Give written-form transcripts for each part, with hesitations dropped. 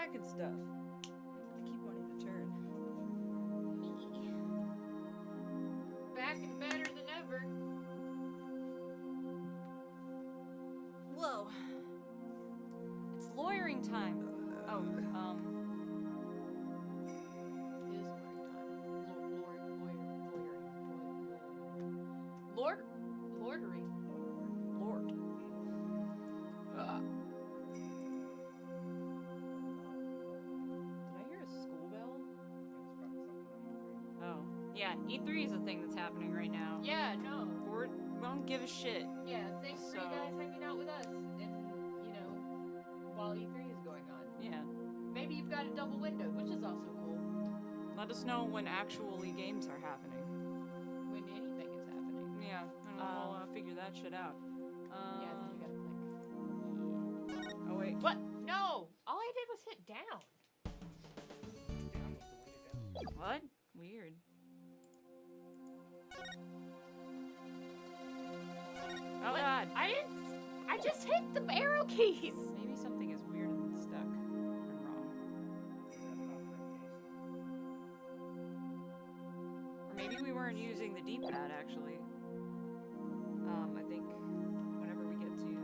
back and stuff. I keep wanting to turn. Back and better than ever. Whoa. It's lawyering time. Oh, It is Lordering. Lord. Did I hear a school bell? Oh. Yeah, E3 is a thing that's happening right now. Yeah, no. We don't give a shit. Yeah, thanks for you guys hanging out with us. And, while E3 is going on. Yeah. Maybe you've got a double window, which is also cool. Let us know when actually games are happening. When anything is happening. Yeah, and we'll figure that shit out. Yeah, I think you gotta click. Oh, wait. What? No! All I did was hit down. What? Weird. Oh, What? God. I just hit the arrow keys. Maybe something is weird and stuck and wrong. Or maybe we weren't using the D-pad, actually. I think whenever we get to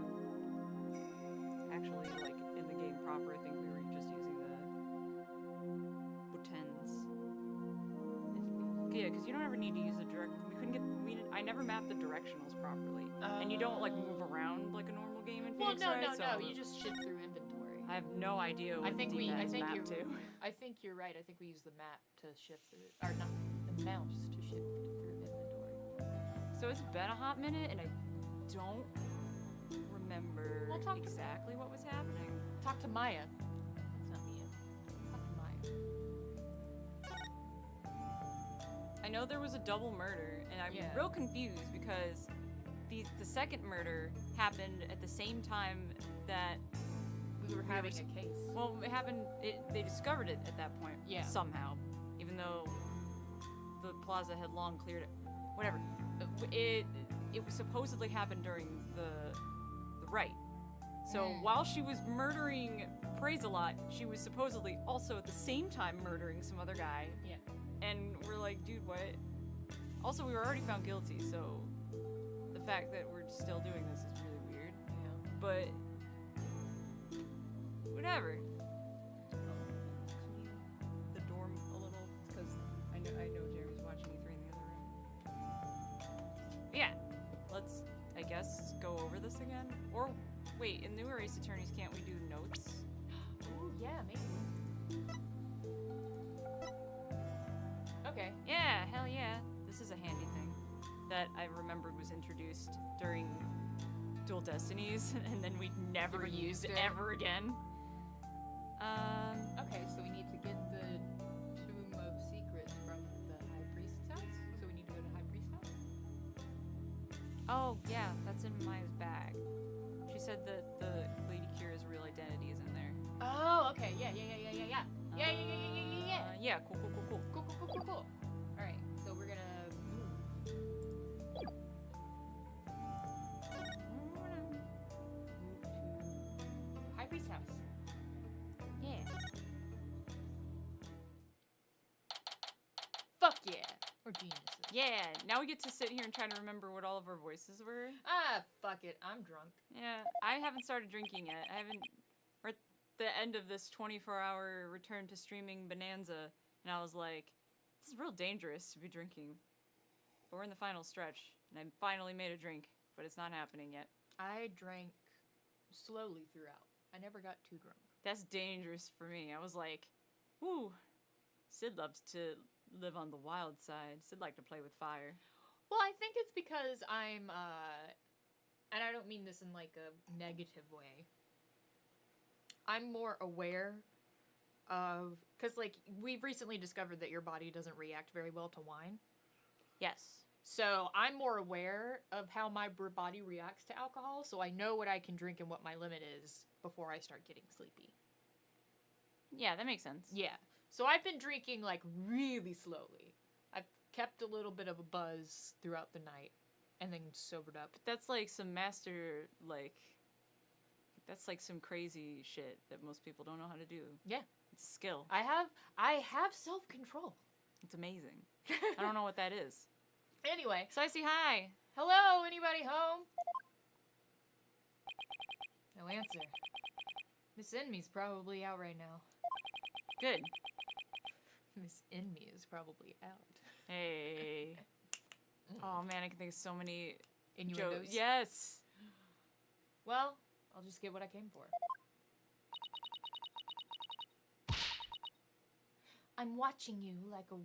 actually, like, in the game proper, I think we were just using the buttons. Yeah, because you don't ever need to use the direct. I never mapped the directionals properly, and you don't like move around like a normal game in Phoenix. Well, right? no. You just shift through inventory. I have no idea what the D-pad is mapped to. I think you're right. I think we use the map to shift through, or not the mouse to shift through inventory. So it's been a hot minute, and I don't remember exactly what was happening. Talk to Maya. That's not Mia. Talk to Maya. I know there was a double murder, and I'm real confused because the second murder happened at the same time that we were having a case. Well, it happened. They discovered it at that point. Yeah. Somehow, even though the plaza had long cleared it. Whatever. It was supposedly happened during the right. So while she was murdering Praise-A-Lot, she was supposedly also at the same time murdering some other guy. Yeah. And we're like, dude, what? Also, we were already found guilty, so the fact that we're still doing this is really weird. Yeah. But whatever. The dorm a little, because I know Jeremy's watching E3 in the other room. Yeah, let's, I guess, go over this again. Or wait, in newer Ace Attorneys, can't we do notes? Ooh, yeah, maybe. Okay. Yeah, hell yeah. This is a handy thing that I remembered was introduced during Dual Destinies, and then we never used it ever again. Okay, so we need to get the Tomb of Secrets from the High Priest's house? So we need to go to High Priest's house? Oh, yeah, that's in Maya's bag. She said that the Lady Kira's real identity is in there. Oh, okay. Yeah. Yeah, cool. Cool. Alright, so we're gonna move. Move to High Priest's house. Yeah. Fuck yeah! We're geniuses. Yeah, now we get to sit here and try to remember what all of our voices were. Ah, fuck it. I'm drunk. Yeah, I haven't started drinking yet. We're at the end of this 24-hour return to streaming bonanza, and I was like, this is real dangerous to be drinking. But we're in the final stretch, and I finally made a drink, but it's not happening yet. I drank slowly throughout. I never got too drunk. That's dangerous for me. I was like, woo, Sid loves to live on the wild side. Sid like to play with fire. Well, I think it's because I'm, and I don't mean this in like a negative way. I'm more aware of, because like we've recently discovered that your body doesn't react very well to wine. Yes. So I'm more aware of how my body reacts to alcohol, so I know what I can drink and what my limit is before I start getting sleepy. Yeah, that makes sense. Yeah. So I've been drinking like really slowly. I've kept a little bit of a buzz throughout the night and then sobered up. That's like some master, like, That's like some crazy shit that most people don't know how to do. Yeah. It's a skill. I have self-control. It's amazing. I don't know what that is. Anyway. So I say hi. Hello, anybody home? No answer. Miss Enmy's probably out right now. Good. Miss Enmy is probably out. Hey. Oh man, I can think of so many Innuendos? Yes. Well, I'll just get what I came for. I'm watching you like a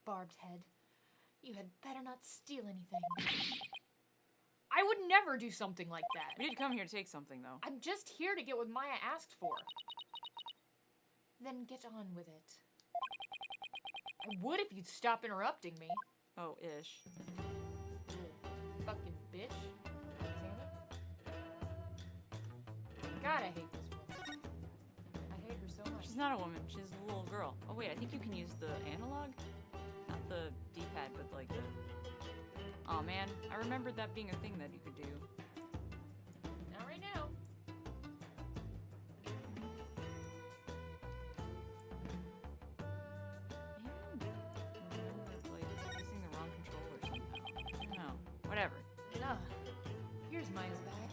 barbed head. You had better not steal anything. I would never do something like that. We did come here to take something, though. I'm just here to get what Maya asked for. Then get on with it. I would if you'd stop interrupting me. Oh, ish. Fucking bitch. God, I hate this woman. I hate her so much. She's not a woman. She's a little girl. Oh, wait, I think you can use the analog? Not the D-pad, but like the... Oh man, I remembered that being a thing that you could do. Not right now. I remember like using the wrong controller somehow. No, whatever. Ah, here's Maya's bag.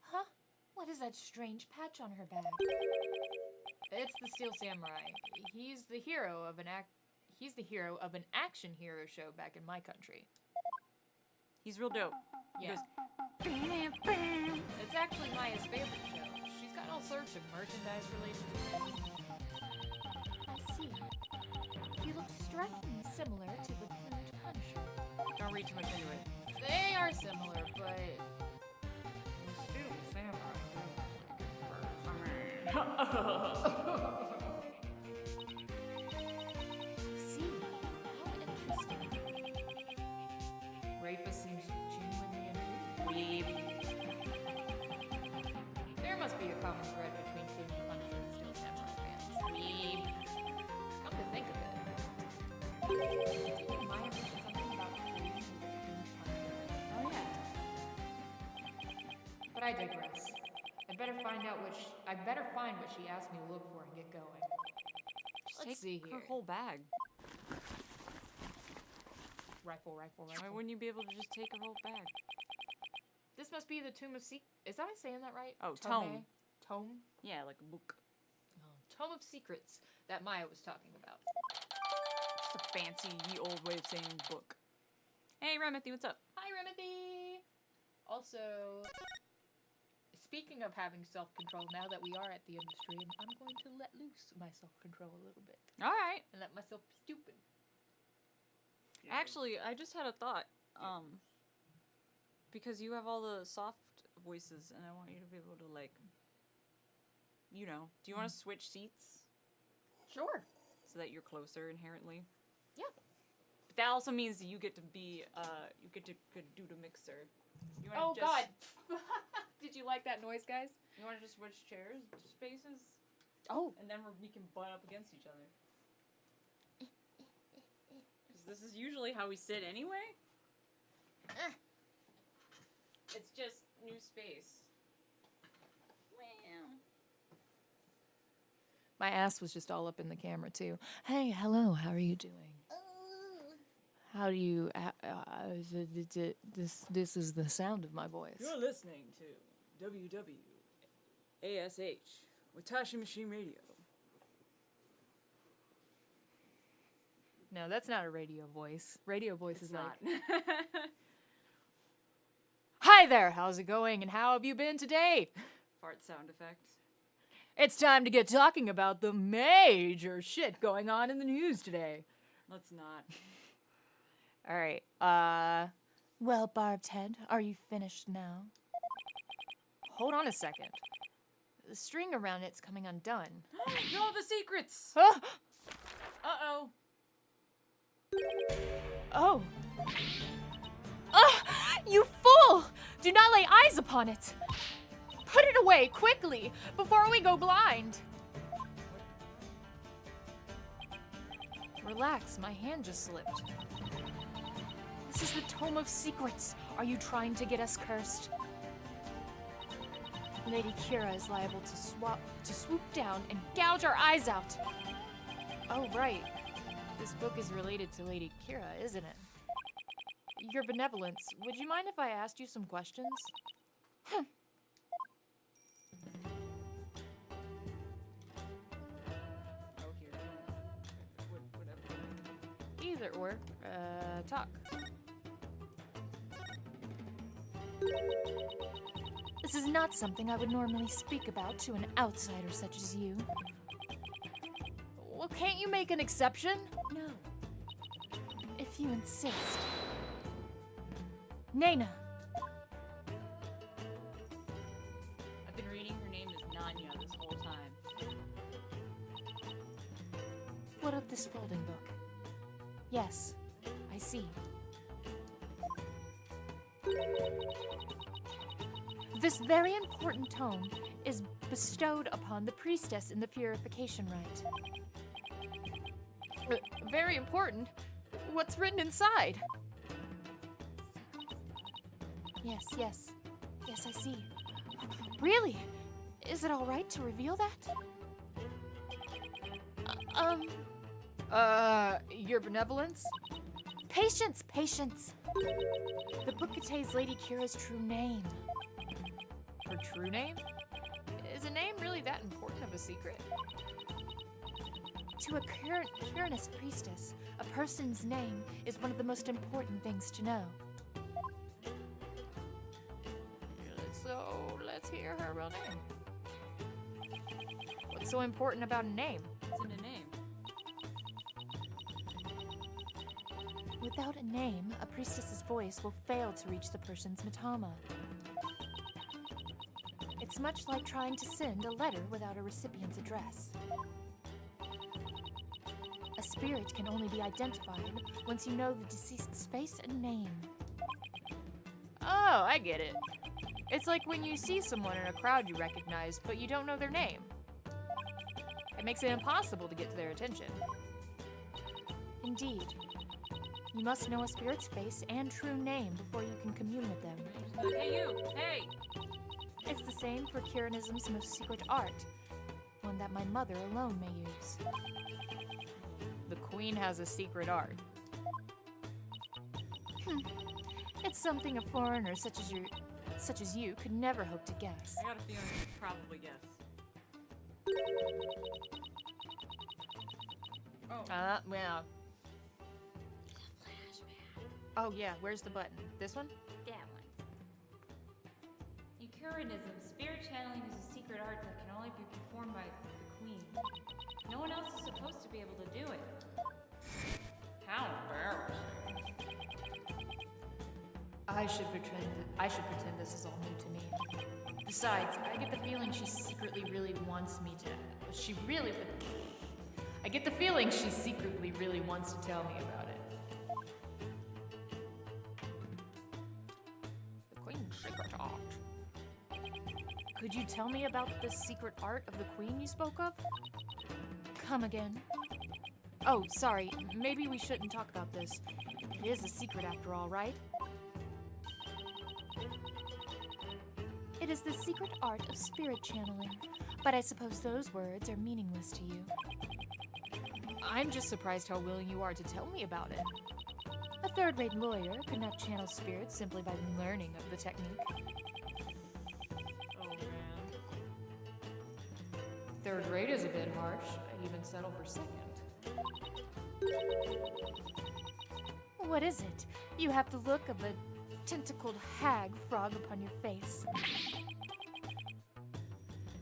Huh? What is that strange patch on her bag? It's the Steel Samurai. He's the hero of an action hero show back in my country. He's real dope. He Yeah. goes, It's actually Maya's favorite show. She's got all sorts of merchandise related to it. I see. You look strikingly similar to the Plumed Punisher. don't read too much into it. They are similar, but... Still samurai. See, how interesting. Rafa seems genuinely intrigued. There must be a common thread between Plumed Punisher and Steel Samurai fans. Come to think of it. Didn't Maya mention something about creating the Plumed Punisher? Oh yeah. But I digress. I better find what she asked me to look for and get going. Just Let's take see her here. whole bag. Rifle. Why wouldn't you be able to just take her whole bag? This must be the Tomb of Is I saying that right? Oh, tome. Tome? Yeah, like a book. Oh, Tome of Secrets that Maya was talking about. Just a fancy, ye old way of saying book. Hey, Remothy, what's up? Hi, Remothy! Also, speaking of having self-control, now that we are at the end of the stream, I'm going to let loose my self-control a little bit. All right. And let myself be stupid. Actually, I just had a thought. Because you have all the soft voices, and I want you to be able to, like, you know, do you want to switch seats Sure. so that you're closer inherently? Yeah. But that also means that you get to be, you get to do the mixer. You wanna Oh, just, God. Did you like that noise, guys? You want to just switch chairs, spaces, Oh. and then we can butt up against each other. Because this is usually how we sit anyway. It's just new space. Wow. My ass was just all up in the camera, too. Hey, hello, how are you doing? How do you... this is the sound of my voice. You're listening to WWASH with Tashi Machine Radio. No, that's not a radio voice. Radio voice is not. like... Hi there, how's it going, and how have you been today? Fart sound effect. It's time to get talking about the major shit going on in the news today. Let's not. All right. Well, Barbed Head, are you finished now? Hold on a second. The string around it's coming undone. No, the secrets! Ah! Uh-oh. Oh. Ah! You fool! Do not lay eyes upon it. Put it away, quickly, before we go blind. Relax, my hand just slipped. This is the Tome of Secrets. Are you trying to get us cursed? Lady Kira is liable to swoop down and gouge our eyes out. Oh, right. This book is related to Lady Kira, isn't it? Your benevolence, would you mind if I asked you some questions? Oh, here. Whatever. Either or, talk. This is not something I would normally speak about to an outsider such as you. Well, can't you make an exception? No. If you insist. Nena. I've been reading her name is Nanya this whole time. What of this folding book? Yes, I see. This very important tome is bestowed upon the priestess in the purification rite. Very important? What's written inside? Yes, yes. Yes, I see. Really? Is it all right to reveal that? Your benevolence? Patience, patience! The book contains Lady Kira's true name. Her true name? Is a name really that important of a secret? To a Kiranist priestess, a person's name is one of the most important things to know. So, let's hear her real name. What's so important about a name? What's in a name? Without a name, a priestess's voice will fail to reach the person's matama. It's much like trying to send a letter without a recipient's address. A spirit can only be identified once you know the deceased's face and name. Oh, I get it. It's like when you see someone in a crowd you recognize, but you don't know their name. It makes it impossible to get to their attention. Indeed. You must know a spirit's face and true name before you can commune with them. Hey, you! Hey! It's the same for Kiranism's most secret art, one that my mother alone may use. The Queen has a secret art. It's something a foreigner such as you could never hope to guess. I got a feeling you could probably guess. Oh. Well. Oh yeah, where's the button? This one? That one. In Kuranism, spirit channeling is a secret art that can only be performed by the Queen. No one else is supposed to be able to do it. How embarrassing. I should pretend this is all new to me. Besides, I get the feeling she secretly really wants me to. I get the feeling she secretly really wants to tell me about it. The Queen's secret art. Could you tell me about this secret art of the Queen you spoke of? Come again. Oh, sorry. Maybe we shouldn't talk about this. It is a secret after all, right? It is the secret art of spirit channeling, but I suppose those words are meaningless to you. I'm just surprised how willing you are to tell me about it. A third-rate lawyer could not channel spirits simply by learning of the technique. Oh, man. Third-rate is a bit harsh. I'd even settle for second. What is it? You have the look of a tentacled hag frog upon your face.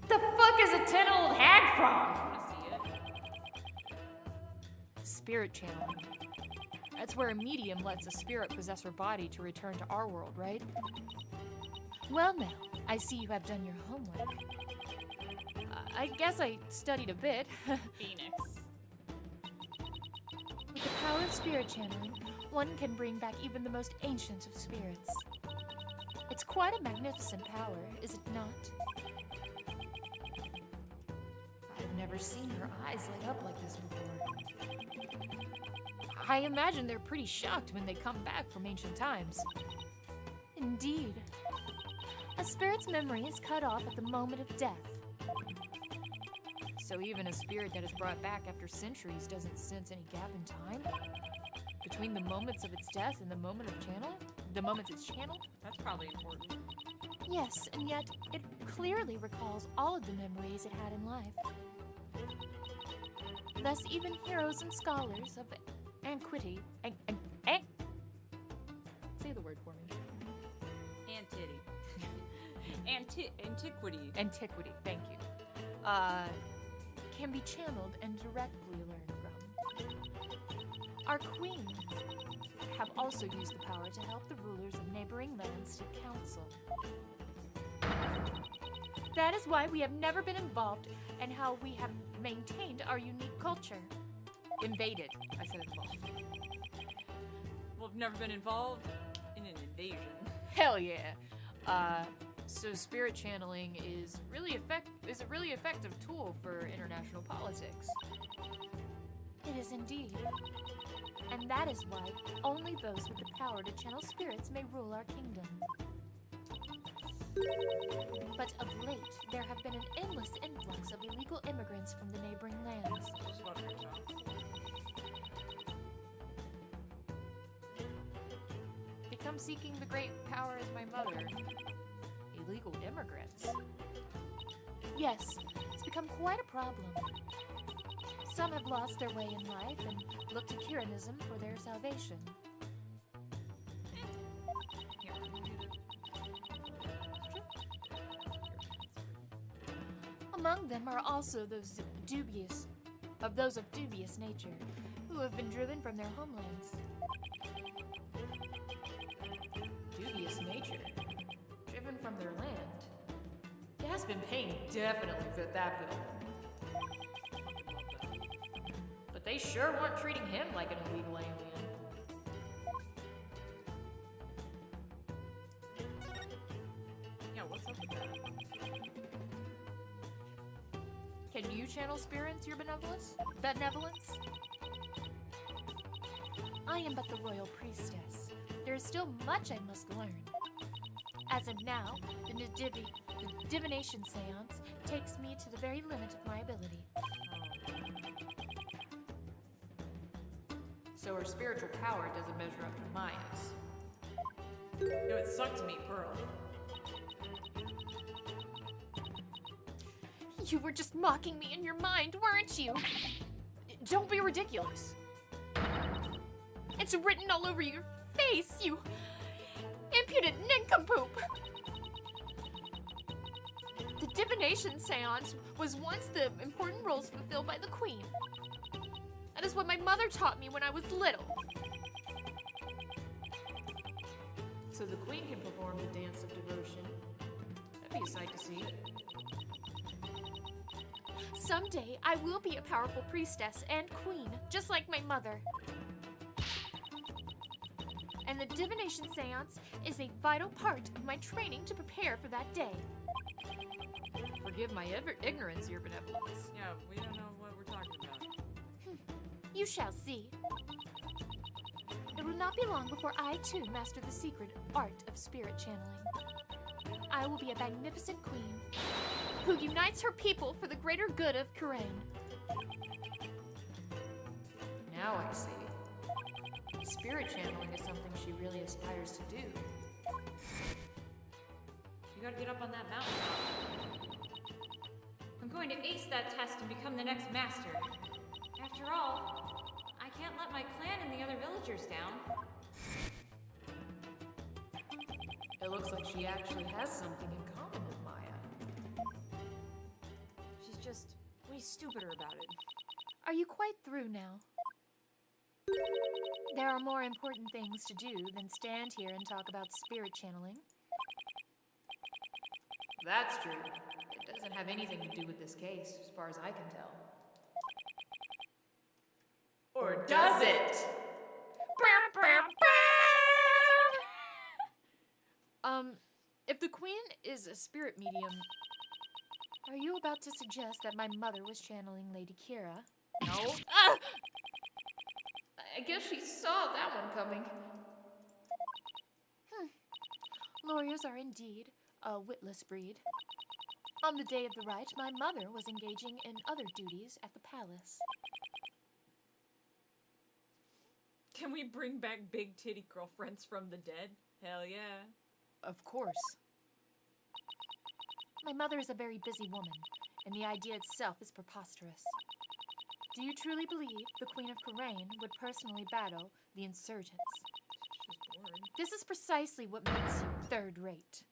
The fuck is a tentacled hag frog? I want to see it. Spirit channeling. That's where a medium lets a spirit possess her body to return to our world, right? Well now, I see you have done your homework. I guess I studied a bit. Phoenix. With the power of spirit channeling, one can bring back even the most ancient of spirits. It's quite a magnificent power, is it not? I've never seen her eyes light up like this before. I imagine they're pretty shocked when they come back from ancient times. Indeed. A spirit's memory is cut off at the moment of death. So even a spirit that is brought back after centuries doesn't sense any gap in time? Between the moments of its death and the moment of channeling? The moments it's channeled? That's probably important. Yes, and yet it clearly recalls all of the memories it had in life. Thus, even heroes and scholars of antiquity, say the word for me. Antiquity. Antiquity, thank you. can be channeled and directly learned from. Our queens have also used the power to help the rulers of neighboring lands to counsel. That is why we have never been involved and how we have maintained our unique culture. Invaded. I said involved. Well, I've never been involved in an invasion. Hell yeah. So spirit channeling is a really effective tool for international politics. It is indeed. And that is why only those with the power to channel spirits may rule our kingdom. But of late, there have been an endless influx of illegal immigrants from the neighboring lands. Just about right now. They come seeking the great power as my mother. Illegal immigrants. Yes, it's become quite a problem. Some have lost their way in life and look to Kiranism for their salvation. Here, let me do the- Among them are also those of dubious nature, who have been driven from their homelands. Dubious nature. Driven from their land. Gas and Payne definitely fit that bill. But they sure weren't treating him like an illegal alien. Yeah, what's up with that? Can you channel spirits, your benevolence? I am but the royal priestess. There is still much I must learn. As of now, the divination seance takes me to the very limit of my ability. So her spiritual power doesn't measure up to Maya's. It would suck to meet Pearl. You were just mocking me in your mind, weren't you? Don't be ridiculous. It's written all over your face, you impudent nincompoop! The divination seance was once the important roles fulfilled by the queen. That is what my mother taught me when I was little. So the queen can perform the dance of devotion. That'd be a sight to see. Someday, I will be a powerful priestess and queen, just like my mother. And the divination seance is a vital part of my training to prepare for that day. Forgive my ignorance, your benevolence. Yeah, we don't know what we're talking about. You shall see. It will not be long before I, too, master the secret art of spirit channeling. I will be a magnificent queen who unites her people for the greater good of Kurain. Now I see. Spirit channeling is something she really aspires to do. You gotta get up on that mountain. I'm going to ace that test and become the next master. After all, I can't let my clan and the other villagers down. It looks like she actually has something in common with Maya. She's just way stupider about it. Are you quite through now? There are more important things to do than stand here and talk about spirit channeling. That's true. It doesn't have anything to do with this case, as far as I can tell. Or does it? If the queen is a spirit medium, Are you about to suggest that my mother was channeling Lady Kira? no. I guess she saw that one coming. Lawyers are indeed a witless breed. On the day of the rite, my mother was engaging in other duties at the palace. Can we bring back big titty girlfriends from the dead? Hell yeah. Of course. My mother is a very busy woman, and the idea itself is preposterous. Do you truly believe the Queen of Karain would personally battle the insurgents? She's bored. This is precisely what makes you third-rate.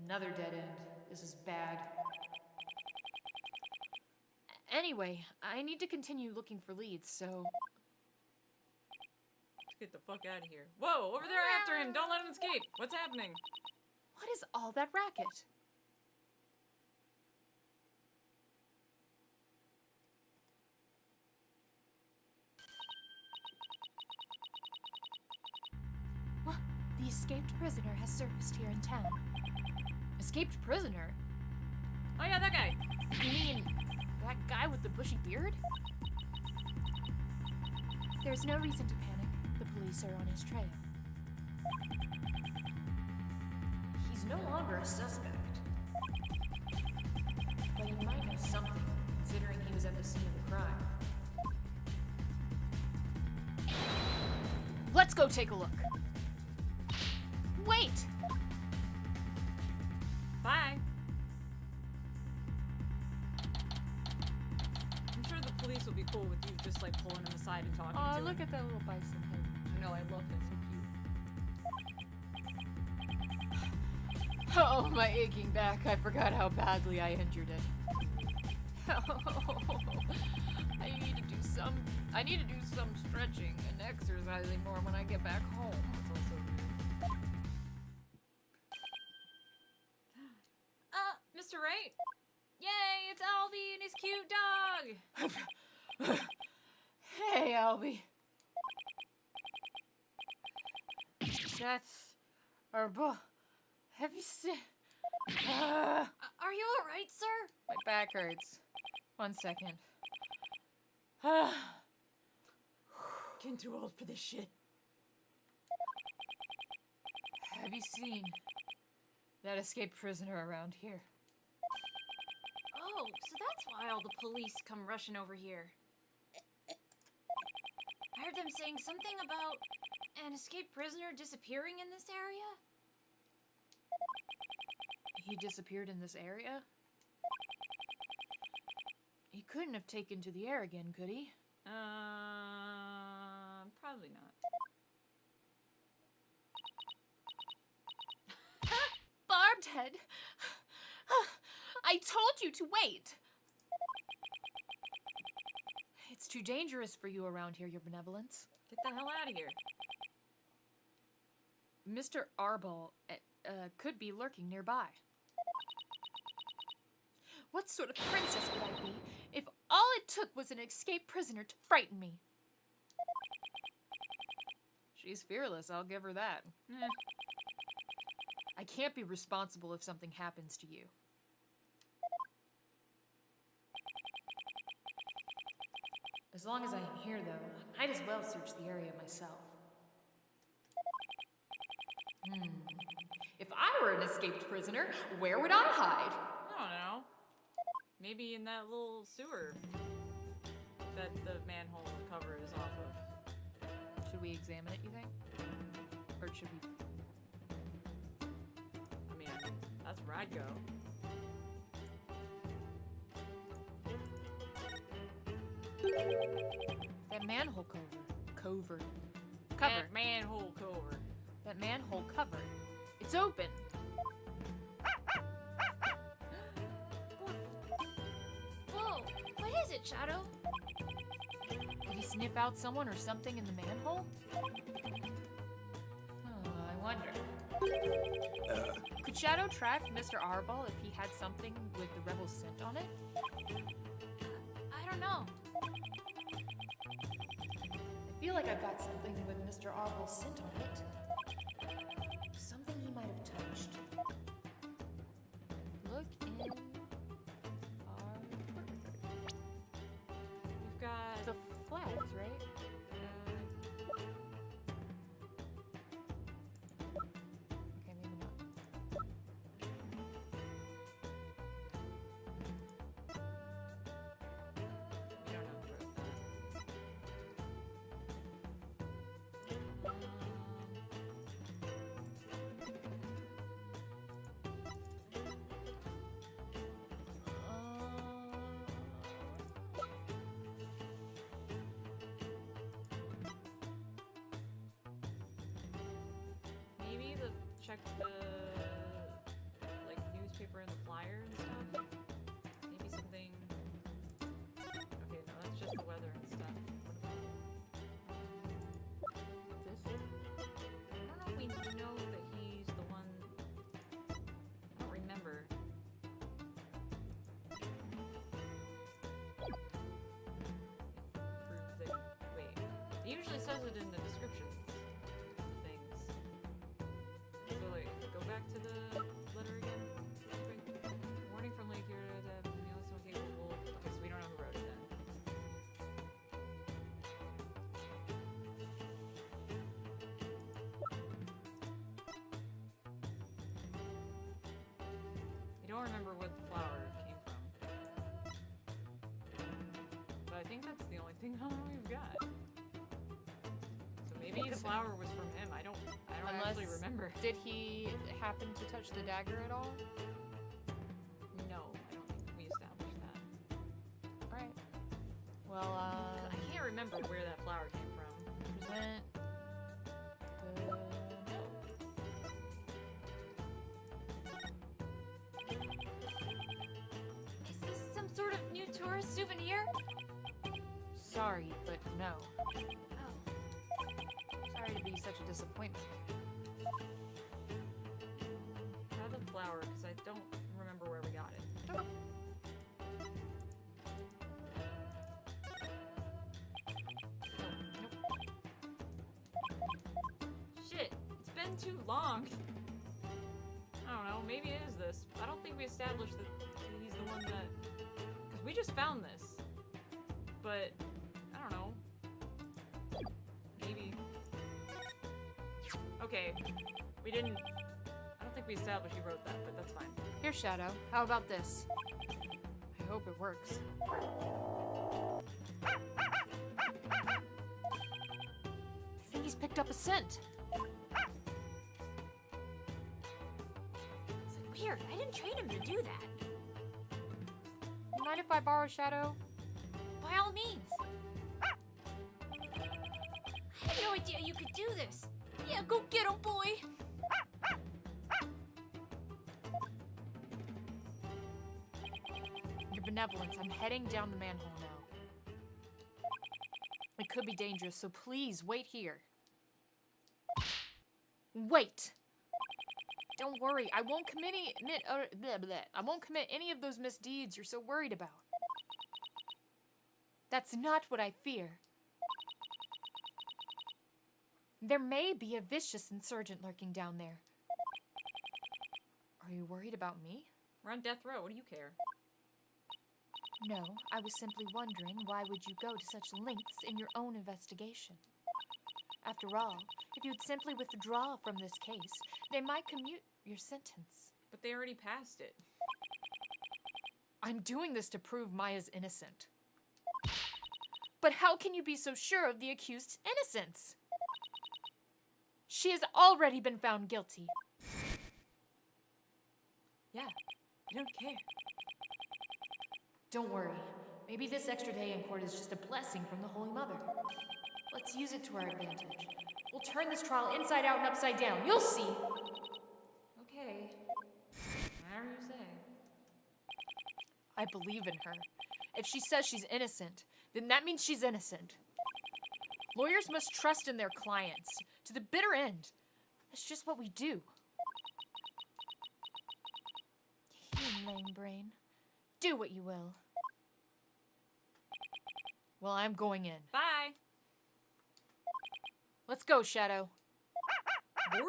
Another dead end. This is bad. Anyway, I need to continue looking for leads, so... Let's get the fuck out of here. Whoa, over there after him! Don't let him escape! What's happening? What is all that racket? What? The escaped prisoner has surfaced here in town. Escaped prisoner? Oh yeah, that guy! You mean that guy with the bushy beard? There's no reason to panic. The police are on his trail. He's no longer a suspect. But he might know something, considering he was at the scene of the crime. Let's go take a look. Wait! Bye! I'm sure the police will be cool with you just like pulling him aside and talking to him. Look at that little bison head. I know, I love it. So cute. Oh, my aching back. I forgot how badly I injured it. I need to do some stretching and exercising more when I get back home. That's also weird. Mr. Wright? Yay, it's Albie and his cute dog! Hey, Albie. That's our Have you seen? Are you alright, sir? My back hurts. 1 second. Getting too old for this shit. Have you seen that escaped prisoner around here? Oh, so that's why all the police come rushing over here. I heard them saying something about an escaped prisoner disappearing in this area. He disappeared in this area? He couldn't have taken to the air again, could he? Probably not. Barbed head! I told you to wait! It's too dangerous for you around here, Your Benevolence. Get the hell out of here. Mr. Arbol could be lurking nearby. What sort of princess would I be if all it took was an escaped prisoner to frighten me? She's fearless, I'll give her that. I can't be responsible if something happens to you. As long as I am here, though, I might as well search the area myself. If I were an escaped prisoner, where would I hide? I don't know. Maybe in that little sewer that the manhole cover is off of. Should we examine it, you think? Or should we... I mean, that's where I'd go. That manhole cover. That manhole cover. That manhole cover. It's open. Whoa, what is it, Shadow? Did he sniff out someone or something in the manhole? Oh, I wonder. Could Shadow track Mr. Arbol if he had something with the rebel's scent on it? I don't know. I feel like I've got something with Mr. Arbol's scent on it. Something he might have touched. Look in our... We've got The flags, right? maybe check the like newspaper and the flyer and stuff. Maybe something. Okay, no, that's just the weather and stuff. What about This? I don't know if we know that he's the one. I don't remember. Prove that. Wait. It usually says it in the descriptions of things. So, like, go back to the letter again. Quick. Warning from Lake here that meals don't capable. Okay, so we don't know who wrote it then. I don't remember what the flower came from. But I think that's the only thing we've got. So maybe the flower was from him. I don't actually Unless- remember. Did he happen to touch the dagger at all? No, I don't think we established that. Alright. Well, I can't remember where that flower came from. present the note. Is this some sort of new tourist souvenir? Sorry, but no. Oh, Sorry to be such a disappointment. Try the flower, because I don't remember where we got it. Shit, it's been too long. I don't know, maybe it is this. I don't think we established that he's the one that... Because we just found this. But, I don't know. Maybe. Okay, we didn't... I don't think we established he wrote that, but that's fine. Here, Shadow. How about this? I hope it works. I think he's picked up a scent. it's weird. I didn't train him to do that. You mind if I borrow Shadow? By all means. I had no idea you could do this. Yeah, go get him, boy. Your benevolence, I'm heading down the manhole now. It could be dangerous, so please wait here. Wait! Don't worry, I won't I won't commit any of those misdeeds you're so worried about. That's not what I fear. There may be a vicious insurgent lurking down there. Are you worried about me? We're on death row, what do you care? No, I was simply wondering why would you go to such lengths in your own investigation? After all, if you'd simply withdraw from this case, they might commute your sentence. But they already passed it. I'm doing this to prove Maya's innocent. But how can you be so sure of the accused's innocence? She has already been found guilty. Yeah, I don't care. Don't worry. Maybe this extra day in court is just a blessing from the Holy Mother. Let's use it to our advantage. We'll turn this trial inside out and upside down. You'll see. Okay. Whatever you say. I believe in her. If she says she's innocent, then that means she's innocent. Lawyers must trust in their clients to the bitter end. That's just what we do. You lame brain. Do what you will. Well, I'm going in. Bye! Let's go, Shadow. Worf?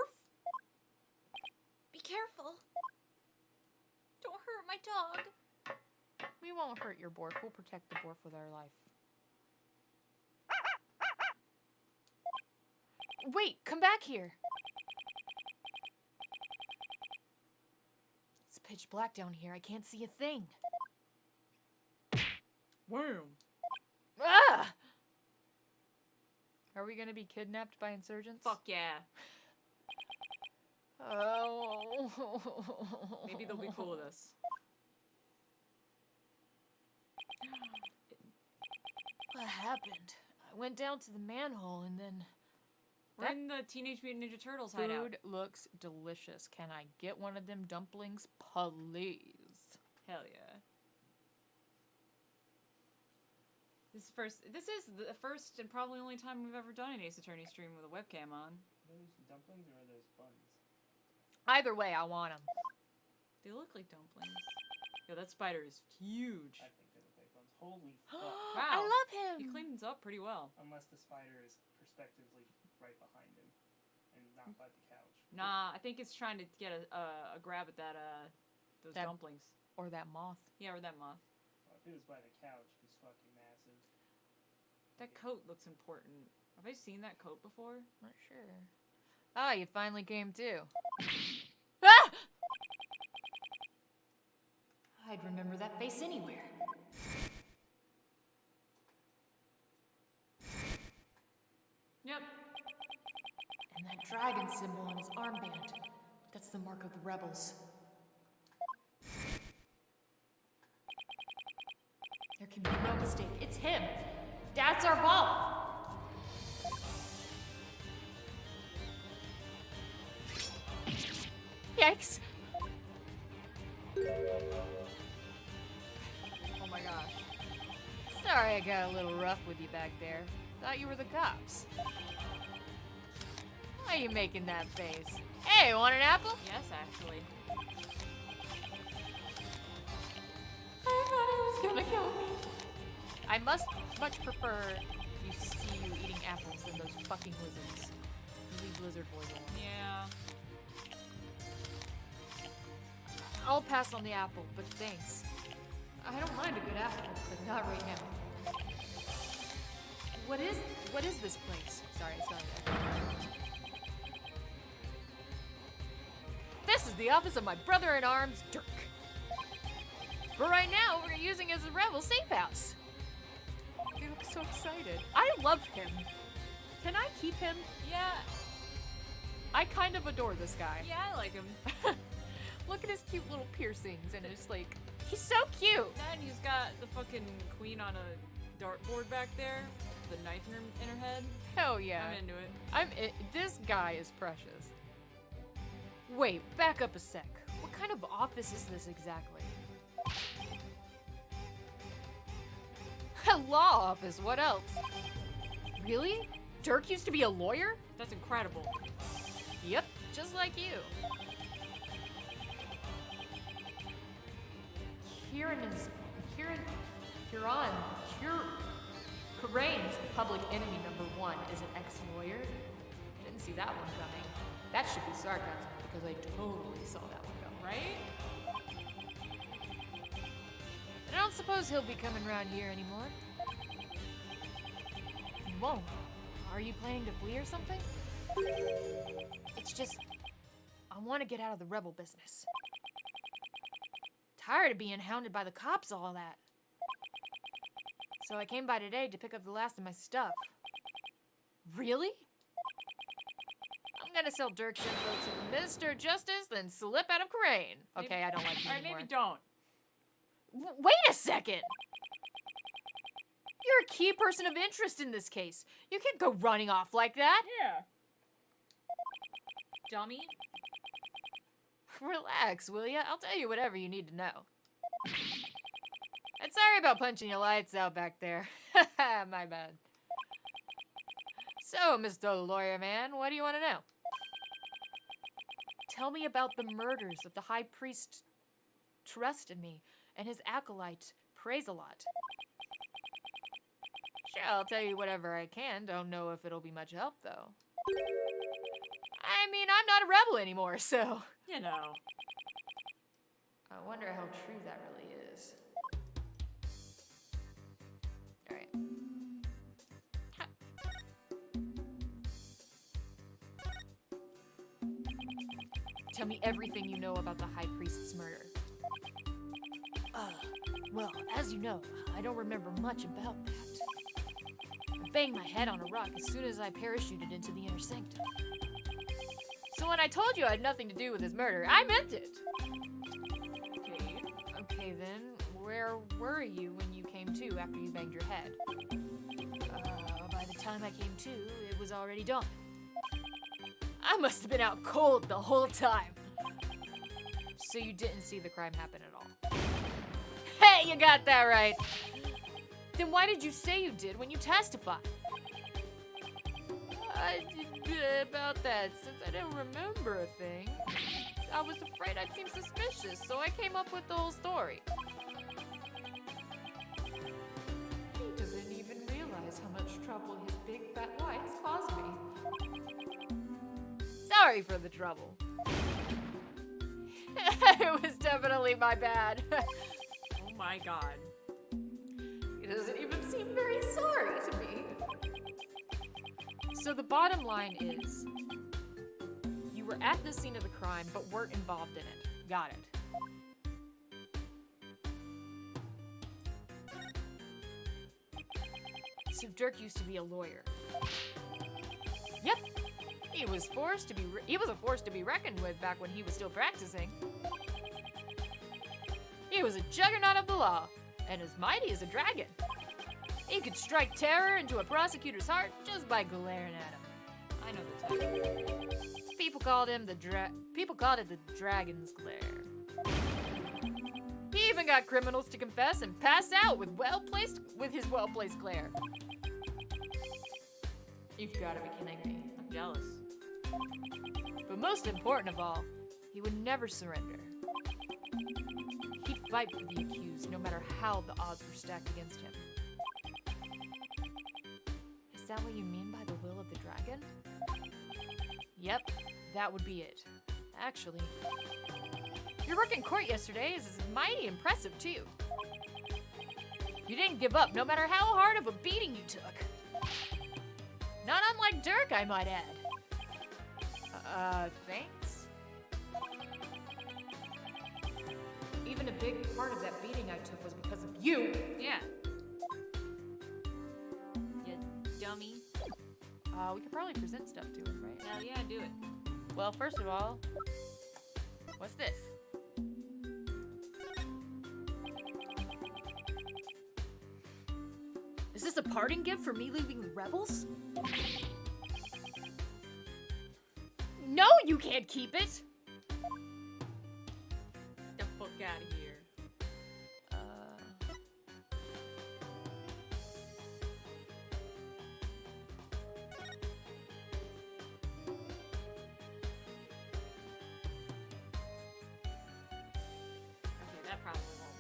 Be careful. Don't hurt my dog. We won't hurt your Borf. We'll protect the Borf with our life. Wait, come back here. It's pitch black down here. I can't see a thing. Wham! Ah! Are we gonna be kidnapped by insurgents? Fuck yeah. Oh. Maybe they'll be cool with us. What happened? I went down to the manhole and then... We're in the Teenage Mutant Ninja Turtles hideout. Food looks delicious. Can I get one of them dumplings, please? Hell yeah. This is the first and probably only time we've ever done an Ace Attorney stream with a webcam on. Are those dumplings or are those buns? Either way, I want them. They look like dumplings. Yo, that spider is huge. I think they look like buns. Holy fuck. Wow. I love him. He cleans up pretty well. Unless the spider is perspectively right behind him and not by the couch. Nah, I think it's trying to get a grab at those That- dumplings. Or that moth. Yeah, or that moth. Well, if it was by the couch, he's fucking massive. That coat looks important. Have I seen that coat before? Not sure. Ah, you finally came too. Ah! I'd remember that face anywhere. Yep. And that dragon symbol on his armband. That's the mark of the rebels. There can be no mistake. It's him. That's our ball. Yikes. Oh my gosh. Sorry I got a little rough with you back there. Thought you were the cops. Why are you making that face? Hey, want an apple? Yes, actually. I thought he was gonna kill me. I much prefer you see you eating apples than those fucking lizards. You leave lizard boys alone. Yeah. I'll pass on the apple, but thanks. I don't mind a good apple, but not right now. What is this place? Sorry. This is the office of my brother-in-arms, Dirk. But right now, we're using it as a rebel safe house. He looks so excited. I love him. Can I keep him? Yeah. I kind of adore this guy. Yeah, I like him. Look at his cute little piercings, and it's like, he's so cute. And he's got the fucking queen on a dartboard back there, the knife in her head. Hell yeah. I'm into it. This guy is precious. Wait, back up a sec. What kind of office is this exactly? A law office, what else? Really? Dirk used to be a lawyer? That's incredible. Yep, just like you. Karain's public enemy #1 is an ex-lawyer. Didn't see that one coming. That should be sarcasm, because I totally saw that one coming. Right? I don't suppose he'll be coming around here anymore. He won't. Are you planning to flee or something? It's just, I want to get out of the rebel business. Tired of being hounded by the cops all that. So I came by today to pick up the last of my stuff. Really? I'm gonna sell Dirk's info to Mr. Justice, then slip out of Karain. Okay, I don't like you Alright, anymore. maybe don't. Wait a second! You're a key person of interest in this case. You can't go running off like that. Yeah. Dummy. Relax, will ya? I'll tell you whatever you need to know. And sorry about punching your lights out back there. My bad. So, Mr. Lawyer Man, what do you want to know? Tell me about the murders of the High Priest trusted me and his acolyte Praise-a-Lot. Sure, I'll tell you whatever I can. Don't know if it'll be much help, though. I mean, I'm not a rebel anymore, so... You know. I wonder how true that really is. Alright. Tell me everything you know about the High Priest's murder. Well, as you know, I don't remember much about that. I banged my head on a rock as soon as I parachuted into the inner sanctum. So when I told you I had nothing to do with his murder, I meant it! Okay. Okay then, where were you when you came to after you banged your head? By the time I came to, it was already dawn. I must have been out cold the whole time. So you didn't see the crime happen at all. Hey, you got that right. Then why did you say you did when you testified? About that, since I didn't remember a thing, I was afraid I'd seem suspicious, so I came up with the whole story. He doesn't even realize how much trouble his big fat lies caused me. Sorry for the trouble. It was definitely my bad. Oh my god. He doesn't even seem very sorry to me. So the bottom line is, you were at the scene of the crime, but weren't involved in it. Got it. So Dirk used to be a lawyer. Yep. He was a force to be reckoned with back when he was still practicing. He was a juggernaut of the law, and as mighty as a dragon. He could strike terror into a prosecutor's heart just by glaring at him. I know the type. People called it the dragon's glare. He even got criminals to confess and pass out with his well-placed glare. You've got to be kidding me. I'm jealous. But most important of all, he would never surrender. He'd fight for the accused no matter how the odds were stacked against him. Is that what you mean by the will of the dragon? Yep, that would be it. Actually, your work in court yesterday is mighty impressive too. You didn't give up no matter how hard of a beating you took. Not unlike Dirk, I might add. Thanks? Even a big part of that beating I took was because of you. Yeah. You dummy. We could probably present stuff to him, right? Hell yeah, do it. Well, first of all, what's this? Is this a parting gift for me leaving the rebels? No, you can't keep it! Get the fuck out of here. Okay, that probably won't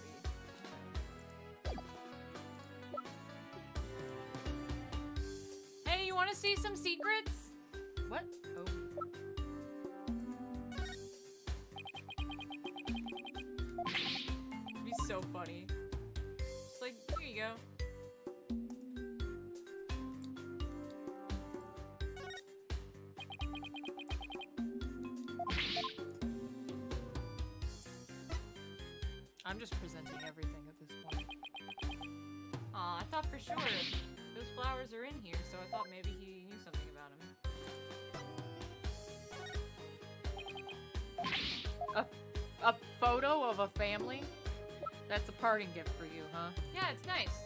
be. Hey, you want to see some secrets? What? Oh. It'd be so funny. It's like, here you go. I'm just presenting everything at this point. Aw, I thought for sure those flowers are in here, so I thought maybe he knew something about them. A photo of a family? That's a parting gift for you, huh? Yeah, it's nice.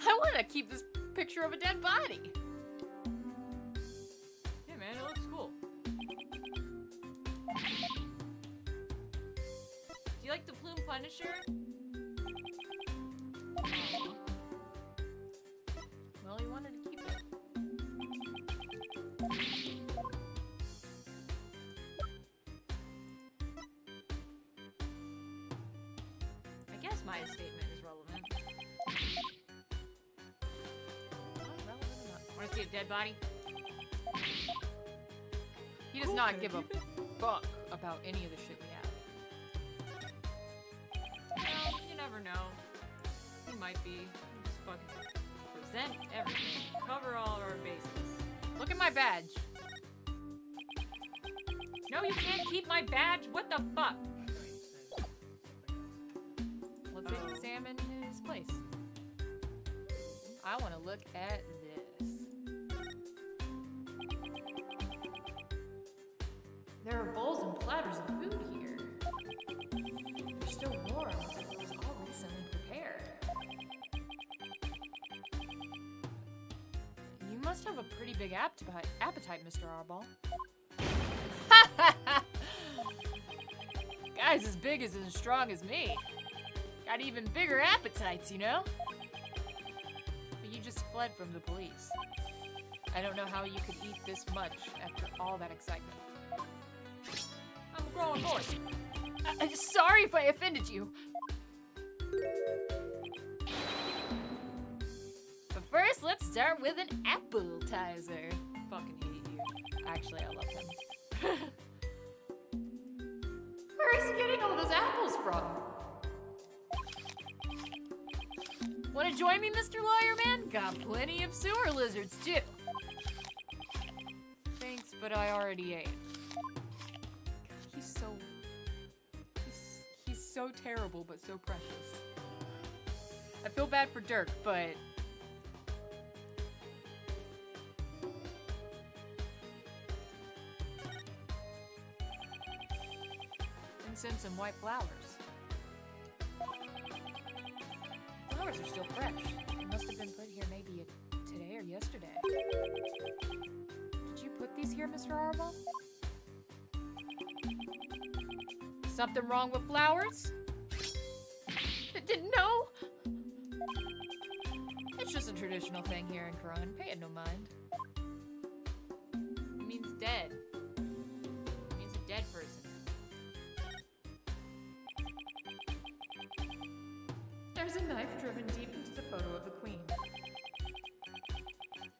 I want to keep this picture of a dead body. Yeah, man, it looks cool. Do you like the Plume Punisher? Well, he wanted to keep it. I guess Maya's statement is relevant. Not relevant enough. Want to see a dead body? He does not give a fuck about any of the shit we have. Well, you never know. He might be. Just fucking present everything. Cover all of our bases. Look at my badge. No, you can't keep my badge. What the fuck? Let's examine his place. I want to look at this. There are bowls and platters of food here. They're still warm, as if must have a pretty big appetite, Mr. Arbol. Guys as big as and strong as me. Got even bigger appetites, you know? But you just fled from the police. I don't know how you could eat this much after all that excitement. I'm a grown boy. Sorry if I offended you. But first, let's start with an appetizer. Fucking hate you. Actually, I love him. Where is he getting all those apples from? Want to join me, Mr. Lawyer Man? Got plenty of sewer lizards, too. Thanks, but I already ate. He's so terrible, but so precious. I feel bad for Dirk, but... Incense and white flowers. Flowers are still fresh. They must have been put here maybe today or yesterday. Did you put these here, Mr. Arbol? Something wrong with flowers? Didn't know? It's just a traditional thing here in Quran. Pay it no mind. It means dead. It means a dead person. There's a knife driven deep into the photo of the queen.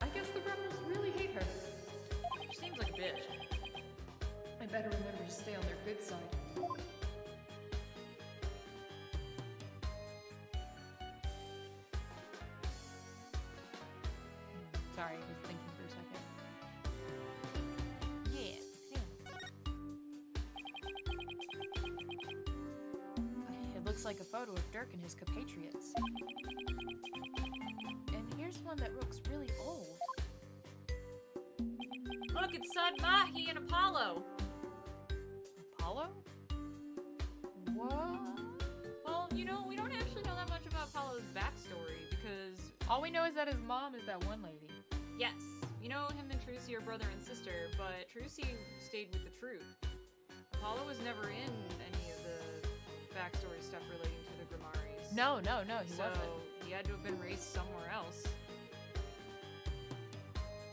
I guess the rebels really hate her. She seems like a bitch. I better remember to stay on their good side. Sorry, I was thinking for a second. Yeah. It looks like a photo of Dirk and his compatriots. And here's one that looks really old. Look, it's Sud Mahi and Apollo. Apollo? What? Well, you know, we don't actually know that much about Apollo's backstory because, All we know is that his mom is that one lady. yes, you know him and Trucy are brother and sister, but Trucy stayed with the truth. Apollo was never in any of the backstory stuff relating to the Grimoires. No, he So wasn't. he had to have been raised somewhere else.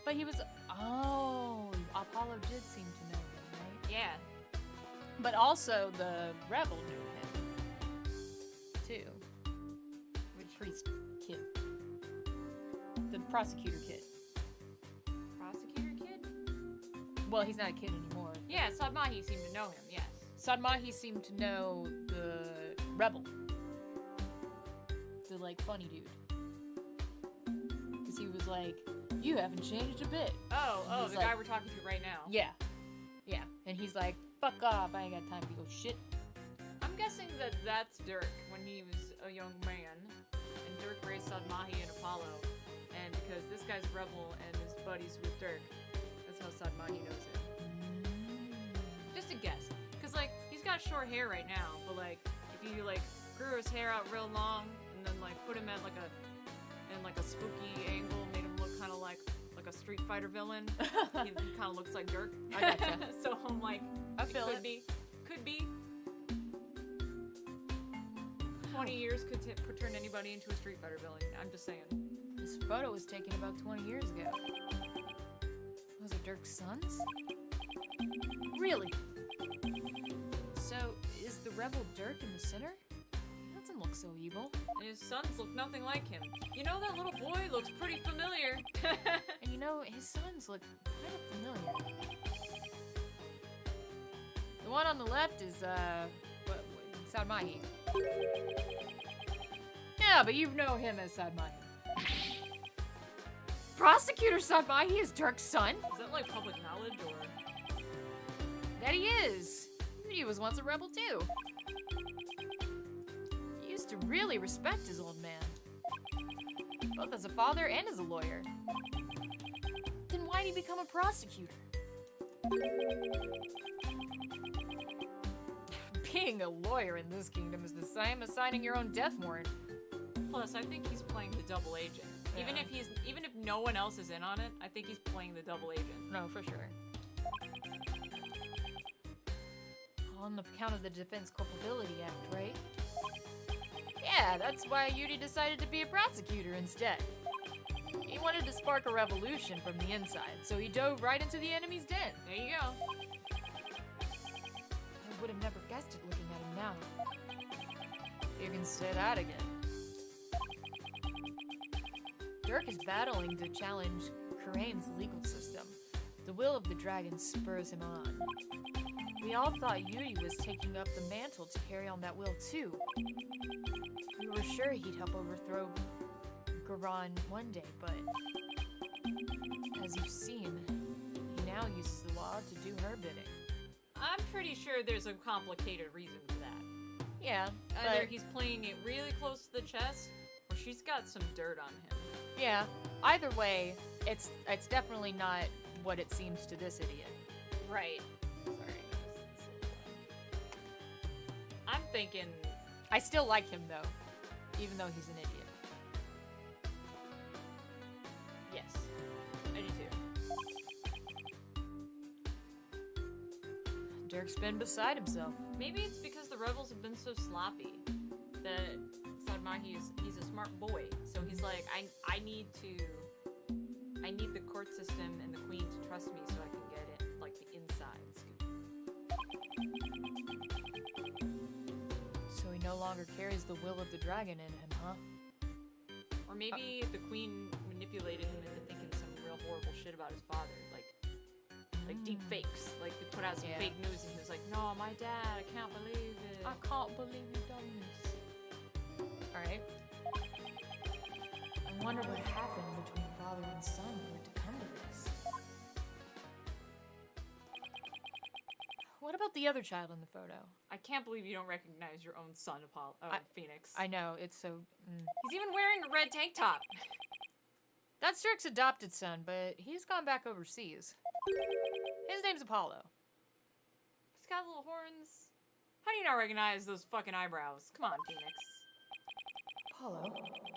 But he was. Oh, Apollo did seem to know him, right? Yeah. But also the rebel knew him too. The priest kid, the prosecutor kid. Prosecutor kid? Well, he's not a kid anymore. Yeah, Sud Mahi seemed to know him, yes. Sadmahi seemed to know the rebel, the like funny dude, because he was like, "You haven't changed a bit." Oh, He's the like- guy we're talking to right now. Yeah, and he's like, "Fuck off! I ain't got time for your shit." I'm guessing that that's Dirk when he was a young man, and Dirk raised Sud Mahi and Apollo, and because this guy's a rebel and his buddies with Dirk, that's how Sud Mahi knows him. Just a guess, cause like he's got short hair right now, but like if you like grew his hair out real long and then like put him at like a spooky angle, made him look kind of like a Street Fighter villain, he kind of looks like Dirk. I gotcha. So I'm like, I feel could it. be. 20 years could turn anybody into a Street Fighter villain. I'm just saying. This photo was taken about 20 years ago. Was it Dirk's sons? Really? So, is the rebel Dirk in the center? He doesn't look so evil. And his sons look nothing like him. You know, that little boy looks pretty familiar. And you know, his sons look kind of familiar. The one on the left is, Sadmahi. Yeah, but you know him as Sadmahi. Prosecutor Sadmahi is Dirk's son? Is that like public knowledge or? That he is. He was once a rebel too. He used to really respect his old man. Both as a father and as a lawyer. Then why'd he become a prosecutor? Being a lawyer in this kingdom is the same as signing your own death warrant. Plus, I think he's playing the double agent. Even if no one else is in on it, I think he's playing the double agent. No, for sure. On account of the Defense Culpability Act, right? Yeah, that's why Yuri decided to be a prosecutor instead. He wanted to spark a revolution from the inside, so he dove right into the enemy's den. There you go. I would have never guessed it looking at him now. You can say that again. Dirk is battling to challenge Karane's legal system. The will of the dragon spurs him on. We all thought Yuri was taking up the mantle to carry on that will too. We were sure he'd help overthrow Garan one day, but as you've seen, he now uses the law to do her bidding. I'm pretty sure there's a complicated reason for that. Yeah, Either but he's playing it really close to the chest, or she's got some dirt on him. yeah, either way, it's definitely not what it seems to this idiot. Right. Sorry. I'm thinking... I still like him though, even though he's an idiot. Yes. I do too. Dirk's been beside himself. Maybe it's because the rebels have been so sloppy that Sadmahi's he's a smart boy. So he's like, I need the court system and the queen to trust me so I can get it, like the inside scoop. So he no longer carries the will of the dragon in him, huh? Or maybe the queen manipulated him into thinking some real horrible shit about his father, like deep fakes. Like they put out some Yeah. fake news and he was like, "No, my dad, I can't believe it." I can't believe you've done this. Alright. I wonder what happened between father and son for it to come to this. What about the other child in the photo? I can't believe you don't recognize your own son, Phoenix. I know, it's so... He's even wearing a red tank top. That's Dirk's adopted son, but he's gone back overseas. His name's Apollo. He's got little horns. How do you not recognize those fucking eyebrows? Come on, Phoenix. Apollo?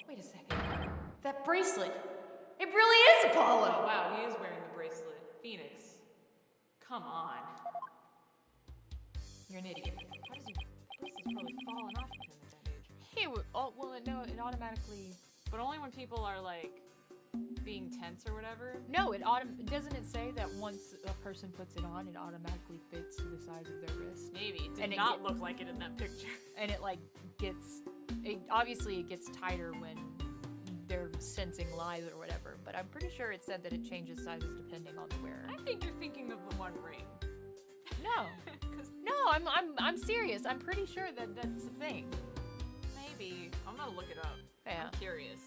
Wait a second. That bracelet! It really is Oh, Apollo! wow, he is wearing the bracelet. Phoenix. Come on. You're an idiot. How does he... Bracelet's probably falling off of him at that age. He would... Oh, well, no, it automatically... But only when people are, like, being tense or whatever. No, doesn't it say that once a person puts it on, it automatically fits to the size of their wrist? Maybe. It did And it not look like it in that picture. And it, like, gets... obviously, it gets tighter when they're sensing lies or whatever, but I'm pretty sure it said that it changes sizes depending on the wearer. I think you're thinking of the One Ring. No. 'Cause No, I'm serious. I'm pretty sure that that's a thing. maybe. I'm gonna look it up. Yeah. I'm curious.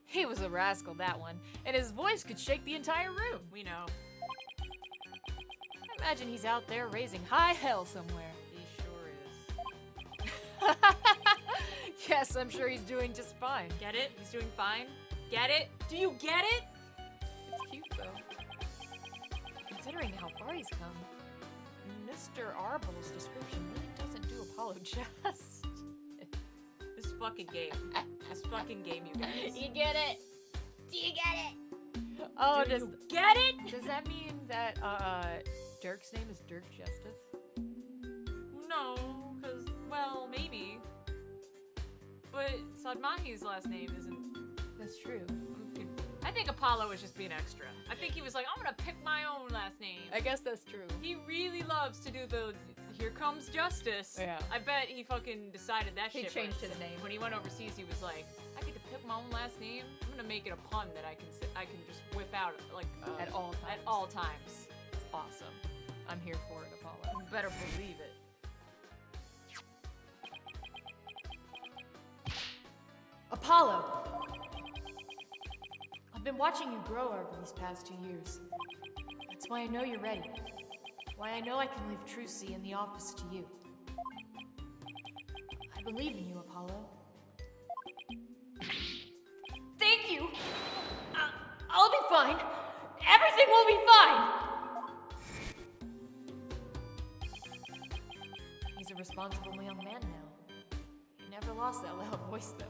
He was a rascal, that one. And his voice could shake the entire room. We know. I imagine he's out there raising high hell somewhere. He sure is. Yes, I'm sure he's doing just fine. Get it? He's doing fine? Get it? Do you get it? It's cute, though. Considering how far he's come, Mr. Arbel's description really doesn't do Apollo justice. This fucking game. This fucking game, you guys. You get it? Do you get it? Oh, Do does you get it? does that mean that Dirk's name is Dirk Justice? No, because, well, maybe. But Sadmahi's last name isn't... That's true. I think Apollo was just being extra. I think he was like, I'm gonna pick my own last name. I guess that's true. He really loves to do the "Here comes justice." Yeah. I bet he fucking decided that He shit. changed when- his name. When he went overseas, he was like, I get to pick my own last name. I'm gonna make it a pun that I can just whip out like At all times. At all times. It's awesome. I'm here for it, Apollo. You better believe it. Apollo! I've been watching you grow over these past 2 years. That's why I know you're ready. Why I know I can leave Trucy in the office to you. I believe in you, Apollo. Thank you! I'll be fine! Everything will be fine! He's a responsible young man now. He never lost that loud voice, though.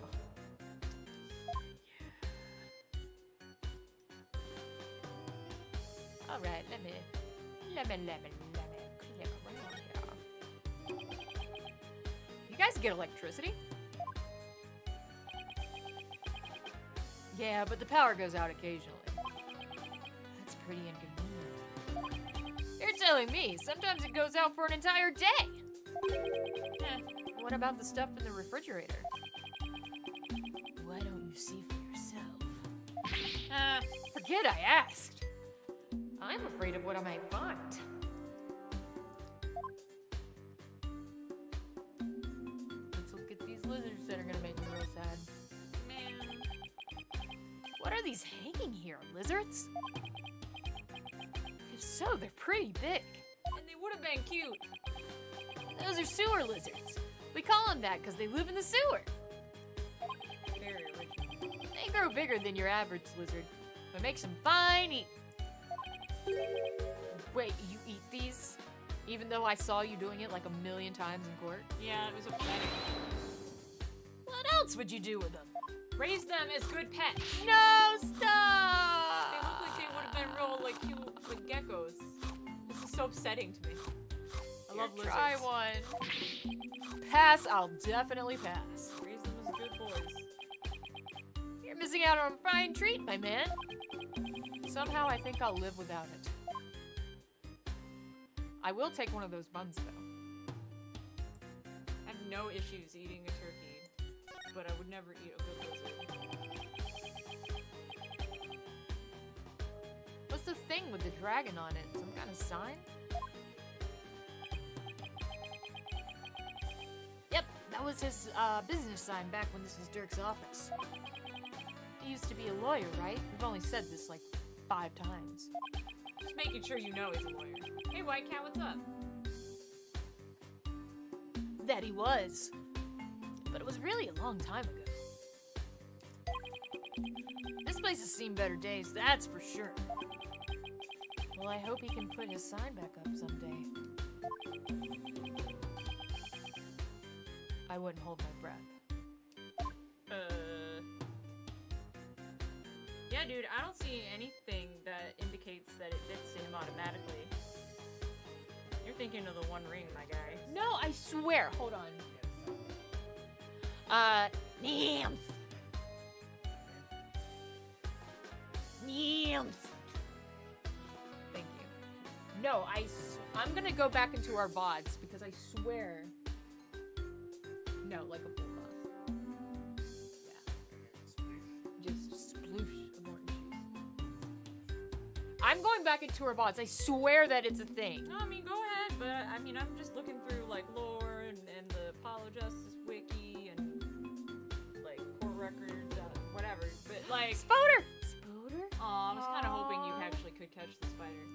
Alright, let me click around here. You guys get electricity? Yeah, but the power goes out occasionally. That's pretty inconvenient. You're telling me sometimes it goes out for an entire day? What about the stuff in the refrigerator? Why don't you see for yourself? Forget I asked. I'm afraid of what I might find. Let's look at these lizards that are gonna make me real sad. Man. What are these hanging here, lizards? If so, they're pretty big. And they would have been cute. Those are sewer lizards. We call them that because they live in the sewer. Very original. They grow bigger than your average lizard, but makes them fine eating. Wait, you eat these? Even though I saw you doing it like 1,000,000 times in court? Yeah, it was upsetting. What else would you do with them? Raise them as good pets. No, They stop! look like they would have been real, like, cute, like geckos. This is so upsetting to me. I love lizards. Try one. Pass, I'll definitely pass. Raise them as good boys. You're missing out on a fine treat, my man. Somehow I think I'll live without it. I will take one of those buns, though. I have no issues eating a turkey, but I would never eat a good lizard. What's the thing with the dragon on it? Some kind of sign? Yep, that was his business sign back when this was Dirk's office. He used to be a lawyer, right? We've only said this like 5 times. Just making sure you know he's a lawyer. Hey, White Cat, what's up? That he was. But it was really a long time ago. This place has seen better days, that's for sure. Well, I hope he can put his sign back up someday. I wouldn't hold my breath. Yeah, dude, I don't see anything that indicates that it fits to him automatically. You're thinking of the One Ring, my guy. No, I swear. Hold on. Nymph. Thank you. No, I'm gonna go back into our VODs because I swear. No, like a full VOD. Yeah. Just sploosh of orange juice. I'm going back into our VODs. I swear that it's a thing. No, I mean, go ahead, but I mean, I'm just looking through, like, lore and the Apollo Justice Wiki and, like, court records, whatever, but, like... Spoder! Aw, I was kind of hoping you actually could catch the spider.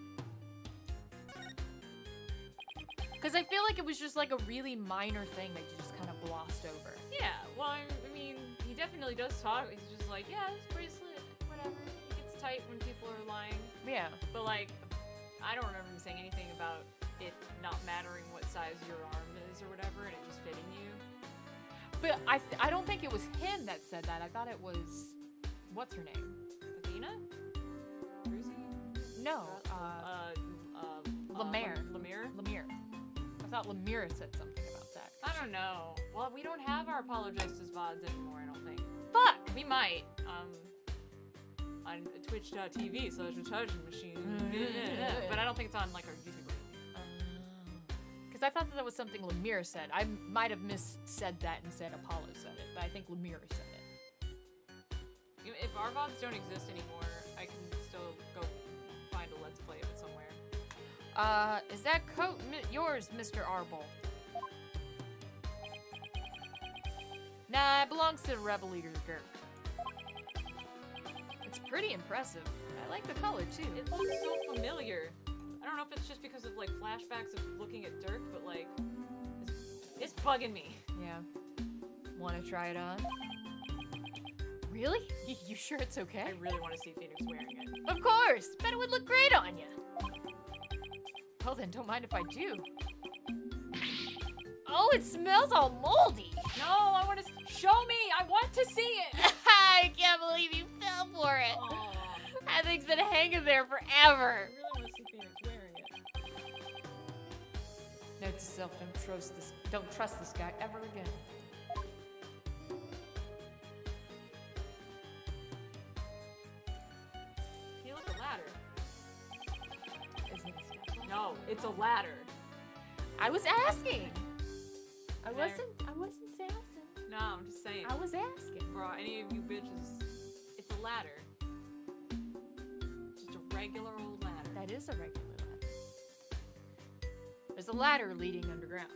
Because I feel like it was just, like, a really minor thing that you just kind of glossed over. Yeah, well, I mean, he definitely does talk. He's just like, yeah, this bracelet, whatever. It gets tight when people are lying. Yeah. But, like, I don't remember him saying anything about it not mattering what size your arm is or whatever, and it just fitting you. But I don't think it was him that said that. I thought it was... What's her name? Athena? Brucey? No. Lemire. Lemire? I thought Lemire said something about that. I don't know. Well, we don't have our Apollo Justice VODs anymore, I don't think. Fuck! We might. On twitch.tv/retardedmachine. But I don't think it's on, like, our YouTube or anything. Because I thought that was something Lemire said. I might have said that and said Apollo said it, but I think Lemire said it. If our VODs don't exist anymore, I can still go find a Let's Play of it somewhere. Is that coat yours, Mr. Arbol? Nah, it belongs to the Rebel Leader Dirk. It's pretty impressive. I like the color, too. It looks so familiar. I don't know if it's just because of, like, flashbacks of looking at Dirk, but, like, it's bugging me. Yeah. Want to try it on? Really? You sure it's okay? I really want to see Phoenix wearing it. Of course! Bet it would look great on you! Well then, don't mind if I do. Oh, it smells all moldy! No, I want to show me! I want to see it! I can't believe you fell for it! Aw, That thing's been hanging there forever! I really want to see Note to self: don't trust this guy ever again. You look a ladder. Isn't it a step? No, it's a ladder. I was asking. I There. wasn't sassing. No, I'm just saying. I was asking. Bro, any of you bitches, it's a ladder. Just a regular old ladder. That is a regular ladder. There's a ladder leading underground.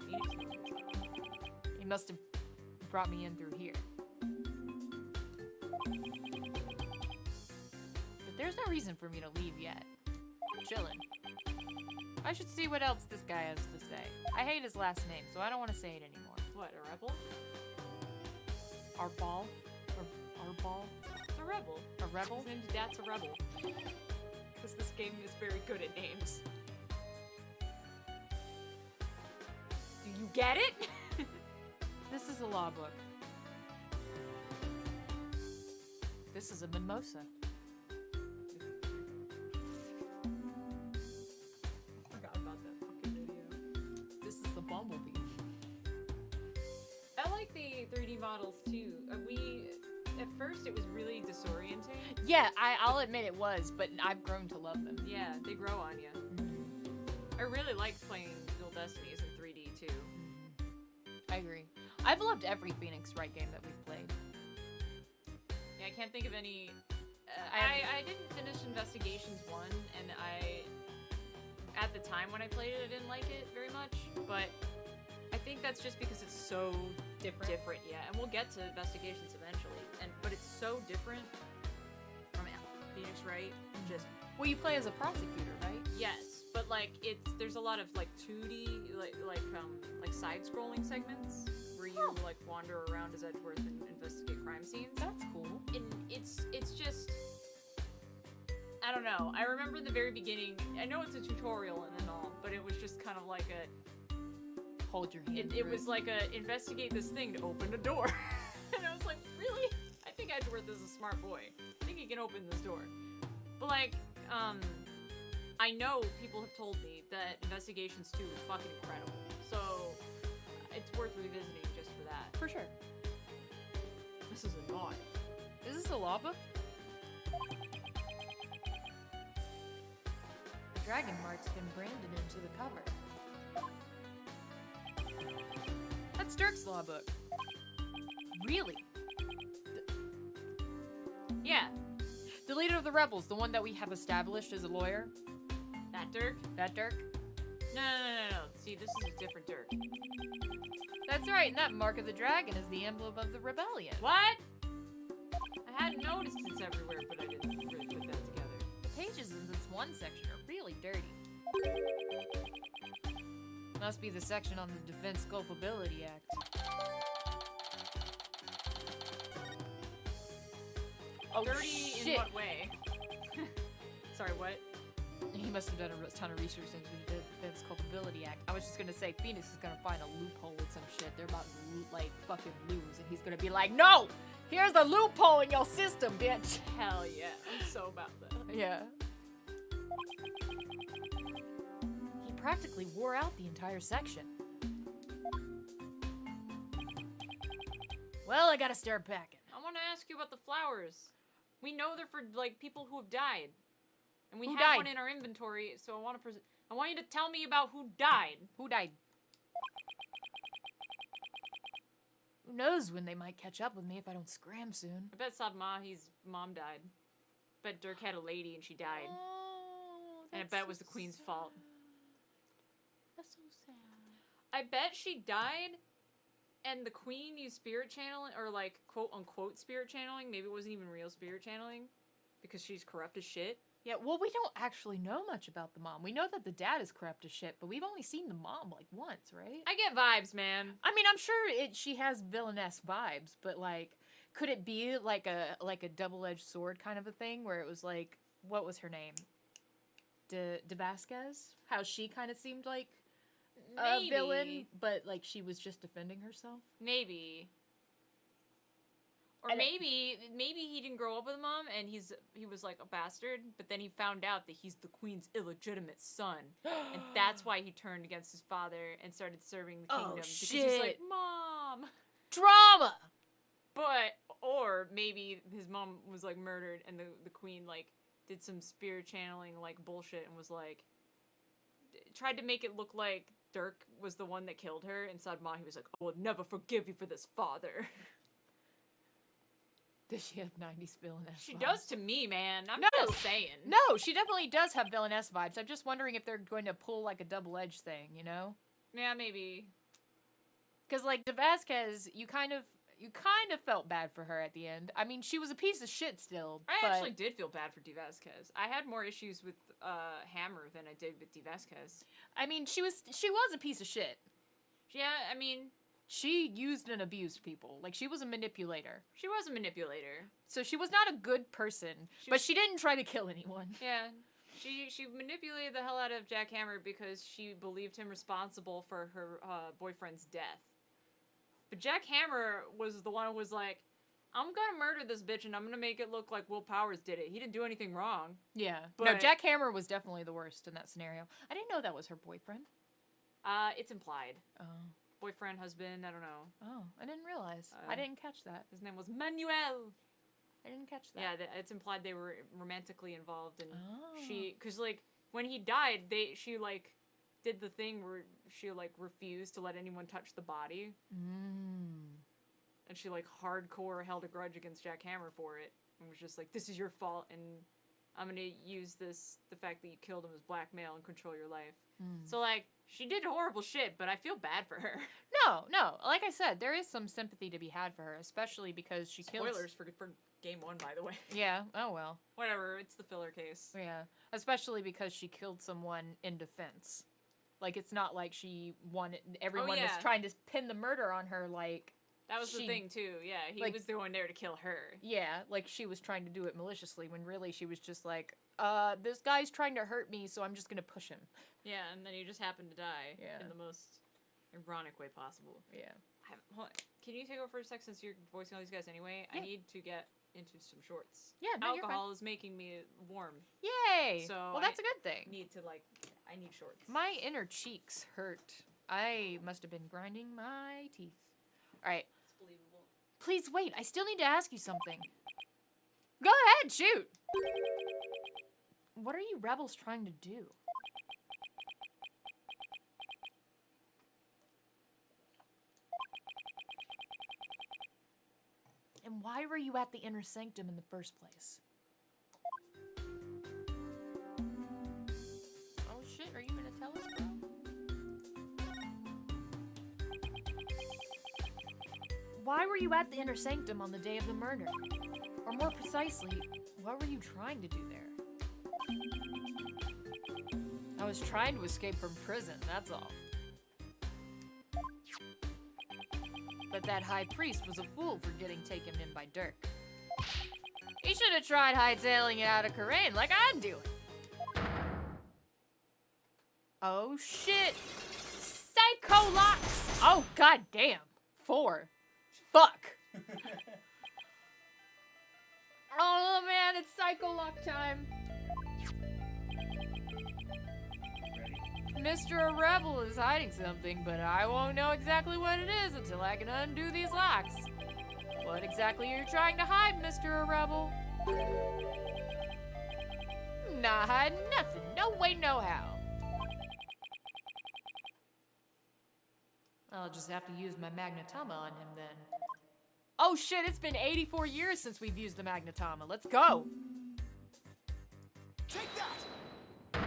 Phoenix knows what's up. He must have brought me in through here. But there's no reason for me to leave yet. I'm chilling. I should see what else this guy has to say. I hate his last name, so I don't want to say it anymore. What, a rebel? Arbal? Arbal? A rebel. A rebel? His name's Dad's a rebel. Because this game is very good at names. Do you get it? This is a law book. This is a mimosa. Forgot about that fucking video. This is the bumblebee. I like the 3D models too. At first it was really disorienting. Yeah, I'll admit it was, but I've grown to love them. Yeah, they grow on you. I really liked playing Dual Destinies in 3D too. I agree. I've loved every Phoenix Wright game that we've played. Yeah, I can't think of any. I I didn't finish Investigations 1, and at the time when I played it, I didn't like it very much, but I think that's just because it's so different, yeah. And we'll get to Investigations eventually, but it's so different from Phoenix Wright. Just Well, you play as a prosecutor, right? yes, but like there's a lot of like 2D like side-scrolling segments where you like wander around as Edgeworth and investigate crime scenes. That's cool. And it's just, I don't know. I remember in the very beginning, I know it's a tutorial and all, but it was just kind of like Hold your hand. it was like investigate this thing to open a door. And I was like, really? I think Edgeworth is a smart boy. I think he can open this door. But like, I know people have told me that Investigations 2 is fucking incredible. So it's worth revisiting just for that. For sure. This is a knife. Is this a law book? The dragon mark's been branded into the cover. That's Dirk's law book. Really? Yeah, The leader of the rebels, the one that we have established as a lawyer? that Dirk. That Dirk? No. See, this is a different Dirk. That's right, and that mark of the dragon is the emblem of the rebellion. What? I hadn't noticed it's everywhere, but I didn't really put that together. The pages in this one section are really dirty. Must be the section on the Defense Culpability Act. Oh, Dirty shit. in what way? Sorry, what? He must have done a ton of research into the Defense Culpability Act. I was just gonna say, Phoenix is gonna find a loophole with some shit. They're about to, like, fucking lose, and he's gonna be like, no! Here's a loophole in your system, bitch! Hell yeah, I'm so about that. Yeah. He practically wore out the entire section. Well, I gotta start packing. I want to ask you about the flowers. We know they're for, like, people who have died. And we Who have died? one in our inventory, so I want you to tell me about who died. Who died? Who knows when they might catch up with me if I don't scram soon. I bet Sadmahi's mom died. Bet Dirk had a lady and she died. Oh, And I bet it was the queen's fault. That's so sad. I bet she died and the queen used spirit channeling, or like quote unquote spirit channeling. Maybe it wasn't even real spirit channeling because she's corrupt as shit. Yeah, well, we don't actually know much about the mom. We know that the dad is corrupt as shit, but we've only seen the mom like once, right? I get vibes, man. I mean, I'm sure she has villainess vibes, but like, could it be like a double-edged sword kind of a thing where it was like, what was her name? De Vasquez? How she kind of seemed like a villain, but like she was just defending herself. Maybe. Or maybe he didn't grow up with a mom and he was like a bastard, but then he found out that he's the queen's illegitimate son, and that's why he turned against his father and started serving the kingdom because he's like, "Mom, drama." Or maybe his mom was like murdered and the queen like did some spirit channeling like bullshit and was like tried to make it look like Dirk was the one that killed her. Inside Ma, he was like, "I will never forgive you for this, father." Does she have 90s villainess She vibes? does to me, man. I'm No. just saying. No, she definitely does have villainess vibes. I'm just wondering if they're going to pull like a double-edged thing, you know? Yeah, maybe. Because like De Vasquez, you kind of felt bad for her at the end. I mean, she was a piece of shit still. I but actually did feel bad for De Vasquez. I had more issues with Hammer than I did with De Vasquez. I mean, she was a piece of shit. Yeah, I mean, She used and abused people. Like, she was a manipulator. she was a manipulator. So she was not a good person, She but was- she didn't try to kill anyone. Yeah. She manipulated the hell out of Jack Hammer because she believed him responsible for her boyfriend's death. But Jack Hammer was the one who was like, "I'm gonna murder this bitch and I'm gonna make it look like Will Powers did it. He didn't do anything wrong." Yeah. No, But- Jack Hammer was definitely the worst in that scenario. I didn't know that was her boyfriend. It's implied. Oh. Boyfriend, husband, I don't know. Oh, I didn't realize. Uh, I didn't catch that. His name was Manuel. I didn't catch that. Yeah, it's implied they were romantically involved, and Oh. cause like when he died, she like did the thing where she like refused to let anyone touch the body, and she like hardcore held a grudge against Jack Hammer for it, and was just like, "This is your fault, and I'm gonna use the fact that you killed him as blackmail and control your life." So like she did horrible shit, but I feel bad for her. No. Like I said, there is some sympathy to be had for her, especially because she killed. Spoilers for game 1, by the way. Yeah. Oh well. Whatever, it's the filler case. Yeah. Especially because she killed someone in defense. Like, it's not like she wanted. Everyone yeah. was trying to pin the murder on her. Like, That was She- the thing too. Yeah, he like- was the one there to kill her. yeah, like she was trying to do it maliciously when really she was just like, this guy's trying to hurt me, so I'm just gonna push him. Yeah, and then he just happened to die Yeah. in the most ironic way possible. Yeah. Can you take over for a sec since you're voicing all these guys anyway? I Yeah. need to get into some shorts. Yeah. No, you're fine. Alcohol is making me warm. Yay! So well, that's a good thing. I need shorts. My inner cheeks hurt. I must have been grinding my teeth. All right. It's believable. Please wait. I still need to ask you something. Go ahead, shoot. What are you rebels trying to do? And why were you at the inner sanctum in the first place? Oh shit, are you gonna tell us, bro? Why were you at the inner sanctum on the day of the murder? Or more precisely, what were you trying to do there? I was trying to escape from prison, that's all. But that high priest was a fool for getting taken in by Dirk. He should have tried hightailing it out of Corain like I'm doing. Oh shit! Psycho locks! Oh god damn! 4. Fuck! Oh man, it's Psycho Lock time! Ready? Mr. Rebel is hiding something, but I won't know exactly what it is until I can undo these locks. What exactly are you trying to hide, Mr. Rebel? Not hiding nothing. No way, no how. I'll just have to use my magnetama on him then. Oh shit, it's been 84 years since we've used the magnetama. Let's go! Take that!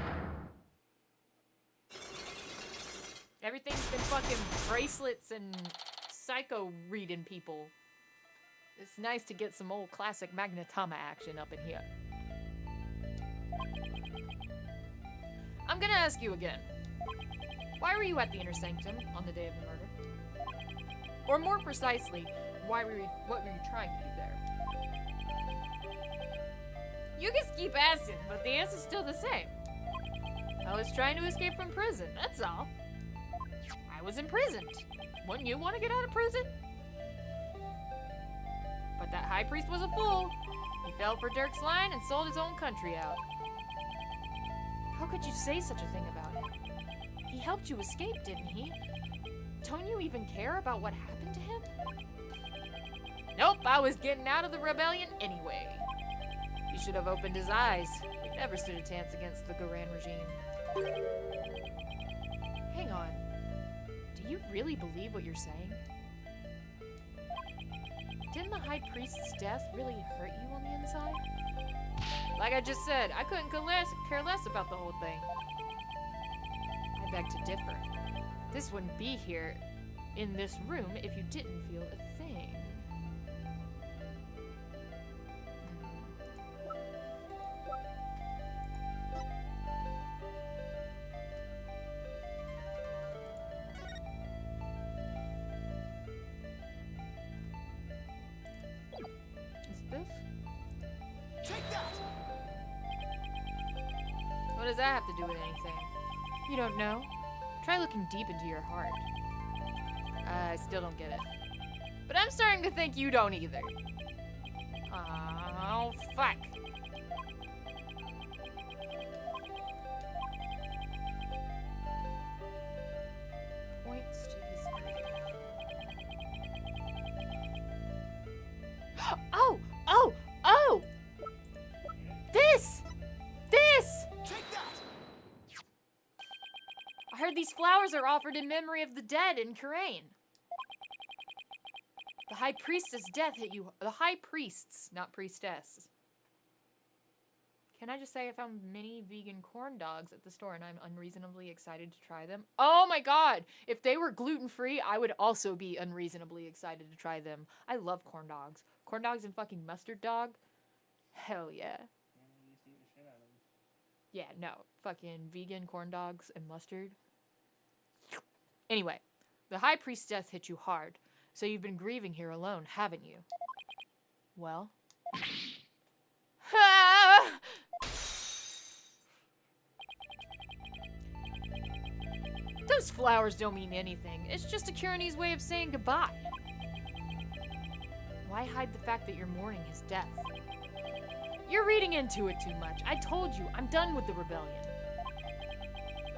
Everything's been fucking bracelets and psycho reading people. It's nice to get some old classic magnetama action up in here. I'm gonna ask you again. Why were you at the inner sanctum on the day of the murder? Or more precisely, what were you trying to do there? You can keep asking, but the answer's still the same. I was trying to escape from prison, that's all. I was imprisoned. Wouldn't you want to get out of prison? But But that high priest was a fool. He fell for Dirk's line and sold his own country out. How could you say such a thing about him? He helped you escape, didn't he? Don't you even care about what happened to him? Nope, I was getting out of the rebellion anyway. He should have opened his eyes. We never stood a chance against the Goran regime. Hang on. Do you really believe what you're saying? Didn't the High Priest's death really hurt you on the inside? Like I just said, I couldn't care less about the whole thing. I beg to differ. This wouldn't be here in this room if you didn't feel a thing. Is this? Take that! What does that have to do with anything? You don't know? Try looking deep into your heart. I still don't get it. But I'm starting to think you don't either. Oh, fuck. Points to his grave. Oh! Oh! Oh! This! This! Take that! I heard these flowers are offered in memory of the dead in Karain. The High Priestess' death hit you. The High Priests, not priestess. Can I just say I found mini vegan corn dogs at the store and I'm unreasonably excited to try them? Oh my god! If they were gluten-free, I would also be unreasonably excited to try them. I love corn dogs. Corn dogs and fucking mustard dog? Hell yeah. You used to eat the shit out of them. Yeah, no. Fucking vegan corn dogs and mustard. Anyway, the High Priest's death hit you hard, so you've been grieving here alone, haven't you? Well? Those flowers don't mean anything. It's just a Kiranese way of saying goodbye. Why hide the fact that you're mourning his death? You're reading into it too much. I told you, I'm done with the rebellion.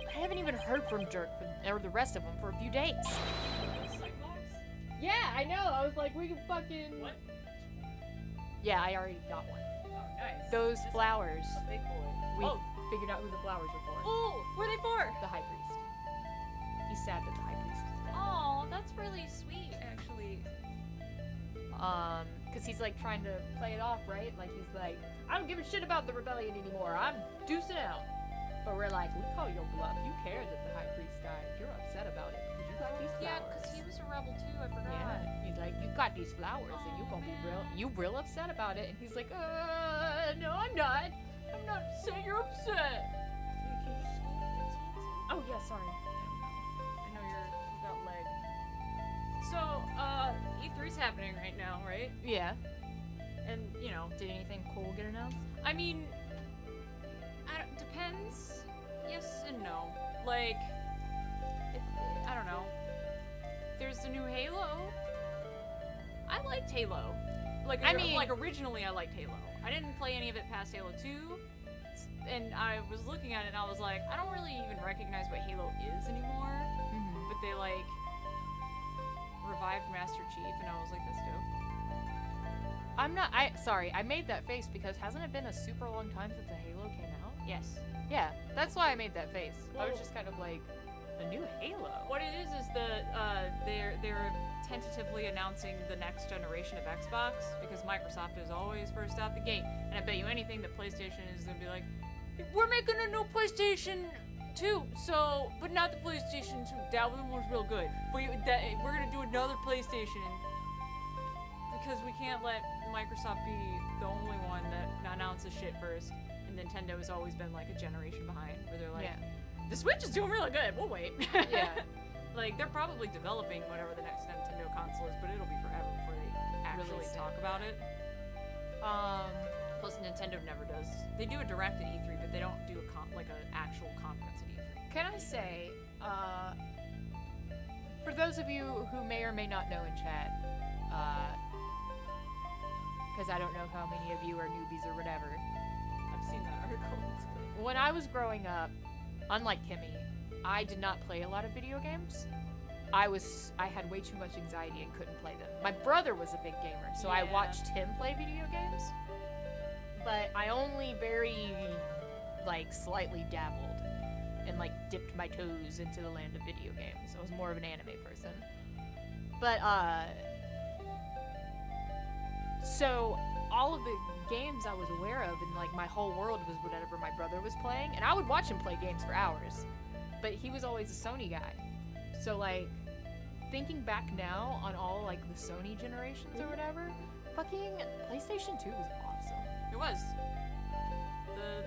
I haven't even heard from Dirk or the rest of them for a few days. Yeah, I know. I was like, we can fucking... What? Yeah, I already got one. Oh, nice. Those flowers. A big boy. We Oh. figured out who the flowers were for. Oh, what are they for? The High Priest. He's sad that the High Priest is dead. Oh, that's really sweet, actually. Because he's like trying to play it off, right? Like he's like, I don't give a shit about the rebellion anymore. I'm deucing out. But we're like, we call your bluff. You care that the High Priest died. You're upset about it because you got these Yeah, flowers. because he was a rebel too, I forgot. Yeah. He's like, you got these flowers and you gonna be real upset about it. And he's like, no, I'm not. I'm not upset. You're upset. Oh yeah, sorry. I know you got leg. So, E3's happening right now, right? Yeah. And, you know, Did anything cool get announced? I mean, depends. Yes and no. Like, I don't know. There's the new Halo. I liked Halo. Like, I mean- like originally I liked Halo. I didn't play any of it past Halo 2. And I was looking at it and I was like, I don't really even recognize what Halo is anymore. Mm-hmm. But they, like, revived Master Chief and I was like, that's dope. Sorry, I made that face because hasn't it been a super long time since the Halo came out? Yes. Yeah, that's why I made that face. I was Well- just kind of like, a new Halo? What it is they're tentatively announcing the next generation of Xbox because Microsoft is always first out the gate, and I bet you anything that PlayStation is gonna be like, we're making a new PlayStation 2, so but not the PlayStation 2. That one was real good, but we're gonna do another PlayStation because we can't let Microsoft be the only one that announces shit first, and Nintendo has always been like a generation behind, where they're like. Yeah. The Switch is doing really good. We'll wait. Yeah. Like, they're probably developing whatever the next Nintendo console is, but it'll be forever before they actually Release it. talk about it. Plus, Nintendo never does. They do a direct at E3, but they don't do an actual conference at E3. Can I say, for those of you who may or may not know in chat, because I don't know how many of you are newbies or whatever. I've seen that article. It's good. When I was growing up, unlike Kemi, I did not play a lot of video games. I had way too much anxiety and couldn't play them. My brother was a big gamer, so I Yeah. watched him play video games. But I only very, like, slightly dabbled and, like, dipped my toes into the land of video games. I was more of an anime person. But, so all of the games I was aware of and, like, my whole world was whatever my brother was playing. And I would watch him play games for hours. But he was always a Sony guy. So, like, thinking back now on all, like, the Sony generations or whatever, fucking PlayStation 2 was awesome. It was.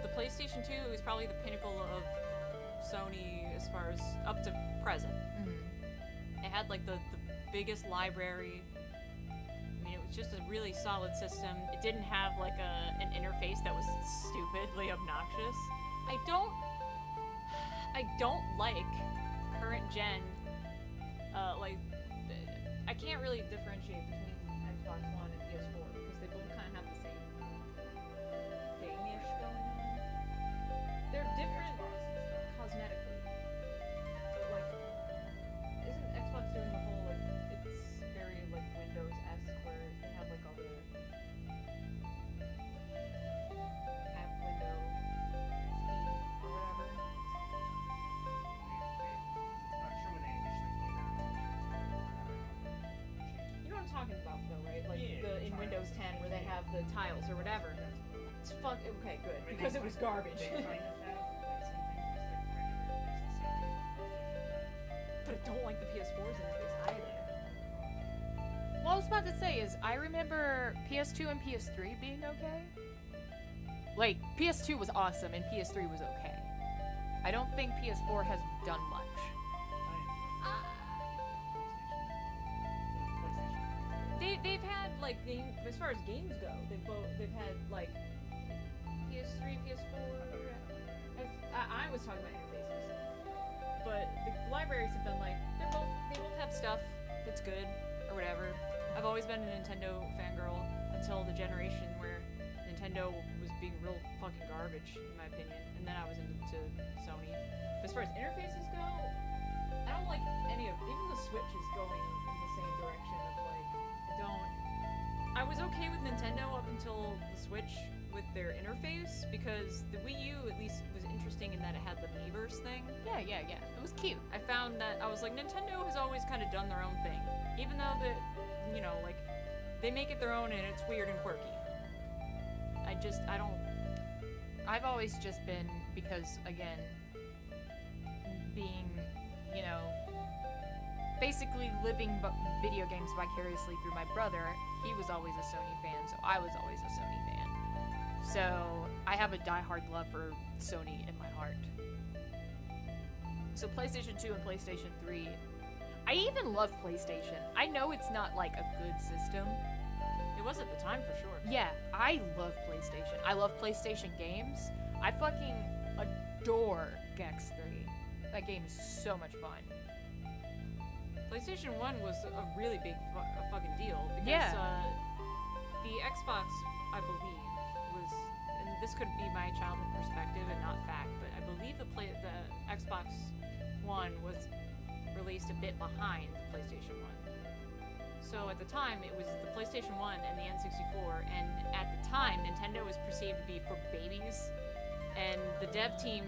The PlayStation 2 was probably the pinnacle of Sony as far as up to present. It had like the biggest library. I mean, it was just a really solid system. It didn't have like an interface that was stupidly obnoxious. I don't like current gen. I can't really differentiate between Xbox One and PS4 because they both kind of have the same thing-ish going on. They're different cosmetically, but like, isn't Xbox doing the whole like it's very like Windows-esque where they have like all the app window or whatever? Not sure when they initially came out. You know what I'm talking about though, right? Like Yeah, the in tiles. Windows 10 where they have the tiles or whatever. It's okay, good, I mean, because they it was kind- garbage. They kind of have like something that's like regular, it's the same thing. But I don't like the PS4's interface either. What I was about to say is, I remember PS2 and PS3 being okay. Like, PS2 was awesome and PS3 was okay. I don't think PS4 has done much. They've had like as far as games go, they've had like PS3, PS4. I was talking about interfaces, but the libraries have been like they both have stuff that's good or whatever. I've always been a Nintendo fangirl until the generation where Nintendo was being real fucking garbage in my opinion, and then I was into Sony. But as far as interfaces go, I don't like any of even the Switch is going in the same direction of like I was okay with Nintendo up until the Switch with their interface because the Wii U at least was interesting in that it had the Miiverse thing. Yeah. It was cute. I found that I was like Nintendo has always kind of done their own thing, even though like they make it their own and it's weird and quirky. I don't. I've always just been, because, again, being, basically living video games vicariously through my brother, he was always a Sony fan, so I was always a Sony fan. So I have a diehard love for Sony in my heart. So PlayStation 2 and PlayStation 3, I even love PlayStation. I know it's not like a good system. It was at the time for sure. Yeah, I love PlayStation. I love PlayStation games. I fucking adore Gex 3. That game is so much fun. PlayStation 1 was a really big fucking deal because Yeah. The Xbox, I believe, was, and this could be my childhood perspective and not fact, but I believe the Xbox One was released a bit behind the PlayStation 1. So at the time, it was the PlayStation 1 and the N64, and at the time, Nintendo was perceived to be for babies, and the dev team,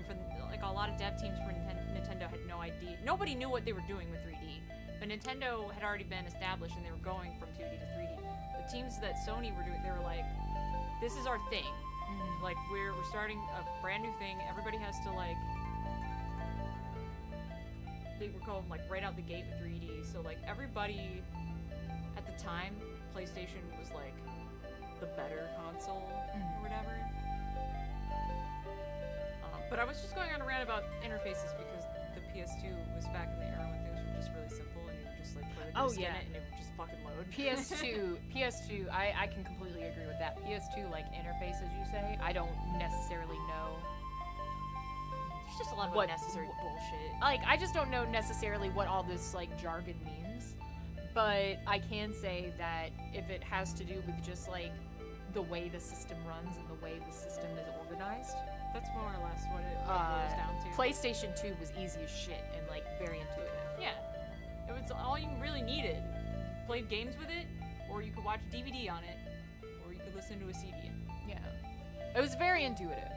like a lot of dev teams for Nintendo had no idea. Nobody knew what they were doing with 3D, but Nintendo had already been established, and they were going from 2D to 3D. The teams that Sony were doing, they were like, this is our thing. Like, we're starting a brand new thing. Everybody has to, like, they were going, like, right out the gate with 3D. So, like, everybody at the time, PlayStation was, like, the better console or whatever. But I was just going on a rant about interfaces because the PS2 was back in the era when things were just really simple and you would just, like, put a disc in it and it would just fucking load. PS2, I can completely agree with that. PS2, like, interface, as you say, I don't necessarily know. There's just a lot of What- unnecessary bullshit. Like, I just don't know necessarily what all this, like, jargon means. But I can say that if it has to do with just, like, the way the system runs and the way the system is organized. That's more or less what it boils down to. PlayStation 2 was easy as shit and like very intuitive. Yeah. It was all you really needed. Played games with it, or you could watch a DVD on it, or you could listen to a CD in it. Yeah. It was very intuitive.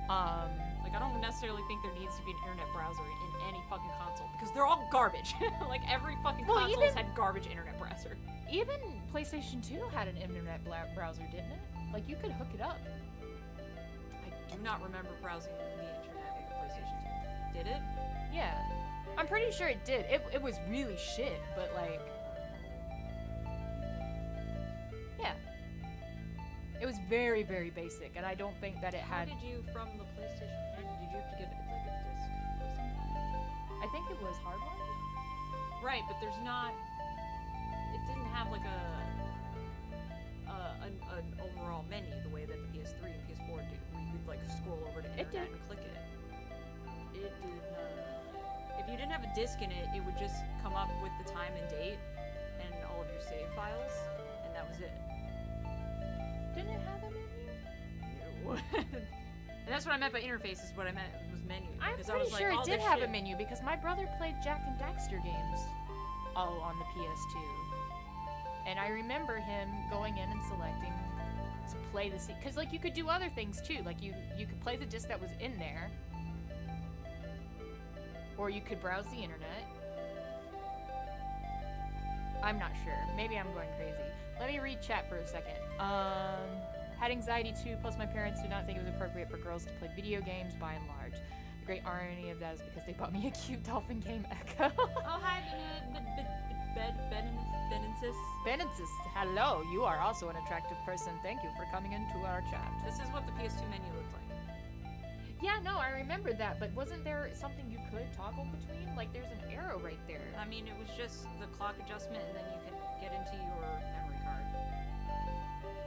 Like, I don't necessarily think there needs to be an internet browser in any fucking console, because they're all garbage. Like, every fucking Well, console has even- had garbage internet browser. Even PlayStation 2 had an internet browser, didn't it? Like, you could hook it up. I do not remember browsing the internet with the PlayStation 2. Did it? Yeah. I'm pretty sure it did. It was really shit, but like... Yeah. It was very, very basic, and I don't think that it How had... did you, from the PlayStation 2, did you have to give it, like, a disc of some kind? I think it was hardwired? Right, but there's not... It didn't have, like, an overall menu the way that the PS3 and PS4 do, where you could, like, scroll over to It internet did. and click it. It did not. If you didn't have a disc in it, it would just come up with the time and date and all of your save files, and that was it. Didn't it have a menu? And that's what I meant by interface, is what I meant was menu. I'm 'cause I pretty was sure like, it all did this have shit- a menu, because my brother played Jack and Daxter games all on the PS2. And I remember him going in and selecting to play the... Because, like, you could do other things, too. Like, you could play the disc that was in there. Or you could browse the internet. I'm not sure. Maybe I'm going crazy. Let me read chat for a second. Had anxiety too, plus my parents did not think it was appropriate for girls to play video games by and large. The great irony of that is because they bought me a cute dolphin game, Echo. Oh, hi, Benensis. Benensis, hello. You are also an attractive person. Thank you for coming into our chat. This is what the PS2 menu looked like. Yeah, no, I remember that, but wasn't there something you could toggle between? Like, there's an arrow right there. I mean, it was just the clock adjustment, and then you could get into your memory card.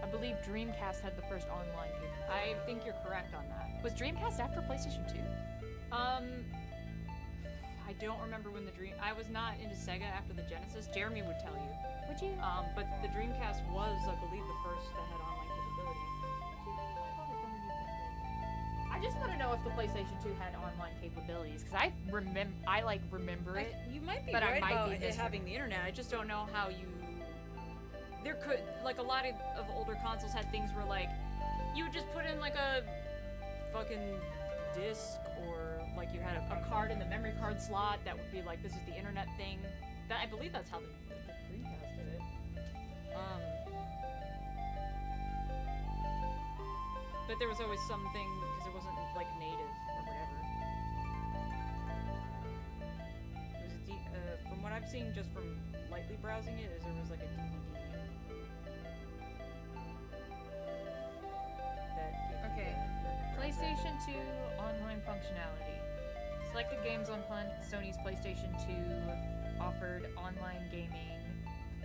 I believe Dreamcast had the first online capability. I think you're correct on that. Was Dreamcast after PlayStation 2? I don't remember when I was not into Sega after the Genesis. Jeremy would tell you. Would you? But the Dreamcast was, I believe, the first that had online capability. I just want to know if the PlayStation 2 had online capabilities, because I remember it. You might be But I right might about be it misremembering. having the internet. I just don't know how you. There could, like, a lot of older consoles had things where, like, you would just put in, like, a fucking disc, or like you had a card in the memory card slot that would be like, this is the internet thing. That, I believe that's how the Dreamcast did it. But there was always something, because it wasn't like native or whatever. It was from what I've seen, just from lightly browsing it, is there was like a DVD that gave you Okay. the internet browser. PlayStation 2 online functionality. Selected games on Sony's PlayStation 2 offered online gaming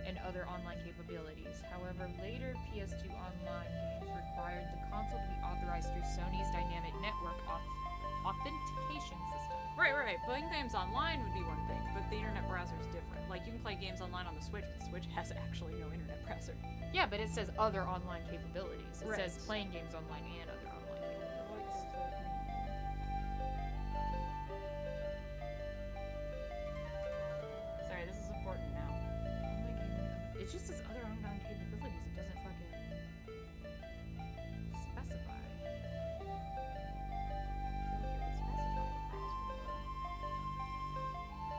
and other online capabilities. However, later PS2 online games required the console to be authorized through Sony's dynamic network authentication system. Right. Playing games online would be one thing, but the internet browser is different. Like, you can play games online on the Switch, but the Switch has actually no internet browser. Yeah, but it says other online capabilities. It Right. says playing games online and other online capabilities. Sorry, this is important now. Online gaming. It just says other online capabilities. It doesn't fucking specify.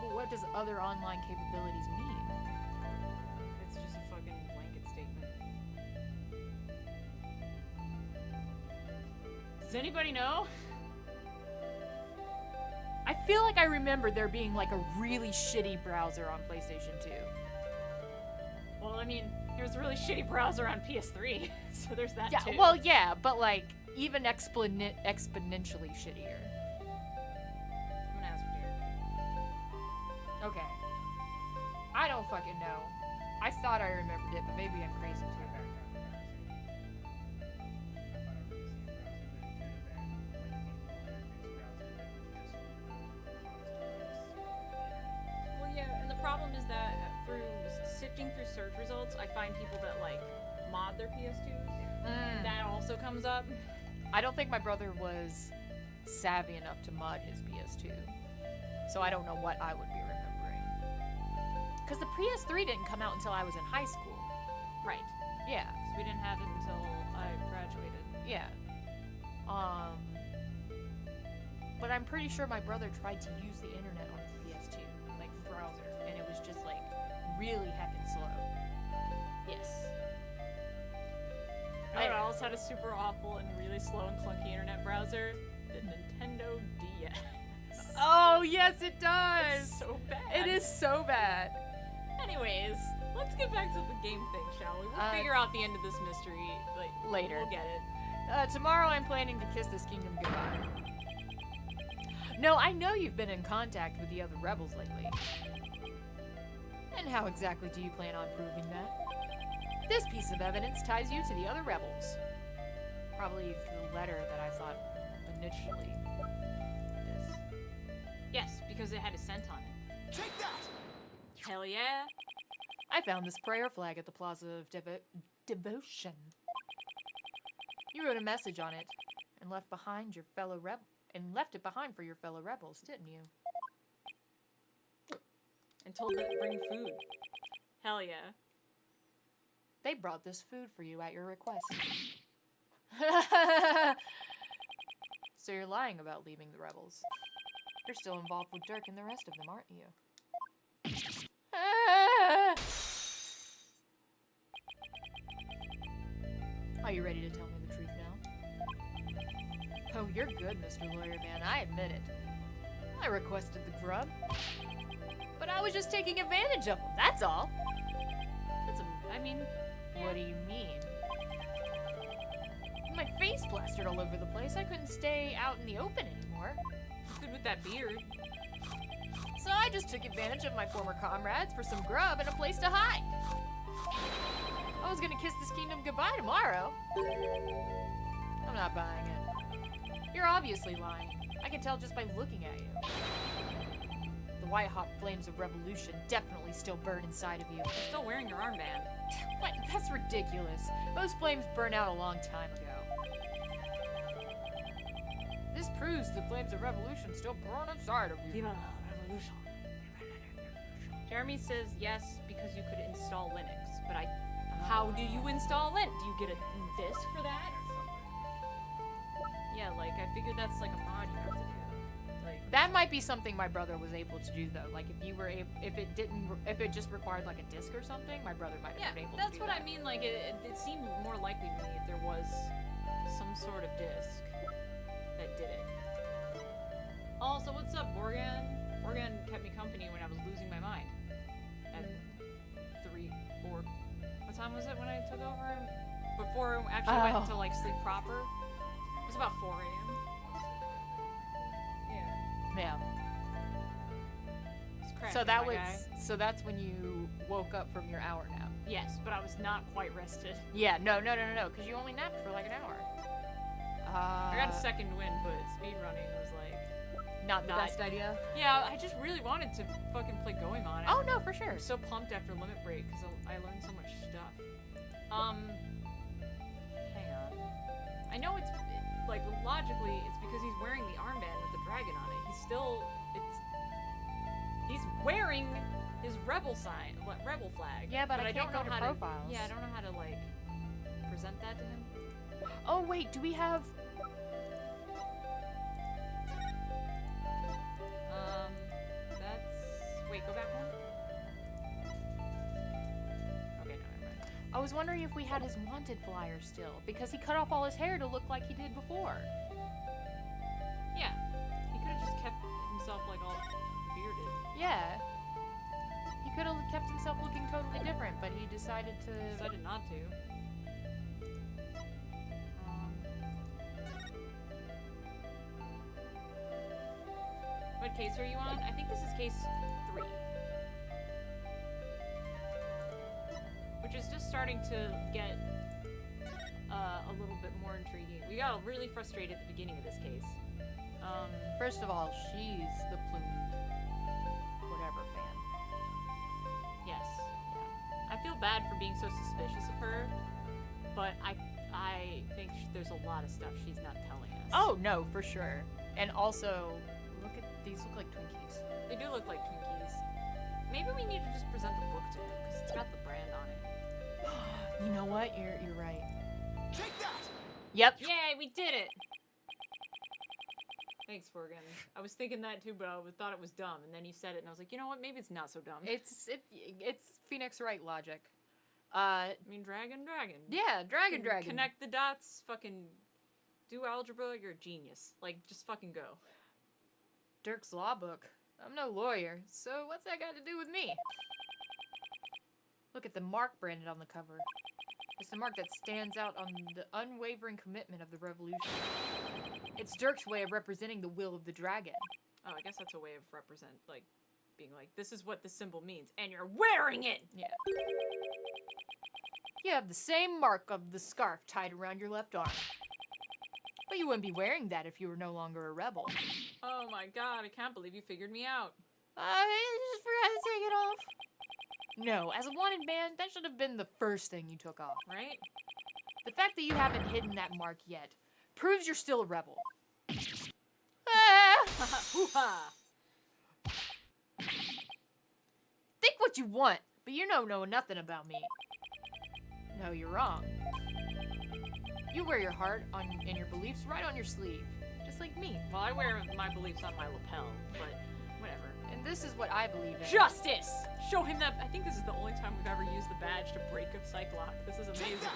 Well, what does other online capabilities mean? It's just a fucking blanket statement. Does anybody know? I feel like I remember there being like a really shitty browser on PlayStation 2. Well, I mean, there's a really shitty browser on PS3, so there's that Yeah, too. well, yeah, but like even exponentially shittier. I'm gonna ask Jeremy. Okay. I don't fucking know. I thought I remembered it, but maybe I'm crazy too. Well, yeah, and the problem is that through sifting through search results, I find people that like mod their PS2s, That also comes up. I don't think my brother was savvy enough to mod his PS2. So I don't know what I would be remembering. Because the PS3 didn't come out until I was in high school. Right. Yeah. Because we didn't have it until I graduated. Yeah. But I'm pretty sure my brother tried to use the internet on his PS2, like browser, and it was just like really heckin' slow. Yes. You know what else had a super awful and really slow and clunky internet browser? The Nintendo DS. Oh yes, it does. It's so bad. It is so bad. Anyways, let's get back to the game thing, shall we? We'll figure out the end of this mystery like Later. We'll get it. Tomorrow I'm planning to kiss this kingdom goodbye. No, I know you've been in contact with the other rebels lately. And how exactly do you plan on proving that? This piece of evidence ties you to the other rebels. Probably the letter that I thought initially. This. Yes, because it had a scent on it. Take that! Hell yeah. I found this prayer flag at the Plaza of Devotion. You wrote a message on it and left behind your fellow left it behind for your fellow rebels, didn't you? And told them to bring food. Hell yeah. They brought this food for you at your request. So you're lying about leaving the rebels. You're still involved with Dirk and the rest of them, aren't you? Are you ready to tell me the truth now? Oh, you're good, Mr. Lawyer Man, I admit it. I requested the grub. But I was just taking advantage of them, that's all. What do you mean? My face plastered all over the place. I couldn't stay out in the open anymore. Good with that beard. So I just took advantage of my former comrades for some grub and a place to hide. I was gonna kiss this kingdom goodbye tomorrow. I'm not buying it. You're obviously lying. I can tell just by looking at you. The white-hot flames of revolution definitely still burn inside of you. You're still wearing your armband. What? That's ridiculous. Those flames burned out a long time ago. This proves the flames of revolution still burn inside of you. Viva la revolution. Jeremy says yes because you could install Linux, but how do you install Linux? Do you get a disk for that? Yeah, like I figured that's like a mod you have to do. Like That might be something my brother was able to do though. Like if you were if it just required like a disc or something, my brother might have been able to do that. that's what I mean. Like it seemed more likely to me if there was some sort of disc that did it. Also, what's up, Morgan? Morgan kept me company when I was losing my mind. At 3, 4. What time was it when I took over? Before I actually went to like sleep proper. It was about 4 a.m. Yeah. It's cracky, So that my was guy. so that's when you woke up from your hour nap. Yes, but I was not quite rested. Yeah, no, because you only napped for like an hour. I got a second wind, but speedrunning was like not the best idea. Yeah, I just really wanted to fucking play Going On. Oh no, for sure. I'm so pumped after Limit Break because I learned so much stuff. Hang on. I know it's like logically it's because he's wearing the armband with the dragon on it. He's wearing his rebel flag. Yeah, but I I don't can't go know to how profiles. to. Yeah, I don't know how to like present that to him. Oh wait, do we have? Wait, go back one. Okay, no, never mind. I was wondering if we had his wanted flyer still, because he cut off all his hair to look like he did before. Yeah, he could have just kept himself like all bearded. Yeah. He could have kept himself looking totally different, but he decided to. Decided not to. What case are you on? I think this is case 3. Which is just starting to get a little bit more intriguing. We got really frustrated at the beginning of this case. First of all, she's the plumed whatever fan. Yes. Yeah. I feel bad for being so suspicious of her, but I I think there's a lot of stuff she's not telling us. Oh no, for sure. And also, look at these. Look like Twinkies. They do look like Twinkies. Maybe we need to just present the book to him because it's got the brand on it. You know what? You're right. Take that! Yep. Yay, we did it! Thanks, Forgan. I was thinking that too, but I thought it was dumb. And then you said it, and I was like, you know what? Maybe it's not so dumb. It's Phoenix Wright logic. I mean, dragon. Yeah, dragon. Connect the dots, fucking do algebra, you're a genius. Like, just fucking go. Dirk's law book. I'm no lawyer, so what's that got to do with me? Look at the mark branded on the cover. It's the mark that stands out on the unwavering commitment of the revolution. It's Dirk's way of representing the will of the dragon. Oh, I guess that's a way of being like, this is what the symbol means, and you're wearing it! Yeah. You have the same mark of the scarf tied around your left arm. But you wouldn't be wearing that if you were no longer a rebel. Oh my god, I can't believe you figured me out. I just forgot to take it off. No, as a wanted man, that should have been the first thing you took off. Right? The fact that you haven't hidden that mark yet proves you're still a rebel. Ah! Hoo-ha! Think what you want, but you know nothing about me. No, you're wrong. You wear your heart and your beliefs right on your sleeve, just like me. Well, I wear my beliefs on my lapel, but whatever. And this is what I believe in. Justice! Show him that. I think this is the only time we've ever used the badge to break a cyclock. This is amazing.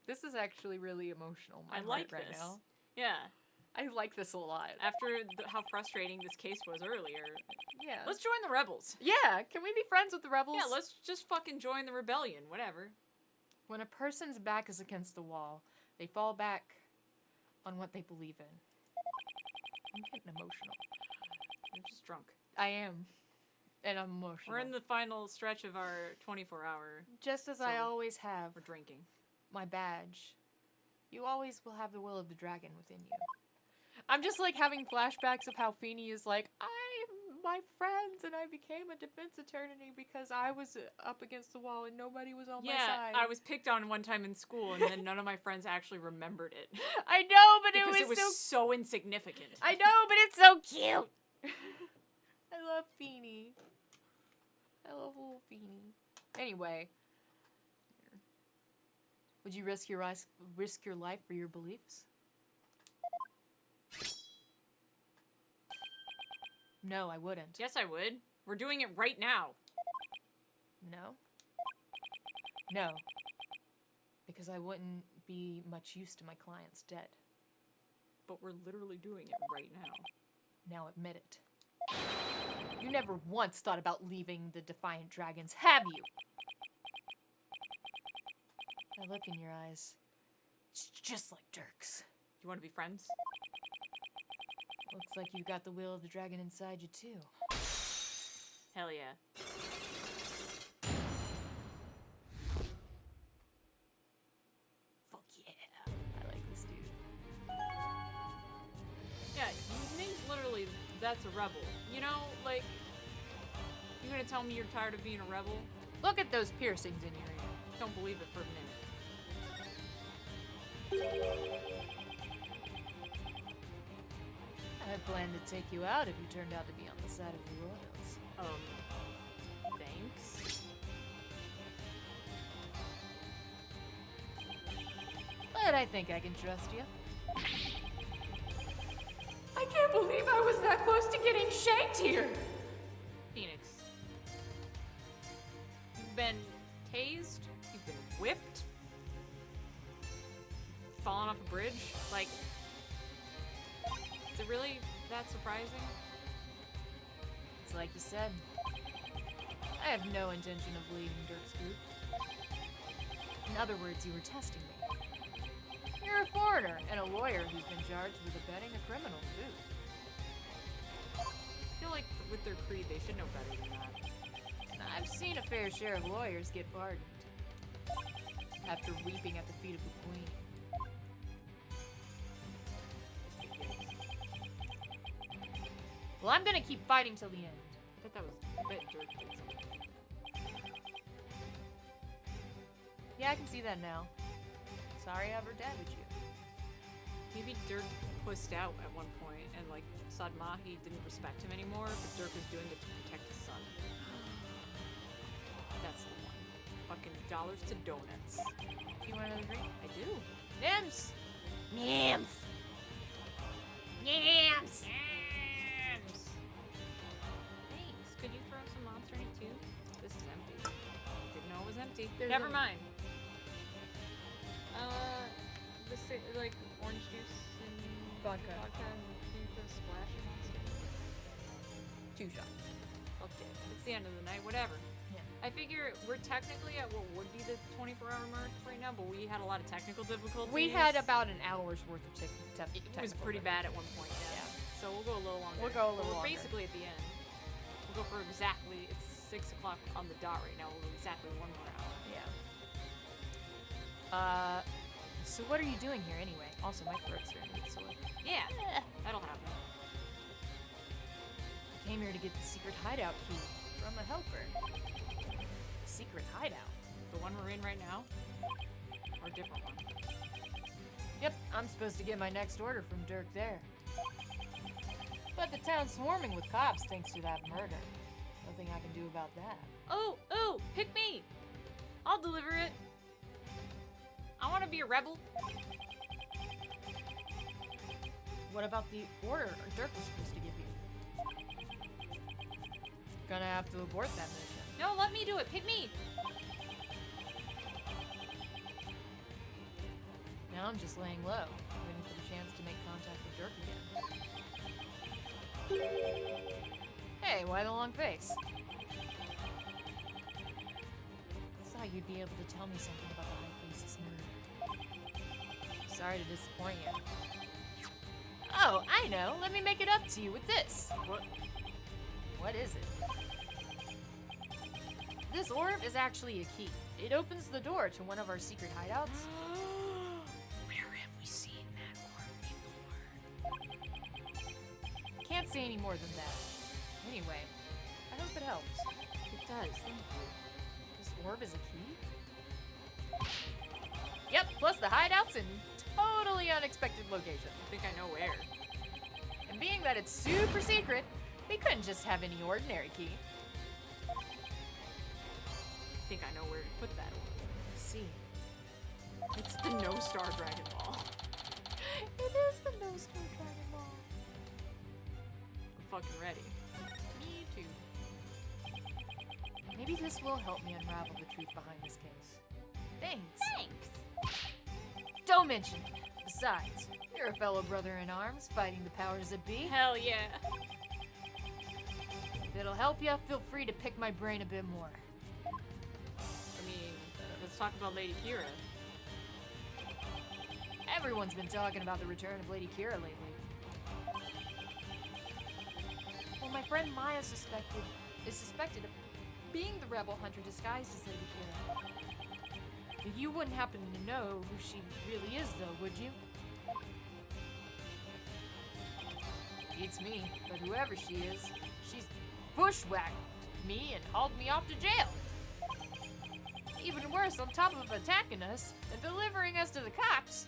This is actually really emotional. I like right this. now. Yeah. I like this a lot. After how frustrating this case was earlier, Yeah. let's join the rebels. Yeah, can we be friends with the rebels? Yeah, let's just fucking join the rebellion. Whatever. When a person's back is against the wall, they fall back on what they believe in. I'm getting emotional. I'm just drunk. I am. And I'm emotional. We're in the final stretch of our 24-hour. Just as I So- always have We're drinking. my badge. You always will have the will of the dragon within you. I'm just like having flashbacks of how Feeney is like, my friends and I became a defense attorney because I was up against the wall and nobody was on my side. I was picked on one time in school, and then none of my friends actually remembered it I know, but because it was so insignificant. I know, but it's so cute. I love Feeney. I love little Feeney. Anyway, would you risk your life for your beliefs? No, I wouldn't. Yes, I would. We're doing it right now. No. No. Because I wouldn't be much use to my clients dead. But we're literally doing it right now. Now admit it. You never once thought about leaving the Defiant Dragons, have you? That look in your eyes, it's just like Dirk's. You want to be friends? Looks like you've got the will of the dragon inside you, too. Hell yeah. Fuck yeah. I like this dude. Yeah, his name's literally, that's a rebel. You know, like, you gonna tell me you're tired of being a rebel? Look at those piercings in your ear. Don't believe it for a minute. I had planned to take you out if you turned out to be on the side of the royals. Thanks. But I think I can trust you. I can't believe I was that close to getting shanked here! Phoenix. You've been tased, you've been whipped, fallen off a bridge. Like, is it really that surprising? It's like you said. I have no intention of leaving Dirk's group. In other words, you were testing me. You're a foreigner and a lawyer who's been charged with abetting a criminal, too. I feel like with their creed, they should know better than that. I've seen a fair share of lawyers get pardoned after weeping at the feet of the queen. Well, I'm gonna keep fighting till the end. I bet that was, I bet Dirk did something. Yeah, I can see that now. Sorry I ever dabbed you. Maybe Dirk pussed out at one point, and like Sadmahi didn't respect him anymore, but Dirk was doing it to protect his son. That's the one. Fucking dollars to donuts. Do you want another drink? I do. Nims! Yams. Yams. Thanks. Could you throw some Monster in it too? This is empty. Didn't know it was empty. There's Never a- mind. Like orange juice and Vodka. and the splash of Monster. 2 shots. Okay, it's the end of the night. Whatever. Yeah. I figure we're technically at what would be the 24-hour mark right now, but we had a lot of technical difficulties. We had about an hour's worth of It was pretty bad at one point. Yeah. So we'll go a little longer. We'll go a But little we're longer. basically at the end. We'll go for exactly. It's 6 o'clock on the dot right now. We'll go exactly 1 more hour. Yeah. So what are you doing here anyway? Also, my throat's starting to get sore. Yeah, that'll happen. I came here to get the secret hideout key from a helper. Secret hideout? The one we're in right now, or a different one. Yep, I'm supposed to get my next order from Dirk there. But the town's swarming with cops thanks to that murder. Nothing I can do about that. Oh, pick me! I'll deliver it. I want to be a rebel. What about the order Dirk was supposed to give you? Gonna have to abort that mission. No, let me do it. Pick me. Now I'm just laying low, waiting for the chance to make contact with Dirk again. Hey, why the long face? Thought you'd be able to tell me something about the High Priestess murder. Sorry to disappoint you. Oh, I know. Let me make it up to you with this. What? What is it? This orb is actually a key. It opens the door to one of our secret hideouts. Where have we seen that orb before? Can't say any more than that. Anyway, I hope it helps. It does. Thank you. This orb is a key? Yep, plus the hideout's in totally unexpected location. I think I know where. And being that it's super secret, they couldn't just have any ordinary key. I think I know where to put that orb. See. It's the No Star Dragon Ball. It is the No Star Dragon Ball. I'm fucking ready. Me too. Maybe this will help me unravel the truth behind this case. Thanks. Don't mention it. Besides, you're a fellow brother in arms fighting the powers that be. Hell yeah. If it'll help you, feel free to pick my brain a bit more. I mean, let's talk about Lady Kira. Everyone's been talking about the return of Lady Kira lately. Well, my friend Maya is suspected of being the rebel hunter disguised as Lady Kira. But you wouldn't happen to know who she really is, though, would you? Beats me, but whoever she is, she's bushwhacked me and hauled me off to jail. Even worse, on top of attacking us and delivering us to the cops,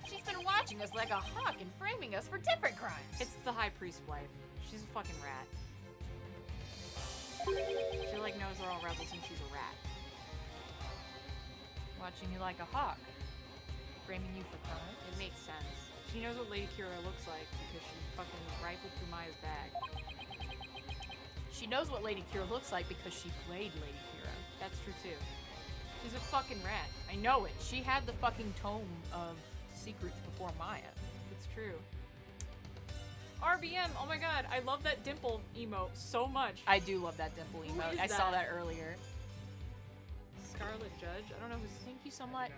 she's been watching us like a hawk and framing us for different crimes. It's the High Priest wife. She's a fucking rat. She like knows they're all rebels and she's a rat. Watching you like a hawk, framing you for crime. It makes sense. She knows what Lady Kira looks like because she fucking rifled through Maya's bag. She knows what Lady Kira looks like because she played Lady Kira. That's true too. She's a fucking rat. I know it. She had the fucking tome of secrets before Maya. It's true. RBM, oh my god, I love that dimple emote so much. I do love that dimple Who emote. is I saw that? that earlier. Scarlet Judge? I don't know who's. Thank you so much.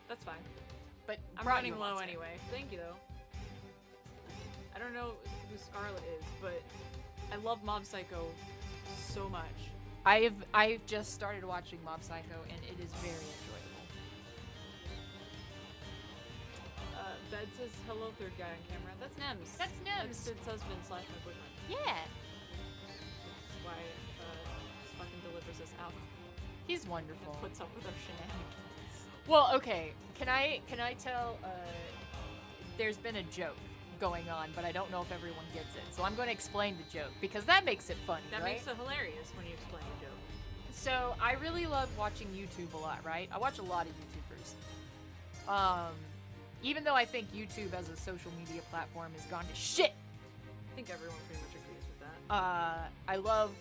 That's fine. But I'm brought running you a low monster. anyway. Thank you though. I don't know who Scarlet is, but I love Mob Psycho so much. I've just started watching Mob Psycho and it is very enjoyable. Bed says hello, third guy on camera. That's Nems. That's Nems. That's Sid's husband / my boyfriend. Yeah. That's why he fucking delivers us alcohol. He's wonderful. Puts up with our shenanigans. Well, okay. Can I tell? There's been a joke going on, but I don't know if everyone gets it. So I'm going to explain the joke because that makes it funny, That right? makes it hilarious when you explain the joke. So I really love watching YouTube a lot, right? I watch a lot of YouTubers. Even though I think YouTube as a social media platform has gone to shit, I think everyone pretty much agrees with that. I love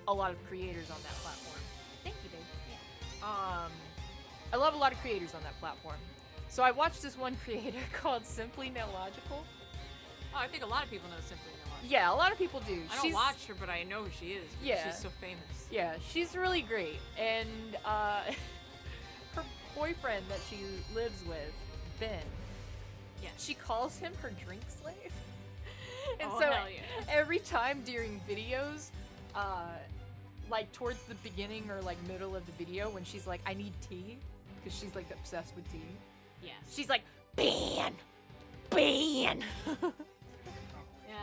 a lot of creators on that platform. Thank you, babe. I love a lot of creators on that platform. So I watched this one creator called Simply Nailogical. Oh, I think a lot of people know Simply Nailogical. Yeah, a lot of people do. I don't watch her, but I know who she is. Because Yeah. She's so famous. Yeah, she's really great. And her boyfriend that she lives with, Ben, Yeah. she calls him her drink slave. And Oh, so hell yeah. every time during videos, like towards the beginning or like middle of the video when she's like, I need tea, because she's like obsessed with tea, Yes. she's like, Ben! Yeah.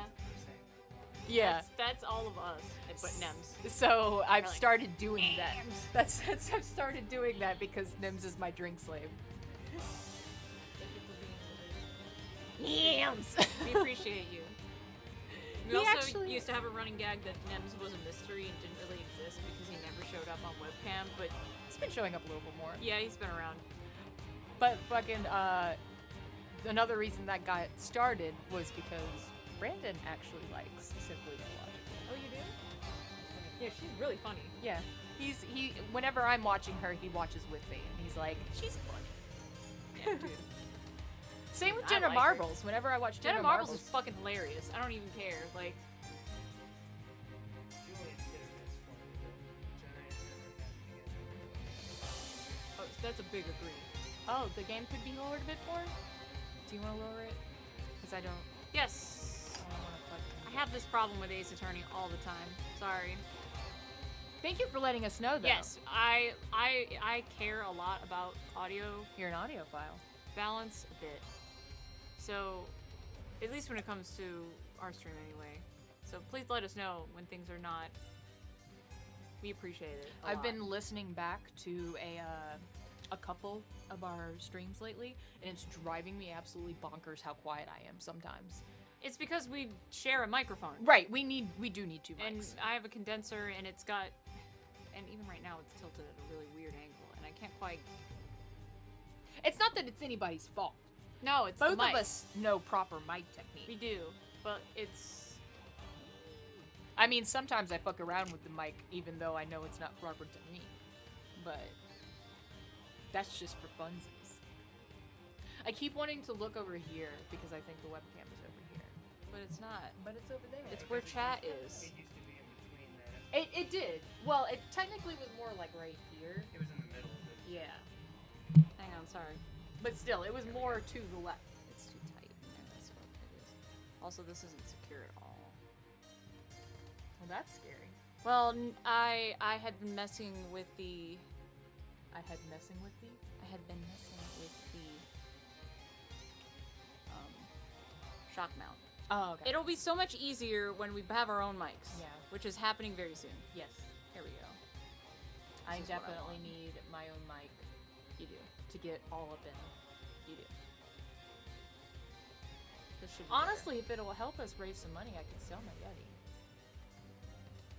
Yeah. That's all of us. But Nems. So I've Really? started doing that. I've started doing that because Nims is my drink slave. Nims! We appreciate you. We He also actually- used to have a running gag that Nems was a mystery and didn't really exist because he never showed up on webcam, but He's been showing up a little bit more. yeah, he's been around. But fucking, another reason that got started was because Brandon actually likes Simply Nailogical. Oh, you do? Yeah, she's really funny. Yeah. Whenever I'm watching her, he watches with me, and he's like, she's funny. Yeah, dude. Same with I Jenna like her. Marbles. Whenever I watch Jenna Marbles is fucking hilarious. I don't even care. Like, Julian did it this one, but Jenna has never had to get oh, that's a big agree. Oh, the game could be lowered a bit more? Do you want to lower it? Because I don't Yes. want to fucking... I have this problem with Ace Attorney all the time. Sorry. Thank you for letting us know, though. Yes, I care a lot about audio You're an audiophile. balance a bit. So, at least when it comes to our stream anyway. So please let us know when things are not. We appreciate it. I've been listening back to a couple of our streams lately, and it's driving me absolutely bonkers how quiet I am sometimes. It's because we share a microphone. Right, we do need two And mics. I have a condenser, and it's got, and even right now it's tilted at a really weird angle, and I can't quite. It's not that it's anybody's fault. No, it's Both the mic. of us know proper mic technique. We do, but it's. I mean, sometimes I fuck around with the mic, even though I know it's not proper technique. But that's just for funsies. I keep wanting to look over here because I think the webcam is over here. But it's not. But it's over there. It's where chat is. It used to be in between that. It did. Well, it technically was more like right here. It was in the middle of it. Yeah. Hang on, sorry. But still, it was more to the left. It's too tight in there. That's what it is. Also, this isn't secure at all. Well, that's scary. Well, I had been messing with the. I had messing with thee. I had been messing with the shock mount. Oh, okay. It'll be so much easier when we have our own mics. Yeah. Which is happening very soon. Yes. Here we go. I This is what I definitely want. need my own mic You do. to get all up in. You do. This should be Honestly, if it'll help us raise some money, I could sell my Yeti.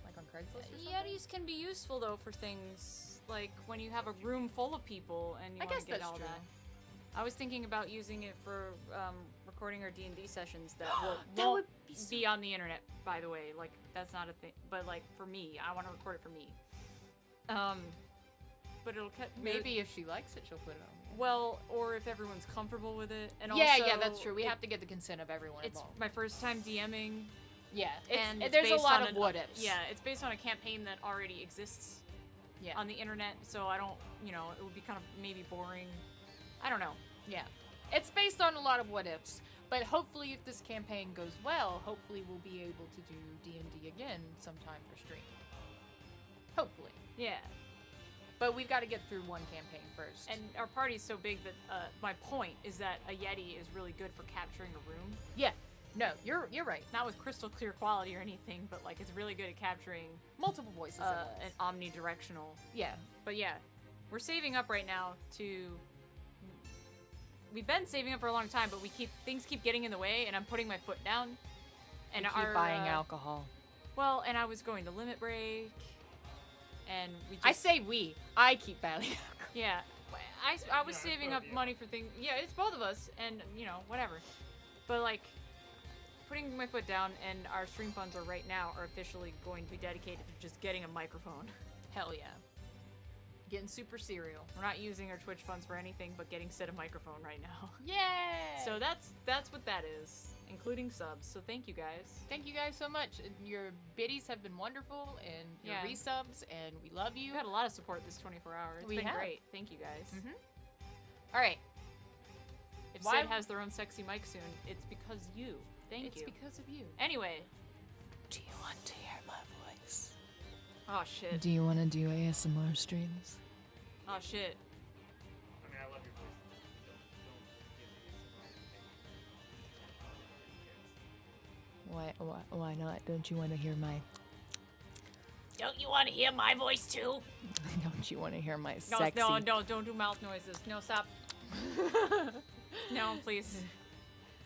Like on Craigslist or something? Yetis can be useful though for things like when you have a room full of people and you I want guess to get that's all true. that. I was thinking about using it for recording our D&D sessions that That won't would be so be on the internet, by the way. Like, that's not a thing. But, like, for me, I want to record it for me. But it'll Maybe if she likes it, she'll put it on. Well, or if everyone's comfortable with it. And Yeah, also, yeah, that's true. We it- have to get the consent of everyone It's involved. my first time DMing. Yeah, And it's there's a based lot on of an- what ifs. Yeah, it's based on a campaign that already exists Yeah. on the internet. So I don't, it would be kind of maybe boring. I don't know. Yeah. It's based on a lot of what ifs. But hopefully if this campaign goes well, hopefully we'll be able to do D&D again sometime for stream. Hopefully. Yeah. But we've got to get through one campaign first. And our party's so big that my point is that a Yeti is really good for capturing a room. yeah. No, you're right. Not with crystal clear quality or anything, but like it's really good at capturing Multiple voices at an once. omnidirectional. Yeah. But yeah, we're saving up right now to. We've been saving up for a long time, but things keep getting in the way, and I'm putting my foot down. And We keep buying alcohol. Well, and I was going to Limit Break, and we. Just, I say we. I keep buying alcohol. Yeah, I was it's saving both up of you. money for things. Yeah, it's both of us, and whatever. But like, putting my foot down, and our stream funds are right now are officially going to be dedicated to just getting a microphone. Hell yeah. Getting super serial. We're not using our Twitch funds for anything but getting said a microphone right now. Yay! So that's what that is, including subs. So thank you guys. thank you guys so much. Your biddies have been wonderful, and your Yeah. resubs, and we love you. You had a lot of support this 24 hours. It's We been have. great. Thank you guys. All right. If Why- Sid has their own sexy mic soon, it's because you. Thank It's you. because of you. Anyway. Do you want to hear my voice? Oh shit. Do you want to do ASMR streams? Oh shit. I mean, I love your voice. Don't give me some Why not? Don't you want to hear my? Don't you want to hear my voice too? Don't you want to hear my No, sexy? don't do mouth noises. No, stop. No, please.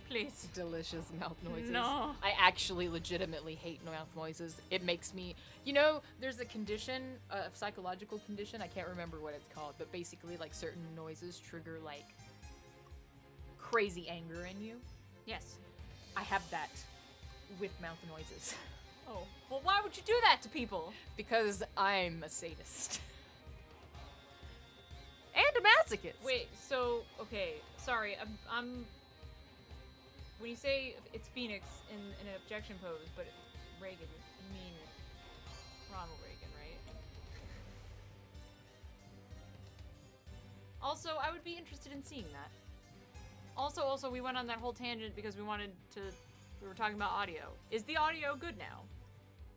Please. Delicious mouth noises. No. I actually legitimately hate mouth noises. It makes me, there's a condition, a psychological condition, I can't remember what it's called, but basically like certain noises trigger like crazy anger in you. Yes. I have that with mouth noises Oh. Well, why would you do that to people? because I'm a sadist. And a masochist. Wait, so okay, sorry, I'm when you say it's Phoenix in an objection pose, but Reagan, you mean Ronald Reagan, right? Also, I would be interested in seeing that. Also, we went on that whole tangent because we were talking about audio. Is the audio good now?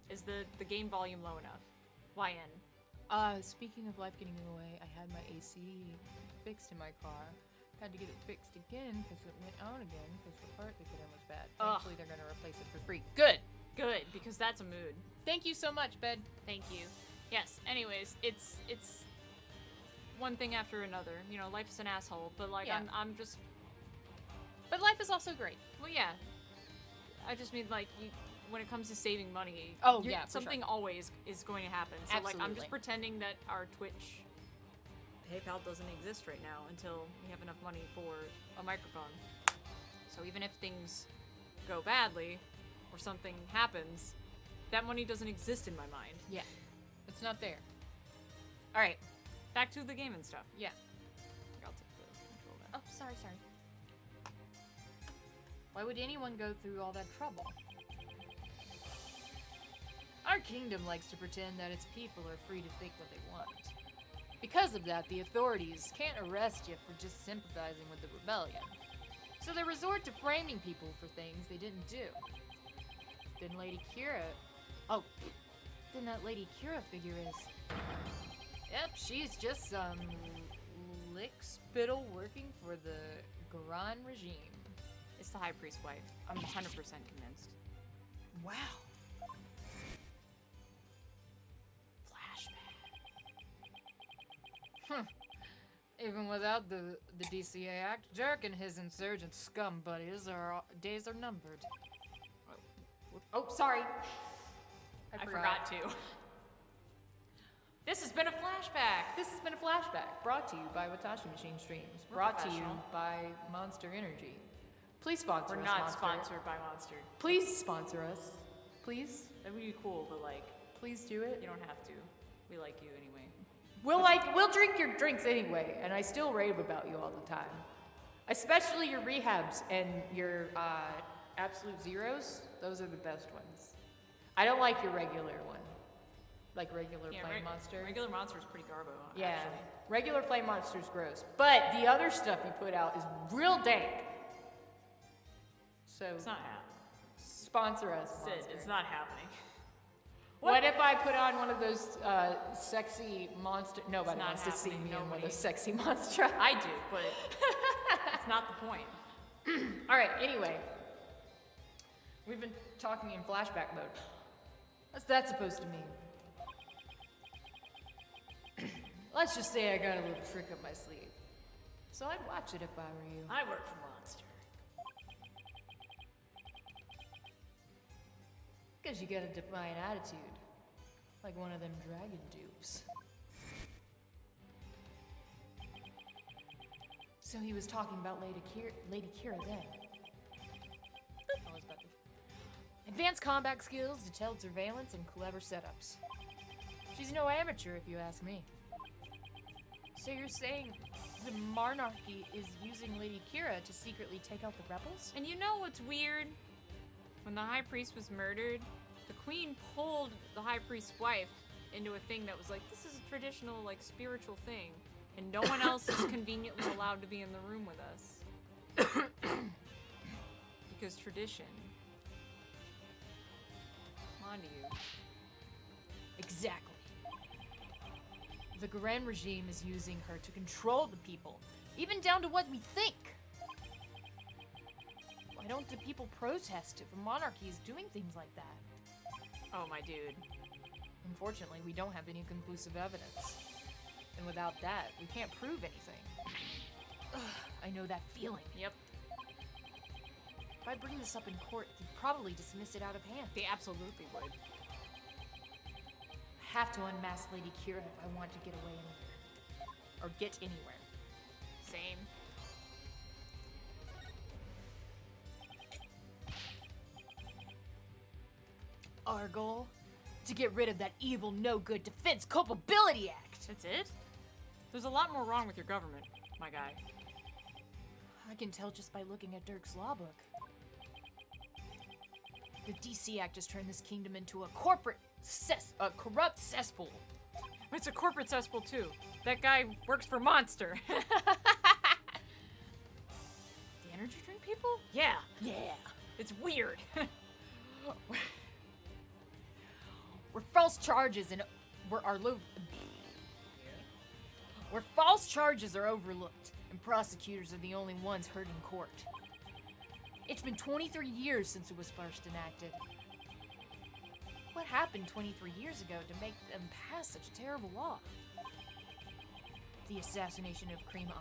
Is the game volume low enough? YN. Speaking of life getting in the way, I had my AC fixed in my car. Had to get it fixed again because it went out again because the part they put in was bad. Ugh. Thankfully, they're going to replace it for free. Good. Good, because that's a mood. Thank you so much, Ben. Thank you. Yes, anyways, it's one thing after another. Life is an asshole, but like Yeah. I'm just But life is also great. well, yeah. I just mean like when it comes to saving money, Oh, yeah, for something always is going to happen. So like I'm Absolutely. just pretending that our Twitch PayPal doesn't exist right now until we have enough money for a microphone. So even if things go badly or something happens, that money doesn't exist in my mind. Yeah. It's not there. All right. Back to the game and stuff. Yeah. I'll take the control of that. Oh, sorry. Why would anyone go through all that trouble? Our kingdom likes to pretend that its people are free to think what they want. Because of that, the authorities can't arrest you for just sympathizing with the rebellion. So they resort to framing people for things they didn't do. Then Lady Kira... Oh, then that Lady Kira figure is... Yep, she's just some lick spittle working for the Garan regime. It's the High Priest's wife. I'm 100% convinced. Wow. Even without the DCA Act, Dirk and his insurgent scum buddies days are numbered. Oh, sorry. I forgot to. This has been a flashback. This has been a flashback brought to you by Watashi Machine Streams. We're Brought to you professional. by Monster Energy. Please sponsor We're us, not Monster. sponsored by Monster. Please sponsor us. Please. That would be cool, but like, Please do it. you don't have to. We like you anyway. We'll drink your drinks anyway, and I still rave about you all the time. Especially your rehabs and your absolute zeros. Those are the best ones. I don't like your regular one. Like regular plain monster. Regular Monster's pretty garbo, Yeah. actually. Regular plain monster's gross. But the other stuff you put out is real dank. So It's not happening. sponsor us. Sid, Monster. it's not happening. What if I put on one of those sexy monster? Nobody not wants to see happening, me in one of nobody. those sexy monster. I do, but it's not the point. All right. Anyway, we've been talking in flashback mode. What's that supposed to mean? Let's just say I got a little trick up my sleeve. So I'd watch it if I were you. I work for Monster. Because you got a defiant attitude. Like one of them dragon dupes. So he was talking about Lady Kira then. I was about to. Advanced combat skills, detailed surveillance, and clever setups. She's no amateur, if you ask me. So you're saying the monarchy is using Lady Kira to secretly take out the rebels? And you know what's weird? When the high priest was murdered, the queen pulled the high priest's wife into a thing that was like, this is a traditional, like, spiritual thing. And no one else is conveniently allowed to be in the room with us. Because tradition. On to you. Exactly. The Garen regime is using her to control the people, even down to what we think. Why don't the people protest if a monarchy is doing things like that? Oh, my dude. Unfortunately, we don't have any conclusive evidence. And without that, we can't prove anything. Ugh, I know that feeling. Yep. If I bring this up in court, they'd probably dismiss it out of hand. They absolutely would. I have to unmask Lady Kira if I want to get away anywhere. Or get anywhere. Same. Our goal? To get rid of that evil, no-good Defense Culpability Act! That's it? There's a lot more wrong with your government, my guy. I can tell just by looking at Dirk's law book. The DC Act has turned this kingdom into a corrupt cesspool. It's a corporate cesspool, too. That guy works for Monster. The energy drink people? Yeah. Yeah. It's weird. Where false charges are overlooked, and prosecutors are the only ones heard in court. It's been 23 years since it was first enacted. What happened 23 years ago to make them pass such a terrible law? The assassination of Cream.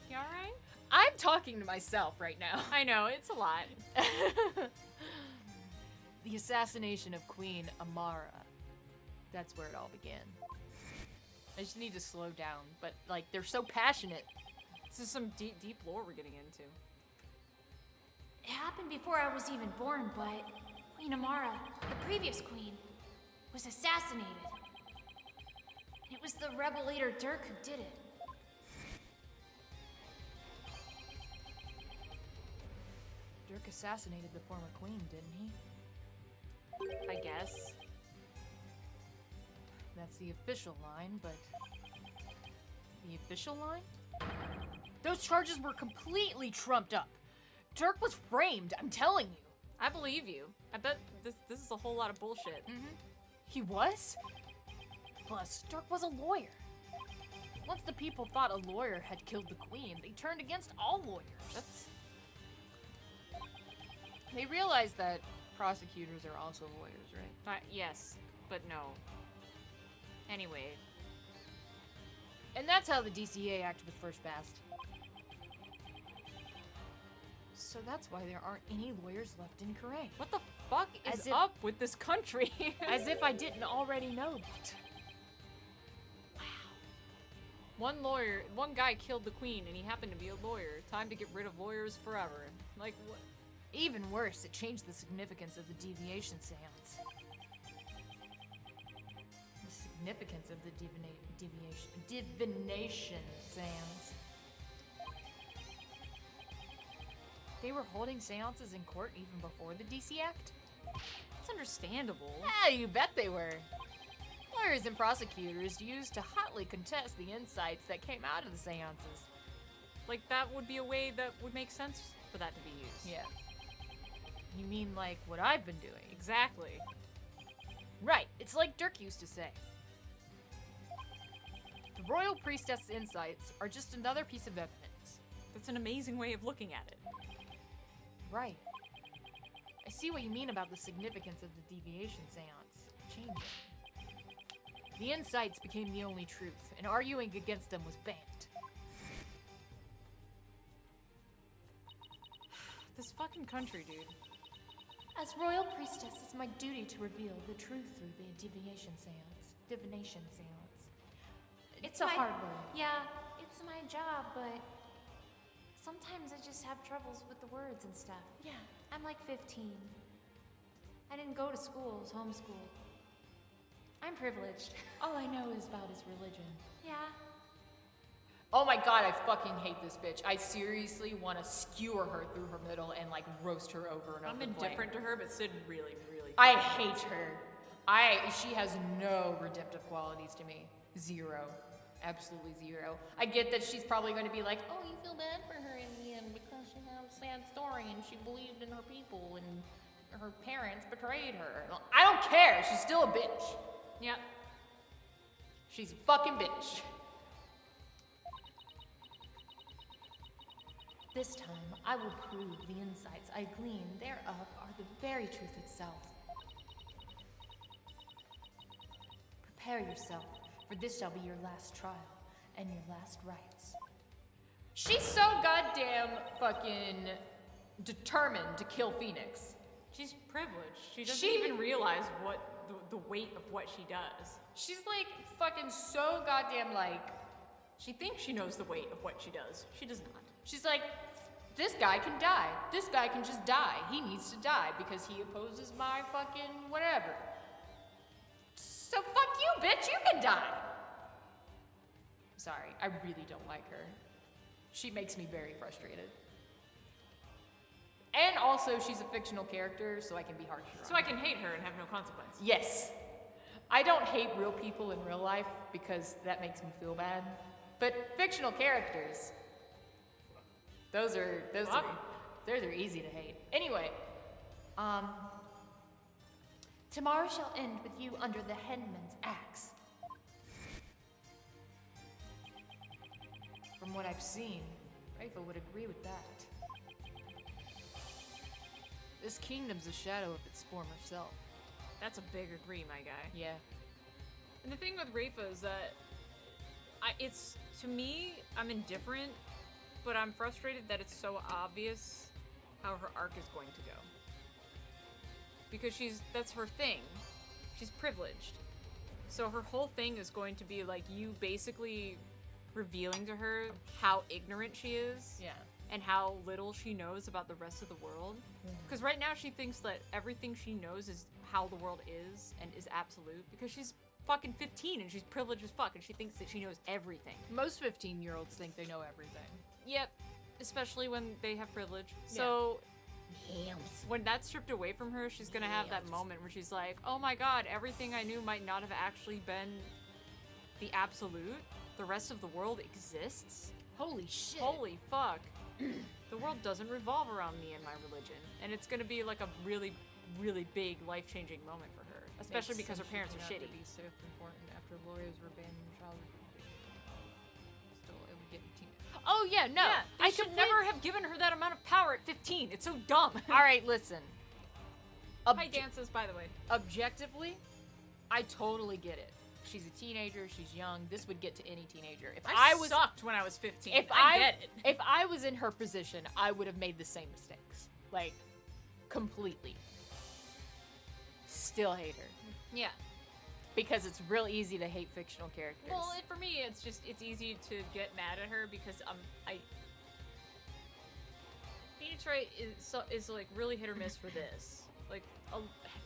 You alright? I'm talking to myself right now. I know, it's a lot. The assassination of Queen Amara. That's where it all began. I just need to slow down, but like they're so passionate. This is some deep, deep lore we're getting into. It happened before I was even born, but Queen Amara, the previous queen, was assassinated. It was the rebel leader Dirk who did it. Dirk assassinated the former queen, didn't he? I guess. That's the official line, but... The official line? Those charges were completely trumped up. Dirk was framed, I'm telling you. I believe you. I bet this is a whole lot of bullshit. He was? Plus, Dirk was a lawyer. Once the people thought a lawyer had killed the queen, they turned against all lawyers. They realized that prosecutors are also lawyers, right? Yes, but no. Anyway. And that's how the DCA Act was first passed. So that's why there aren't any lawyers left in Korea. What the fuck is As if- up with this country? As if I didn't already know that. One guy killed the queen and he happened to be a lawyer. Time to get rid of lawyers forever. Like, what? Even worse, it changed the significance of the deviation seance. The significance of the divination seance. They were holding seances in court even before the DC Act? It's understandable. Yeah, you bet they were. Lawyers and prosecutors used to hotly contest the insights that came out of the seances. Like, that would be a way that would make sense for that to be used. Yeah. You mean like what I've been doing? Exactly. Right, it's like Dirk used to say. The royal priestess insights are just another piece of evidence. That's an amazing way of looking at it. Right. I see what you mean about the significance of the deviation seance changing. The insights became the only truth, and arguing against them was banned. This fucking country, dude. As royal priestess, it's my duty to reveal the truth through the divination seance. It's a hard word. Yeah, it's my job, but sometimes I just have troubles with the words and stuff. Yeah, I'm like 15. I didn't go to school, I was homeschooled. I'm privileged. All I know is about his religion. Yeah. Oh my god, I fucking hate this bitch. I seriously want to skewer her through her middle and like roast her over and over. I'm indifferent to her, but Sid really, really. I hate her. She has no redemptive qualities to me. Zero. Absolutely zero. I get that she's probably going to be like, oh, you feel bad for her in the end because she had a sad story and she believed in her people and her parents betrayed her. I don't care. She's still a bitch. Yep. She's a fucking bitch. This time, I will prove the insights I glean thereof are the very truth itself. Prepare yourself, for this shall be your last trial and your last rites. She's so goddamn fucking determined to kill Phoenix. She's privileged. She doesn't even realize what the weight of what she does. She's like fucking so goddamn like. She thinks she knows the weight of what she does. She does not. She's like, this guy can die. This guy can just die. He needs to die because he opposes my fucking whatever. So fuck you, bitch. You can die. Sorry, I really don't like her. She makes me very frustrated. And also, she's a fictional character, so I can be harsher on So I can hate her and have no consequence. Yes. I don't hate real people in real life because that makes me feel bad. But fictional characters, those are easy to hate. Anyway, Tomorrow shall end with you under the headman's axe. from what I've seen, Raifa would agree with that. This kingdom's a shadow of its former self. That's a big agree, my guy. Yeah. And the thing with Raifa is that it's, to me, I'm indifferent, but I'm frustrated that it's so obvious how her arc is going to go. Because that's her thing. She's privileged. So her whole thing is going to be like you basically revealing to her how ignorant she is. Yeah. And how little she knows about the rest of the world. Because right now she thinks that everything she knows is how the world is and is absolute. Because she's fucking 15 and she's privileged as fuck and she thinks that she knows everything. Most 15-year-olds think they know everything. Yep. Especially when they have privilege. So when that's stripped away from her, she's gonna have that moment where she's like, oh my god, everything I knew might not have actually been the absolute. The rest of the world exists. Holy shit. Holy fuck. The world doesn't revolve around me and my religion. And it's gonna be like a really, really big life-changing moment for her. Especially because her parents are shitty. Be so important after lawyers were banned from childhood. Still, it would get teen. Oh yeah, no. Yeah, I should never have given her that amount of power at 15. It's so dumb. All right, listen. Hi, dances, by the way. Objectively, I totally get it. She's a teenager. She's young. This would get to any teenager. If I sucked when I was 15. I get it. If I was in her position, I would have made the same mistakes. Like, completely. Still hate her. Yeah. Because it's real easy to hate fictional characters. Well, for me, it's easy to get mad at her because Phoenix Wright is like really hit or miss for this. Like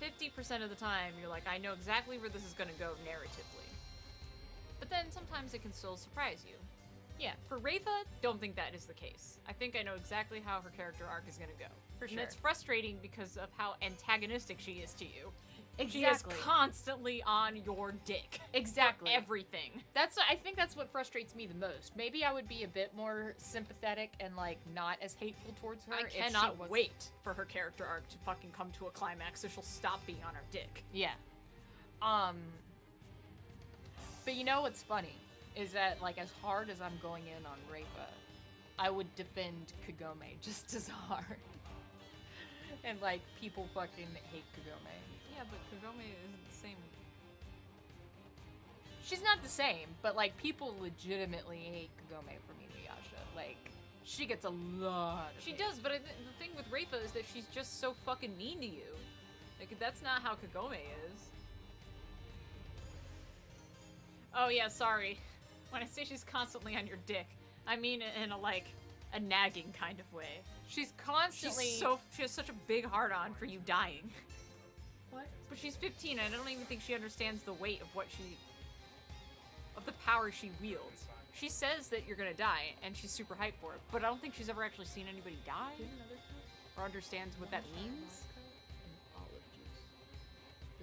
50% of the time, you're like, I know exactly where this is gonna go narratively. But then sometimes it can still surprise you. Yeah, for Raifa, don't think that is the case. I think I know exactly how her character arc is gonna go. For sure. And it's frustrating because of how antagonistic she is to you. Exactly. She is constantly on your dick. Exactly. For everything. I think that's what frustrates me the most. Maybe I would be a bit more sympathetic and like not as hateful towards her. I if she cannot was... wait for her character arc to fucking come to a climax so she'll stop being on her dick. Yeah. But you know what's funny is that like as hard as I'm going in on Raifa, I would defend Kagome just as hard. And like people fucking hate Kagome. Yeah, but Kagome isn't the same. she's not the same, but like people legitimately hate Kagome from Inuyasha. Like she gets a lot of She hate. does, but the thing with Reifa is that she's just so fucking mean to you. Like, that's not how Kagome is. Oh yeah, sorry. When I say she's constantly on your dick, I mean it in a nagging kind of way. She's constantly She has such a big heart-on for you dying. What? But she's 15 and I don't even think she understands the weight of of the power she wields. She says that you're gonna die, and she's super hyped for it, but I don't think she's ever actually seen anybody die or understands what that means.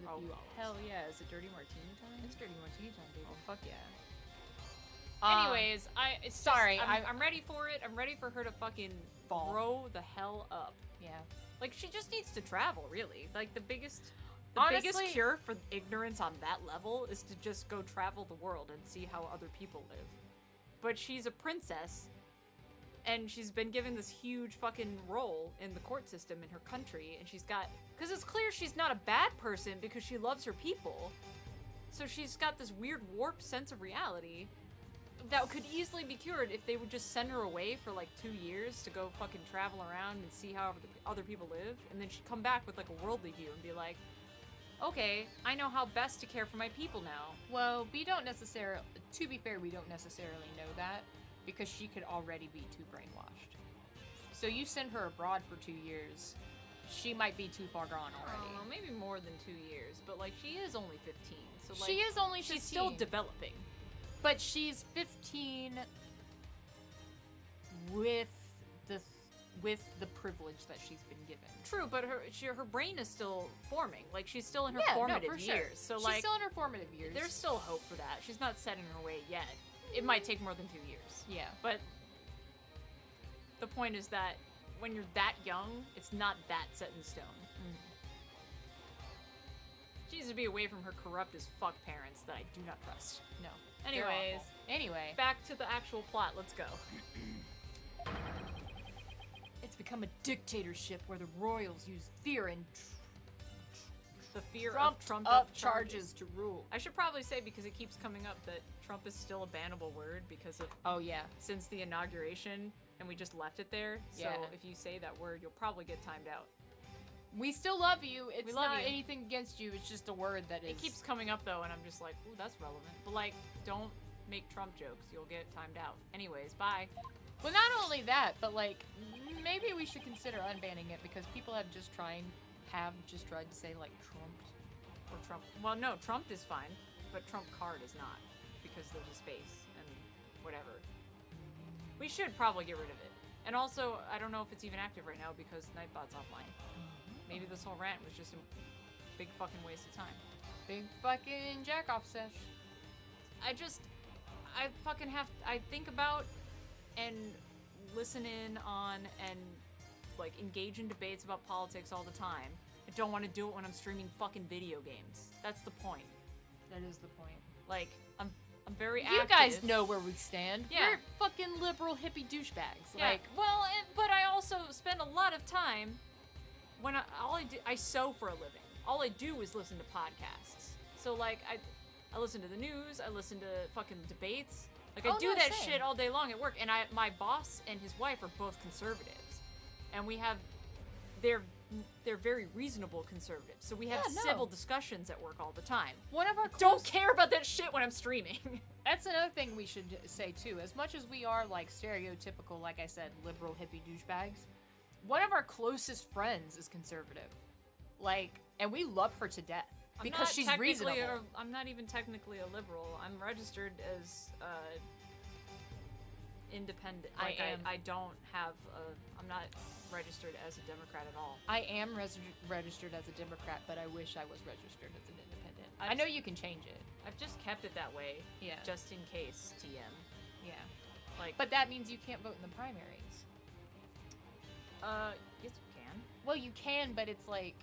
Oh, hell yeah. Is it Dirty Martini time? It's dirty martini time, baby. Oh, fuck yeah. Um, Anyways, sorry, I'm ready for it. I'm ready for her to fucking Fall. grow the hell up. Yeah. Like, she just needs to travel, really. Like, the biggest Honestly- cure for ignorance on that level is to just go travel the world and see how other people live. But she's a princess, and she's been given this huge fucking role in the court system in her country, and because it's clear she's not a bad person because she loves her people. So she's got this weird warped sense of reality that could easily be cured if they would just send her away for like 2 years to go fucking travel around and see how other people live, and then she'd come back with like a worldly view and be like, okay, I know how best to care for my people now. Well, we don't necessarily. To be fair, we don't necessarily know that because she could already be too brainwashed. So you send her abroad for 2 years, she might be too far gone I already. don't know, maybe more than 2 years, but like she is only 15, so like She is only 15, she's still developing. but she's 15 with the privilege that she's been given. True, but her brain is still forming. Like she's still in her Yeah, no, formative for sure. years. So she's like still in her formative years. there's still hope for that. She's not set in her way yet. It might take more than 2 years. yeah. But the point is that when you're that young, it's not that set in stone. She needs to be away from her corrupt as fuck parents that I do not trust. No. Anyways, They're awful. Anyway, back to the actual plot. Let's go. it's become a dictatorship where the royals use fear and The fear trumped of trumped up charges to rule. I should probably say, because it keeps coming up, that Trump is still a bannable word because of Oh yeah. since the inauguration, and we just left it there. So Yeah. if you say that word, you'll probably get timed out. We still love you. It's We love not you. anything against you. It's just a word that is. It keeps coming up though, and I'm just like, ooh, that's relevant. But like, don't make Trump jokes. You'll get timed out. Anyways, bye. Well, not only that, but like maybe we should consider unbanning it because people have just tried to say like Trump. Or Trump. Well, no, Trump is fine, but Trump card is not because there's a space and whatever. We should probably get rid of it. And also, I don't know if it's even active right now because Nightbot's offline. Maybe this whole rant was just a big fucking waste of time. Big fucking jack off sesh. I think about and listen in on and like engage in debates about politics all the time. I don't want to do it when I'm streaming fucking video games. That's the point. That is the point. Like, I'm very You active. guys know where we stand. Yeah. We're fucking liberal hippie douchebags. Yeah. Like, well, but I also spend a lot of time when I sew for a living. All I do is listen to podcasts. So like I listen to the news, I listen to fucking debates. Like I Oh, do no, that same. shit all day long at work. And my boss and his wife are both conservatives, and they're very reasonable conservatives. So we have Yeah, no. civil discussions at work all the time. one of our Don't care about that shit when I'm streaming. That's another thing we should say too. As much as we are like stereotypical, like I said, liberal hippie douchebags, one of our closest friends is conservative. Like, and we love her to death because she's reasonable. I'm not even technically a liberal. I'm registered as independent. I Like, am. I don't have I'm not registered as a Democrat at all. I am registered as a Democrat, but I wish I was registered as an independent. I know you can change it. I've just kept it that way. Yeah. Just in case, TM. Yeah. Like, But that means you can't vote in the primaries. yes you can. Well, you can, but it's like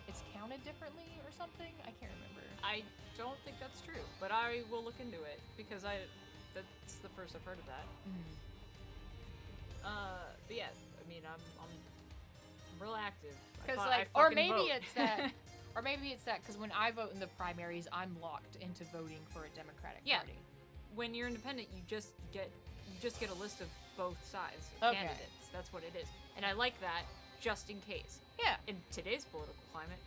it's counted differently or something. I can't remember. I don't think that's true, but I will look into it because that's the first I've heard of that. But yeah, I mean, I'm real active. I Because fu- I like, or fucking maybe vote. it's that, Or maybe it's that because when I vote in the primaries, I'm locked into voting for a Democratic Yeah. Party. When you're independent, you just get a list of both sides Okay. candidates. That's what it is. And I like that just in case. Yeah. In today's political climate.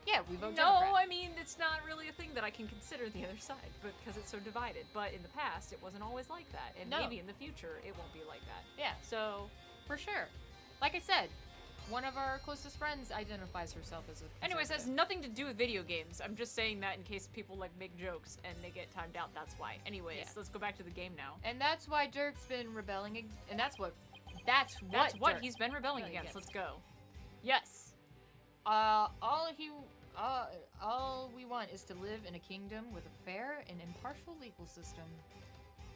Yeah, we vote No, Democrat. I mean, it's not really a thing that I can consider the other side, but because it's so divided. But in the past, it wasn't always like that. And No. maybe in the future, it won't be like that. Yeah, So, for sure. Like I said, one of our closest friends identifies herself as a anyways, has conservative. nothing to do with video games. I'm just saying that in case people, like, make jokes and they get timed out. That's why. Anyways, Yeah. let's go back to the game now. And that's why Dirk's been rebelling, and that's what That's what Dirk- he's been rebelling Rebelling against. against. Let's go. Yes. All we want is to live in a kingdom with a fair and impartial legal system.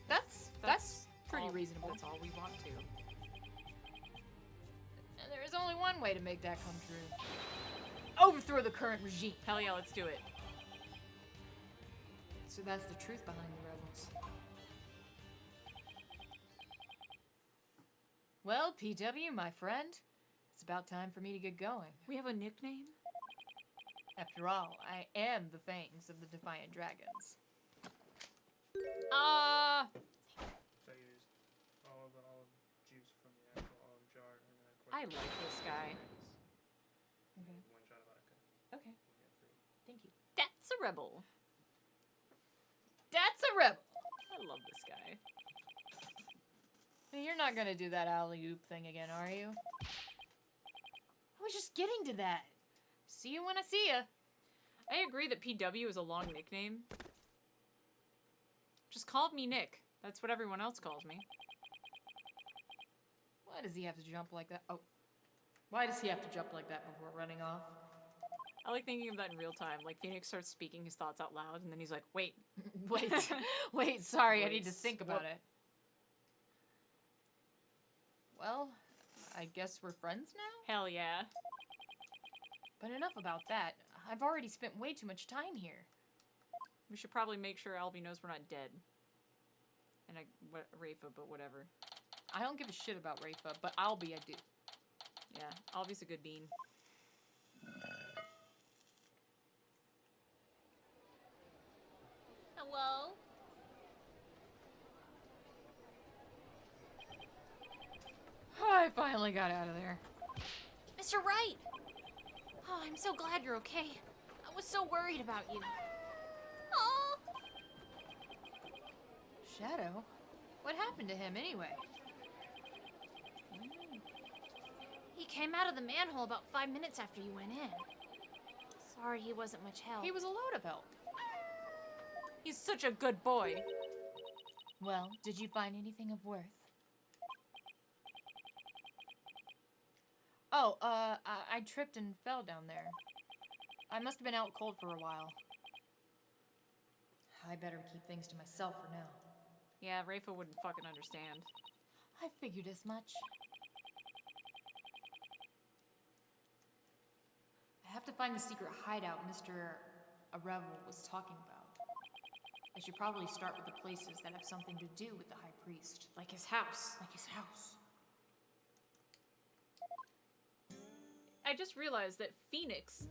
That's pretty all- reasonable. That's all we want to. And there is only one way to make that come true. Overthrow the current regime. Hell yeah, let's do it. So that's the truth behind the rebels. Well, PW, my friend, it's about time for me to get going. We have a nickname? After all, I am the fangs of the Defiant Dragons. So you used all the olive juice from the actual olive jar, and then of course I like this guy. Okay. one shot of vodka. Okay. You get 3. Thank you. That's a rebel. That's a rebel. I love this guy. Hey, you're not gonna do that alley-oop thing again, are you? I was just getting to that. See you when I see ya. I agree that PW is a long nickname. Just call me Nick. That's what everyone else calls me. Why does he have to jump like that? Oh. Why does he have to jump like that before running off? I like thinking of that in real time. Like, Phoenix starts speaking his thoughts out loud, and then he's like, wait. Wait. Wait, sorry, I need to Wait, think about what? it. Well, I guess we're friends now? Hell yeah. But enough about that. I've already spent way too much time here. We should probably make sure Albie knows we're not dead. And Rafa, but whatever. I don't give a shit about Rafa, but Albie I do. Yeah, Albie's a good bean. Hello? I finally got out of there. Mr. Wright! Oh, I'm so glad you're okay. I was so worried about you. Oh, Shadow? What happened to him anyway? He came out of the manhole about 5 minutes after you went in. Sorry he wasn't much help. He was a load of help. He's such a good boy. Well, did you find anything of worth? Oh, I tripped and fell down there. I must have been out cold for a while. I better keep things to myself for now. Yeah, Rafa wouldn't fucking understand. I figured as much. I have to find the secret hideout Mr. Arevel was talking about. I should probably start with the places that have something to do with the High Priest. Like his house. Like his house. I just realized that Phoenix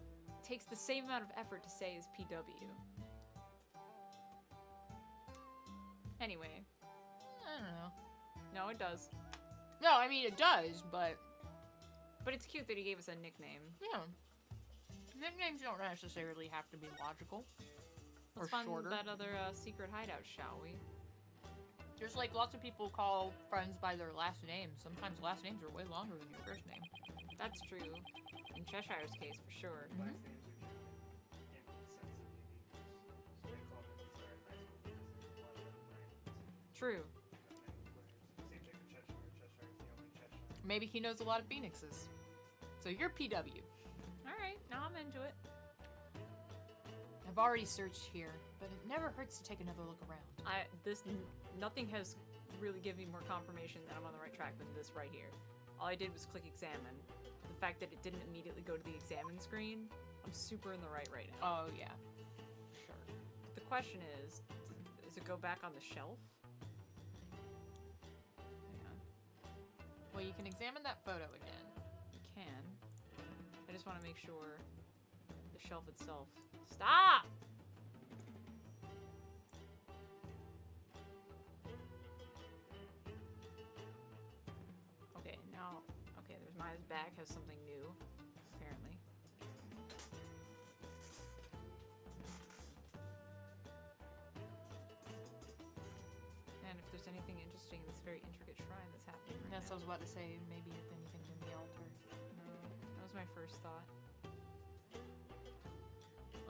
takes the same amount of effort to say as PW. Anyway. I don't know. No, it does. No, I mean, it does, but... But it's cute that he gave us a nickname. Yeah. Nicknames don't necessarily have to be logical. Let's or find shorter. that other secret hideout, shall we? There's like lots of people call friends by their last names. Sometimes last names are way longer than your first name. That's true. In Cheshire's case, for sure. Last names are just insensitive. So they call them Easter at high school because there's a lot of them brands. True. Same thing with Cheshire. Cheshire is the only Cheshire. Maybe he knows a lot of Phoenixes. So you're PW. Alright, now I'm into it. I've already searched here, but it never hurts to take another look around. Nothing has really given me more confirmation that I'm on the right track than this right here. All I did was click examine. The fact that it didn't immediately go to the examine screen, I'm super in the right now. Oh, yeah. Sure. The question is it go back on the shelf? Hang on. Well, you can examine that photo again. You can. I just want to make sure the shelf itself. Stop! Okay, now... Okay, there's Maya's bag has something new, apparently. And if there's anything interesting in this very intricate shrine that's happening right That's what I now. was about to say. Maybe if anything in the altar. No, that was my first thought.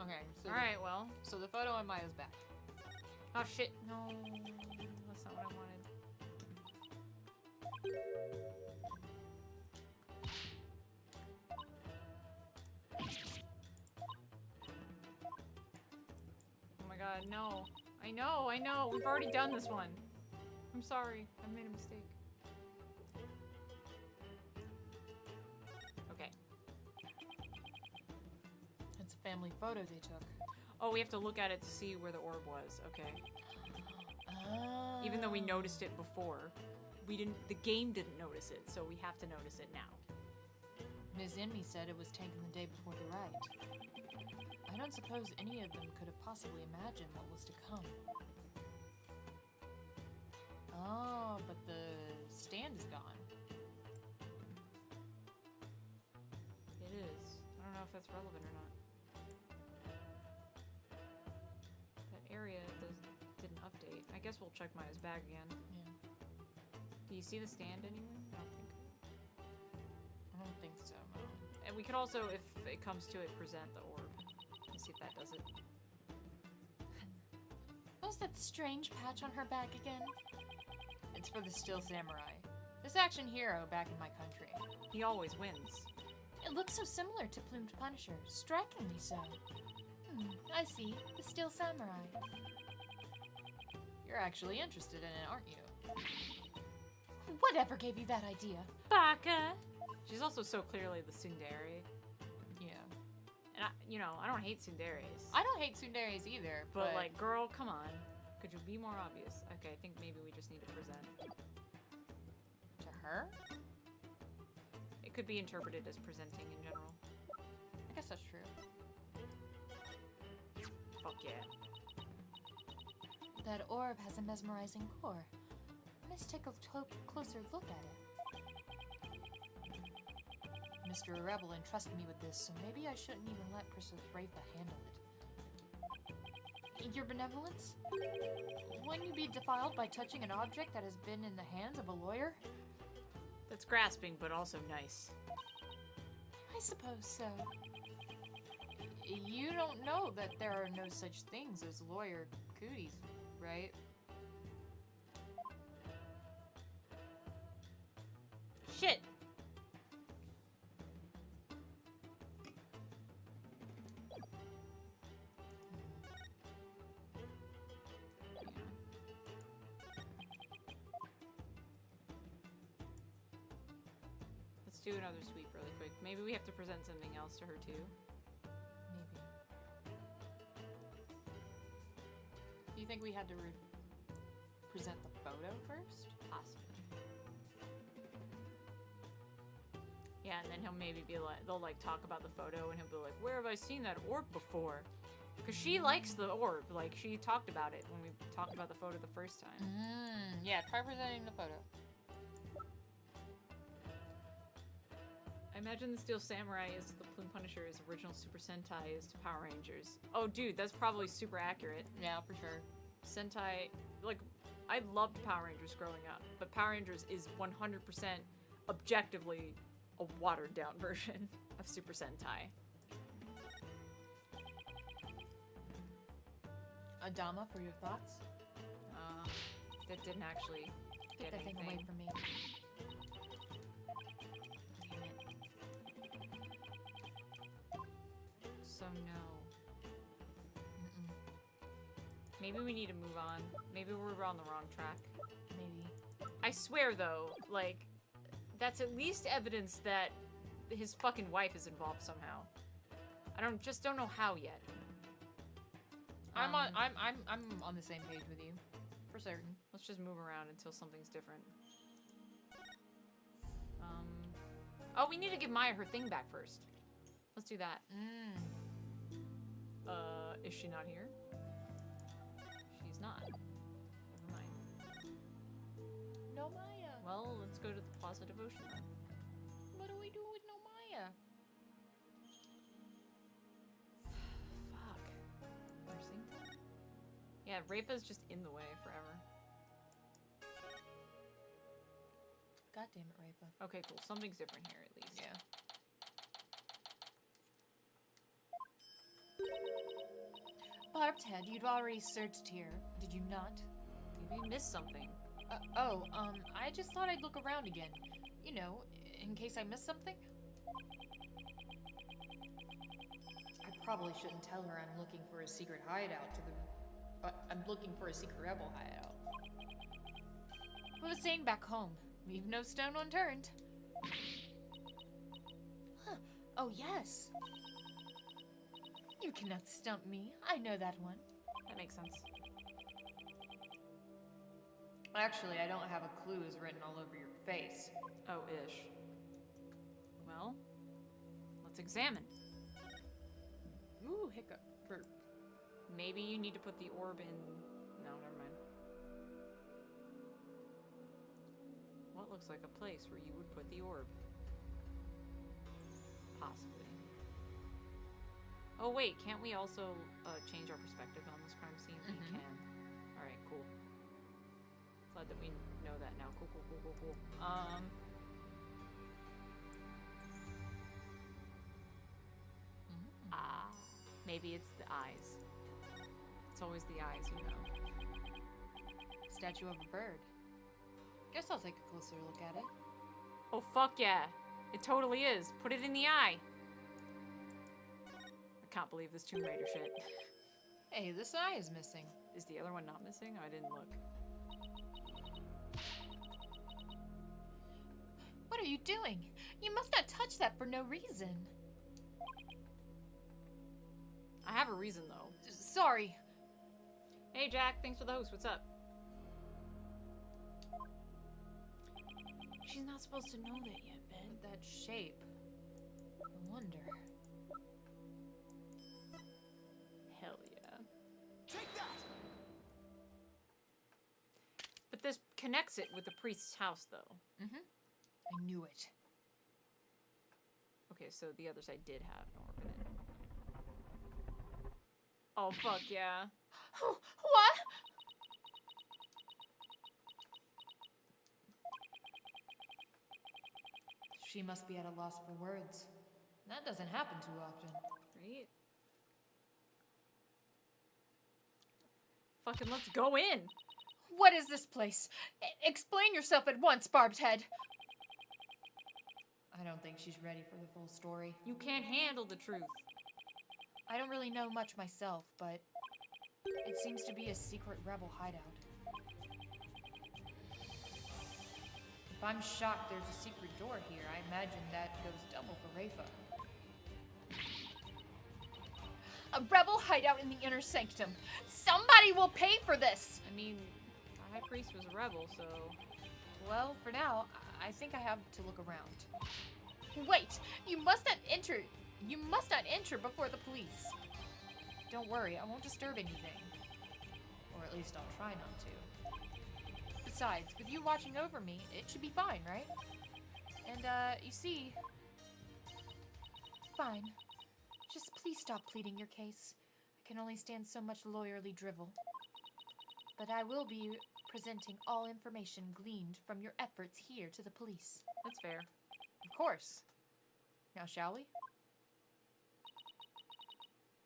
Okay. So Alright, well. So the photo on Maya's back. Oh shit, no. That's not what I wanted. Oh my god, no. I know. We've already done this one. I'm sorry. I made a mistake. Okay. It's a family photo they took. Oh, we have to look at it to see where the orb was. Okay. Even though we noticed it before, we didn't. The game didn't notice it, so we have to notice it now. Ms. Enmy said it was taken the day before the rite. I don't suppose any of them could have possibly imagined what was to come. Oh, but the stand is gone. It is. I don't know if that's relevant or not. That area didn't update. I guess we'll check Maya's bag again. Yeah. Do you see the stand anywhere? I don't think. I don't think so, no. And we could also, if it comes to it, present the orb. And see if that does it. What was that strange patch on her back again? It's for the Still Samurai. This action hero back in my country. He always wins. It looks so similar to Plumed Punisher. Strikingly so. I see. The Steel Samurai. You're actually interested in it, aren't you? Whatever gave you that idea? Baka! She's also so clearly the tsundere. Yeah. And I don't hate tsunderes. I don't hate tsunderes either, But like, girl, come on. Could you be more obvious? Okay, I think maybe we just need to present. to her? It could be interpreted as presenting in general. I guess that's true. Fuck yeah. That orb has a mesmerizing core. Let's take a closer look at it. Mr. Rebel entrusted me with this, so maybe I shouldn't even let Princess Rafa handle it. Your benevolence? Wouldn't you be defiled by touching an object that has been in the hands of a lawyer? That's grasping, but also nice. I suppose so. You don't know that there are no such things as lawyer cooties, right? Shit! Let's do another sweep really quick. Maybe we have to present something else to her too. Maybe. Do you think we had to present the photo first? Possibly. Yeah, and then he'll maybe be like, they'll like talk about the photo and he'll be like, where have I seen that orb before? Because she likes the orb. Like, she talked about it when we talked about the photo the first time. Yeah, try presenting the photo. I imagine the Steel Samurai is the Plume Punisher is original Super Sentai is to Power Rangers. Oh, dude, that's probably super accurate. Yeah, for sure. Sentai, like, I loved Power Rangers growing up, but Power Rangers is 100% objectively a watered-down version of Super Sentai. Adama, for your thoughts? That didn't actually Get get that thing anything. away from me. Damn it. So no. Maybe we need to move on. Maybe we're on the wrong track. Maybe. I swear though, like, that's at least evidence that his fucking wife is involved somehow. I don't know how yet. I'm on the same page with you. For certain. Let's just move around until something's different. Oh, we need to give Maya her thing back first. Let's do that. Is she not here? She's not. Never mind. No Maya. Well, let's go to the Plaza Devotion then. What do we do with no Maya? Fuck. Nursing? Yeah, Rafa's just in the way forever. God damn it, Rafa. Okay, cool. Something's different here, at least. Yeah. Barbed Head, you'd already searched here, did you not? Maybe we missed something. I just thought I'd look around again. You know, in case I missed something. I probably shouldn't tell her I'm looking for a secret hideout I'm looking for a secret rebel hideout. We were saying back home, leave no stone unturned. Huh. Oh, yes. You cannot stump me. I know that one. That makes sense. Actually, I don't have a clue is written all over your face. Oh, ish. Well, let's examine. Ooh, hiccup. Burp. Maybe you need to put the orb in... No, never mind. What looks like a place where you would put the orb? Possibly. Oh wait, can't we also change our perspective on this crime scene? We Mhm. can. Alright, cool. Glad that we know that now. Cool, cool, cool, cool, cool. Maybe it's the eyes. It's always the eyes, you know. Statue of a bird. Guess I'll take a closer look at it. Oh fuck yeah! It totally is! Put it in the eye! I can't believe this Tomb Raider shit. Hey, this eye is missing. Is the other one not missing? I didn't look. What are you doing? You must not touch that for no reason. I have a reason though. Sorry. Hey Jack, thanks for the host. What's up? She's not supposed to know that yet, Ben. That shape. I wonder. Hell yeah. Take that! But this connects it with the priest's house though. Mm-hmm. I knew it. Okay, so the other side did have an orb in it. Oh fuck yeah. What? She must be at a loss for words. That doesn't happen too often. Right? Fucking let's go in! What is this place? Explain yourself at once, Barbed Head. I don't think she's ready for the full story. You can't handle the truth. I don't really know much myself, but it seems to be a secret rebel hideout. If I'm shocked there's a secret door here, I imagine that goes double for Rafa. A rebel hideout in the inner sanctum. Somebody will pay for this. I mean, the high priest was a rebel, so... Well, for now, I think I have to look around. Wait, you must not enter. You must not enter before the police. Don't worry, I won't disturb anything. Or at least I'll try not to. Besides, with you watching over me, it should be fine, right? And, you see... Fine. Just please stop pleading your case. I can only stand so much lawyerly drivel. But I will be presenting all information gleaned from your efforts here to the police. That's fair. Of course. Now, shall we?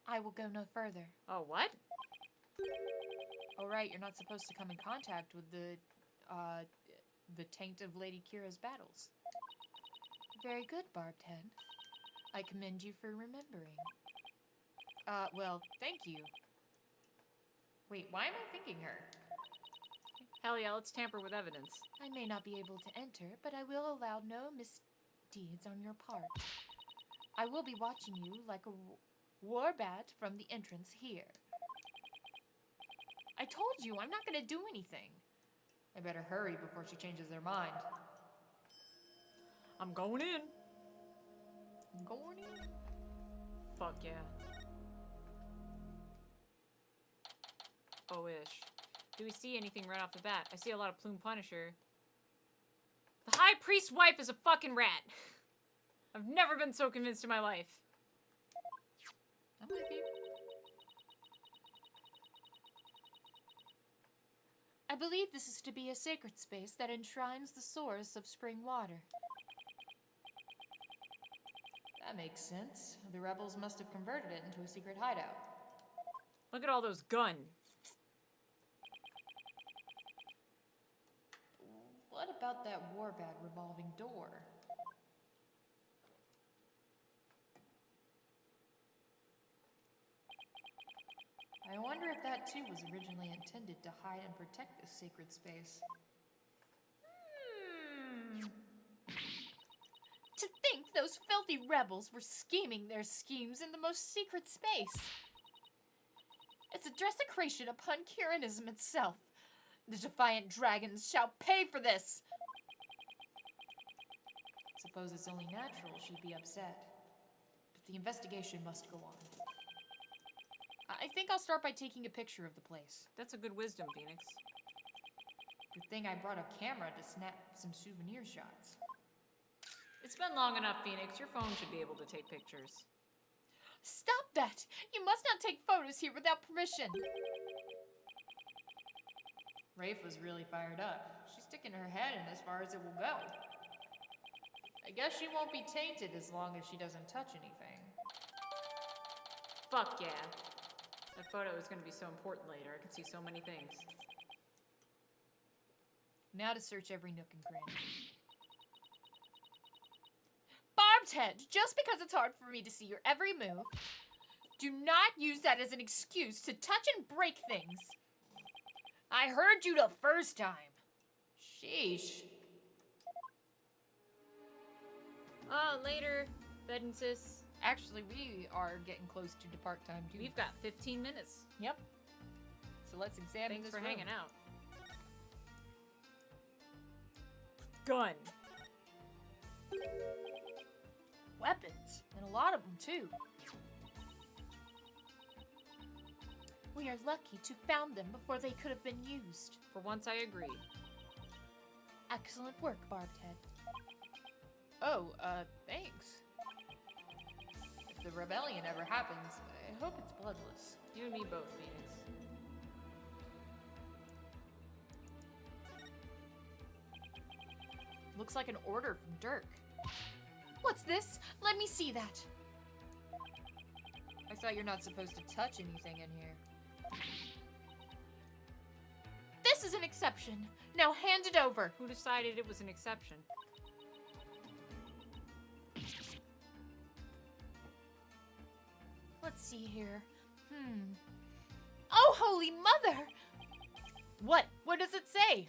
I will go no further. Oh, what? Oh, right, you're not supposed to come in contact with the taint of Lady Kira's battles. Very good, Barbed Head. I commend you for remembering. Well, thank you. Wait, why am I thinking her? Hell yeah, let's tamper with evidence. I may not be able to enter, but I will allow no misdeeds on your part. I will be watching you like a war bat from the entrance here. I told you, I'm not gonna do anything. I better hurry before she changes her mind. I'm going in. I'm going in. Fuck yeah. oh-ish. Do we see anything right off the bat? I see a lot of Plume Punisher. The High Priest's wife is a fucking rat. I've never been so convinced in my life. I'm with you. I believe this is to be a sacred space that enshrines the source of spring water. That makes sense. The rebels must have converted it into a secret hideout. Look at all those guns. What about that warbad revolving door? I wonder if that too was originally intended to hide and protect this sacred space. To think those filthy rebels were scheming their schemes in the most secret space. It's a desecration upon Kiranism itself. The defiant dragons shall pay for this. Suppose it's only natural she'd be upset. But the investigation must go on. I think I'll start by taking a picture of the place. That's a good wisdom, Phoenix. Good thing I brought a camera to snap some souvenir shots. It's been long enough, Phoenix. Your phone should be able to take pictures. Stop that! You must not take photos here without permission. Rafe was really fired up. She's sticking her head in as far as it will go. I guess she won't be tainted as long as she doesn't touch anything. Fuck yeah. That photo is going to be so important later. I can see so many things. Now to search every nook and cranny. Barbed head, just because it's hard for me to see your every move, do not use that as an excuse to touch and break things. I heard you the first time. Sheesh. Later, bed and sis. Actually, we are getting close to depart time too. We've got 15 minutes. Yep. So let's examine Thanks this for room. hanging out. Gun. Weapons, and a lot of them too. We are lucky to found them before they could have been used. For once, I agree. Excellent work, Barbed Head. Oh, thanks. If the rebellion ever happens, I hope it's bloodless. You and me both, Phoenix. Looks like an order from Dirk. What's this? Let me see that. I thought you're not supposed to touch anything in here. This is an exception. Now hand it over. Who decided it was an exception? Let's see here. Oh, Holy Mother! What? What does it say?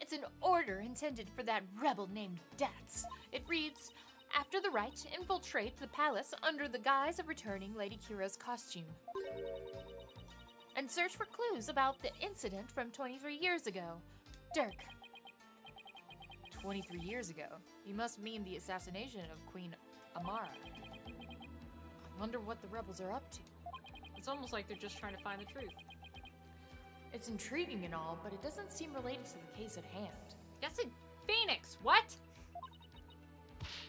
It's an order intended for that rebel named Dats. It reads, after the rite, infiltrate the palace under the guise of returning Lady Kira's costume. And search for clues about the incident from 23 years ago. Dirk. 23 years ago. You must mean the assassination of Queen Amara. I wonder what the rebels are up to. It's almost like they're just trying to find the truth. It's intriguing and all, but it doesn't seem related to the case at hand. That's a Phoenix! What?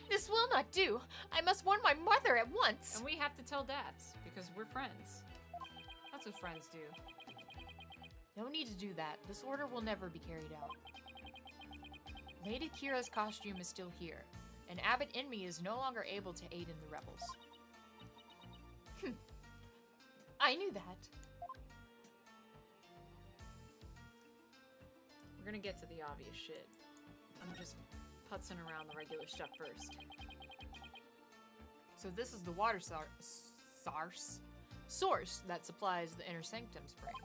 This will not do. I must warn my mother at once. And we have to tell Dads, because we're friends. That's what friends do. No need to do that. This order will never be carried out. Lady Kira's costume is still here, and Abbot Enmy is no longer able to aid in the rebels. I knew that. We're gonna get to the obvious shit. I'm just putzing around the regular stuff first. So this is the water source that supplies the inner sanctum spring.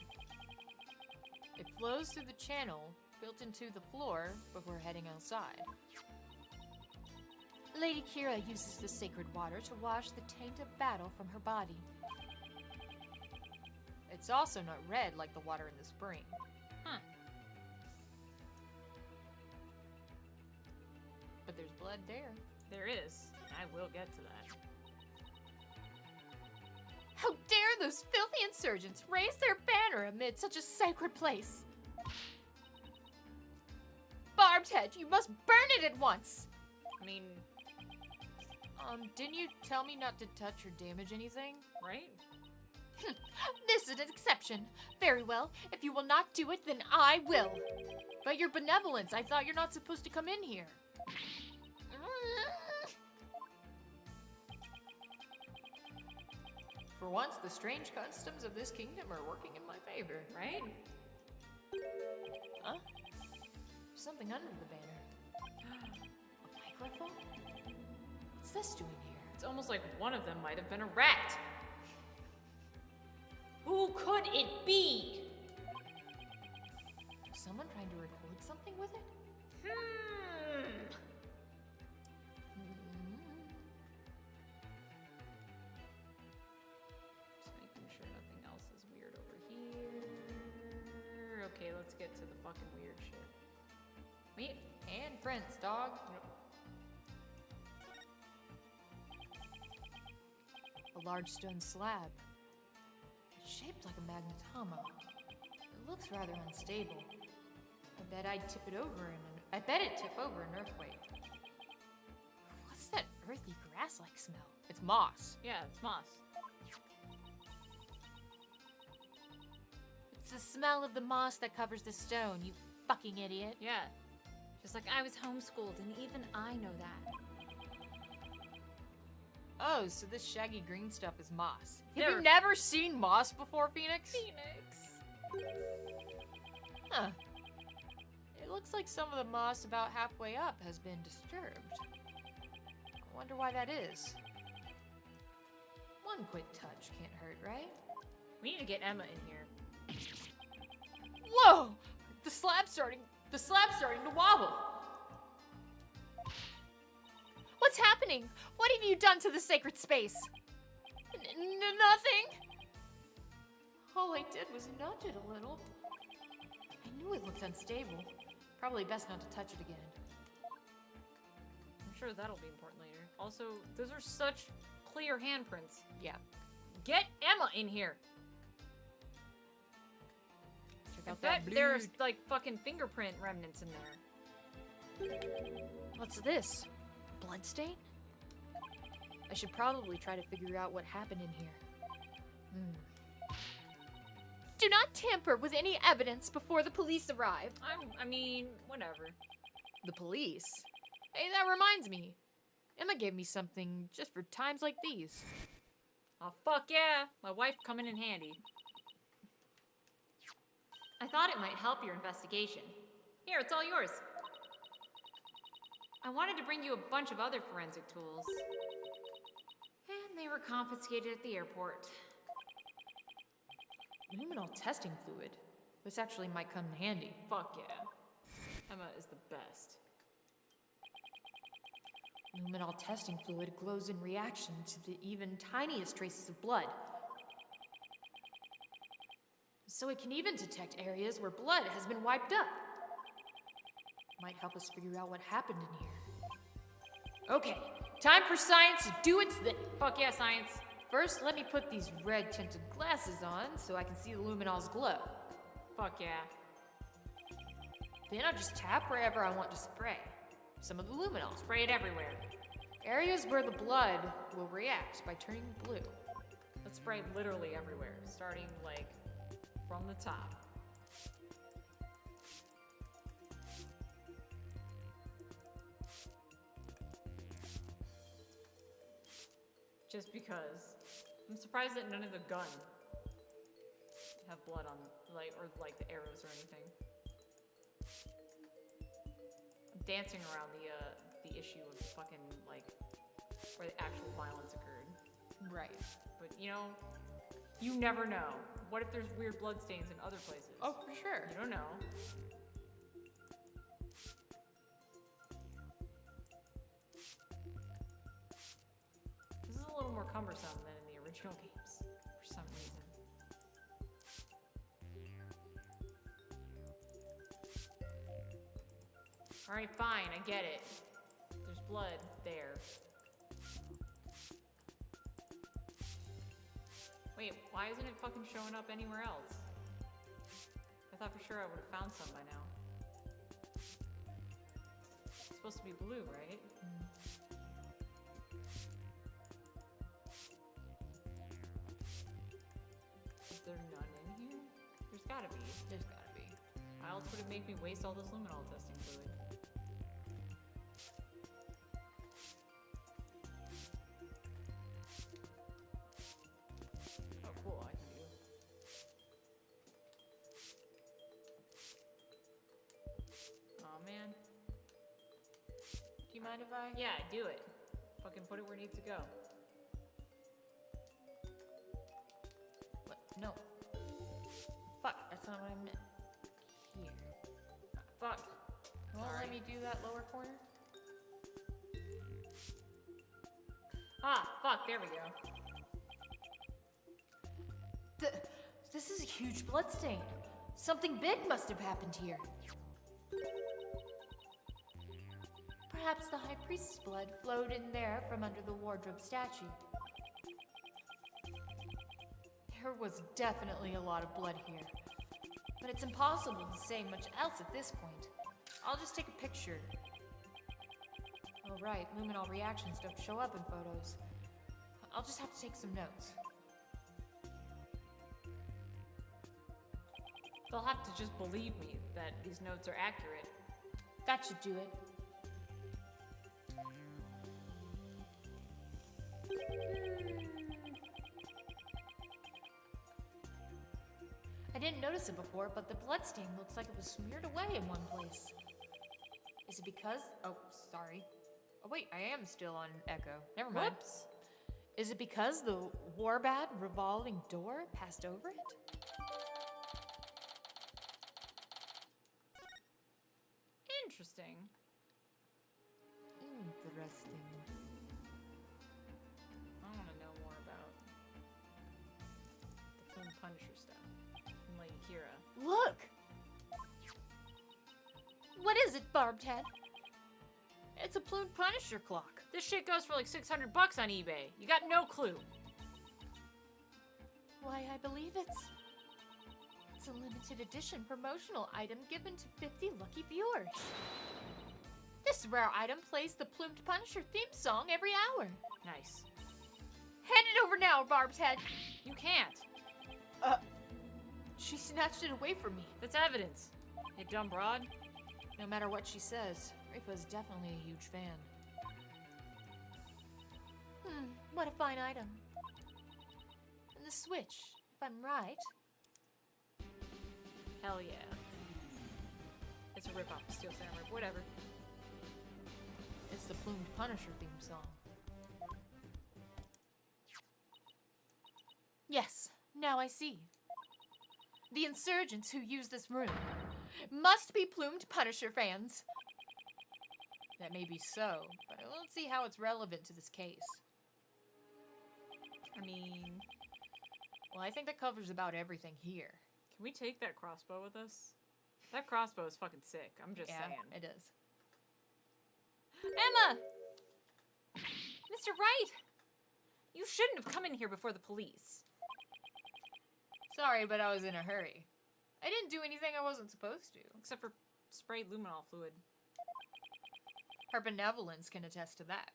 It flows through the channel built into the floor before heading outside. Lady Kira uses the sacred water to wash the taint of battle from her body. It's also not red like the water in the spring. Huh. But there's blood there. There is. I will get to that. How dare those filthy insurgents raise their banner amid such a sacred place? Barbed Head, you must burn it at once! I mean, Didn't you tell me not to touch or damage anything? right? This is an exception. Very well. If you will not do it, then I will. But your benevolence, I thought you're not supposed to come in here. For once, the strange customs of this kingdom are working in my favor. Right? Huh? There's something under the banner. A microphone? What's this doing here? It's almost like one of them might have been a rat. Who could it be? Someone trying to record something with it? Just making sure nothing else is weird over here. Okay, let's get to the fucking weird shit. Wait. Handprints, dog. A large stone slab. It's shaped like a magnetoma. It looks rather unstable. I bet I'd tip it over I bet it'd tip over an earthquake. What's that earthy grass-like smell? It's moss. Yeah, it's moss. It's the smell of the moss that covers the stone, you fucking idiot. Yeah. Just like I was homeschooled, and even I know that. Oh, so this shaggy green stuff is moss. Have Never. you never seen moss before, Phoenix? Phoenix. Huh. It looks like some of the moss about halfway up has been disturbed. I wonder why that is. One quick touch can't hurt, right? We need to get Emma in here. Whoa! The slab's starting to wobble. What's happening? What have you done to the sacred space? Nothing. All I did was nudge it a little. I knew it looked unstable. Probably best not to touch it again. I'm sure that'll be important later. Also, those are such clear handprints. Yeah. Get Emma in here. Check I out bet that there's blood. like fucking fingerprint remnants in there. What's this? Bloodstain? I should probably try to figure out what happened in here. Do not tamper with any evidence before the police arrive. I mean, whatever. The police? Hey, that reminds me. Emma gave me something just for times like these. Oh, fuck yeah. My wife coming in handy. I thought it might help your investigation. Here, it's all yours. I wanted to bring you a bunch of other forensic tools. And they were confiscated at the airport. Luminol testing fluid. This actually might come in handy. Fuck yeah. Emma is the best. Luminol testing fluid glows in reaction to the even tiniest traces of blood. So it can even detect areas where blood has been wiped up. Might help us figure out what happened in here. Okay, time for science to do its thing. Fuck yeah, science. First, let me put these red tinted glasses on so I can see the luminols glow. Fuck yeah. Then I'll just tap wherever I want to spray some of the luminols. Spray it everywhere. Areas where the blood will react by turning blue. Let's spray literally everywhere, starting like from the top. Just because. I'm surprised that none of the gun have blood on, like, or like the arrows or anything. I'm dancing around the issue of fucking like where the actual violence occurred. Right. But you know, you never know. What if there's weird bloodstains in other places? Oh, for sure. You don't know. This is a little more cumbersome than in the original games, for some reason. Alright, fine, I get it. There's blood there. Why isn't it fucking showing up anywhere else? I thought for sure I would have found some by now. It's supposed to be blue, right? Is there none in here? There's gotta be. There's gotta be. Why else would it make me waste all this luminol testing fluid? Oh, cool, I can do. Oh man. Do you mind if I? Yeah, do it. Fucking put it where it needs to go. What? No. Fuck, that's not what I meant. Here. Fuck. You won't Sorry. let me do that lower corner? Ah, fuck, there we go. This is a huge bloodstain. Something big must have happened here. Perhaps the High Priest's blood flowed in there from under the wardrobe statue. There was definitely a lot of blood here. But it's impossible to say much else at this point. I'll just take a picture. Oh right, luminol reactions don't show up in photos. I'll just have to take some notes. They'll have to just believe me that these notes are accurate. That should do it. I didn't notice it before, but the bloodstain looks like it was smeared away in one place. Is it because... Oh, sorry. Oh wait, I am still on echo. Never mind. Whoops. Is it because the Warbad revolving door passed over it? Interesting. Interesting. I want to know more about the Plume Punisher stuff. And Lady Kira. Look! What is it, Barbed Head? It's a Plume Punisher clock. This shit goes for like $600 on eBay. You got no clue. Why, I believe it's a limited edition promotional item given to 50 lucky viewers. This rare item plays the Plumed Punisher theme song every hour. Nice. Hand it over now, Barbed Head. You can't. She snatched it away from me. That's evidence. You dumb broad. No matter what she says, Rifa's definitely a huge fan. What a fine item. And the switch, if I'm right. Hell yeah. It's a rip-off of Steel Samurai, but whatever. It's the Plumed Punisher theme song. Yes, now I see. The insurgents who use this room must be Plumed Punisher fans. That may be so, but I don't see how it's relevant to this case. I mean, Well, I think that covers about everything here. can we take that crossbow with us? That crossbow is fucking sick. I'm just Yeah, saying. it is. Emma! Mr. Wright! You shouldn't have come in here before the police. Sorry, but I was in a hurry. I didn't do anything I wasn't supposed to. Except for spray luminol fluid. Her benevolence can attest to that.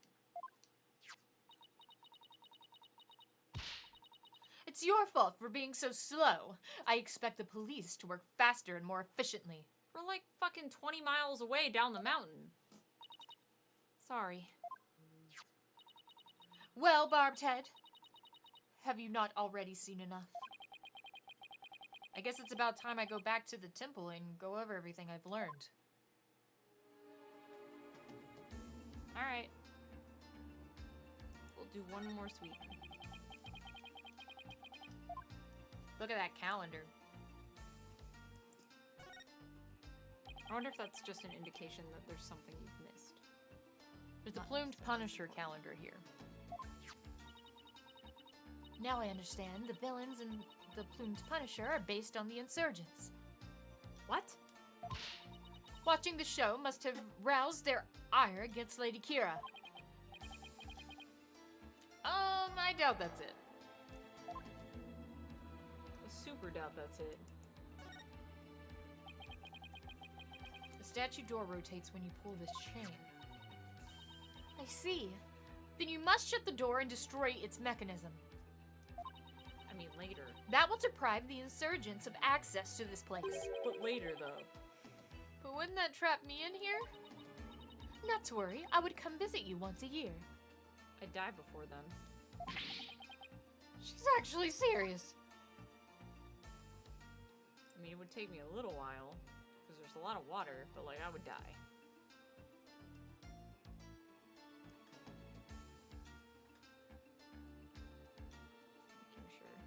It's your fault for being so slow. I expect the police to work faster and more efficiently. We're like fucking 20 miles away down the mountain. Sorry. Well, Barbed Head, have you not already seen enough? I guess it's about time I go back to the temple and go over everything I've learned. Alright. We'll do one more sweep. Look at that calendar. I wonder if that's just an indication that there's something you've missed. There's a Not Plumed necessarily. Punisher calendar here. Now I understand the villains in the Plumed Punisher are based on the insurgents. What? Watching the show must have roused their ire against Lady Kira. I doubt that's it. super doubt that's it. The statue door rotates when you pull this chain. I see. Then you must shut the door and destroy its mechanism. I mean, later. That will deprive the insurgents of access to this place. But later, though. But wouldn't that trap me in here? Not to worry, I would come visit you once a year. I'd die before then. She's actually serious. I mean, it would take me a little while, because there's a lot of water, but, like, I would die. Making sure.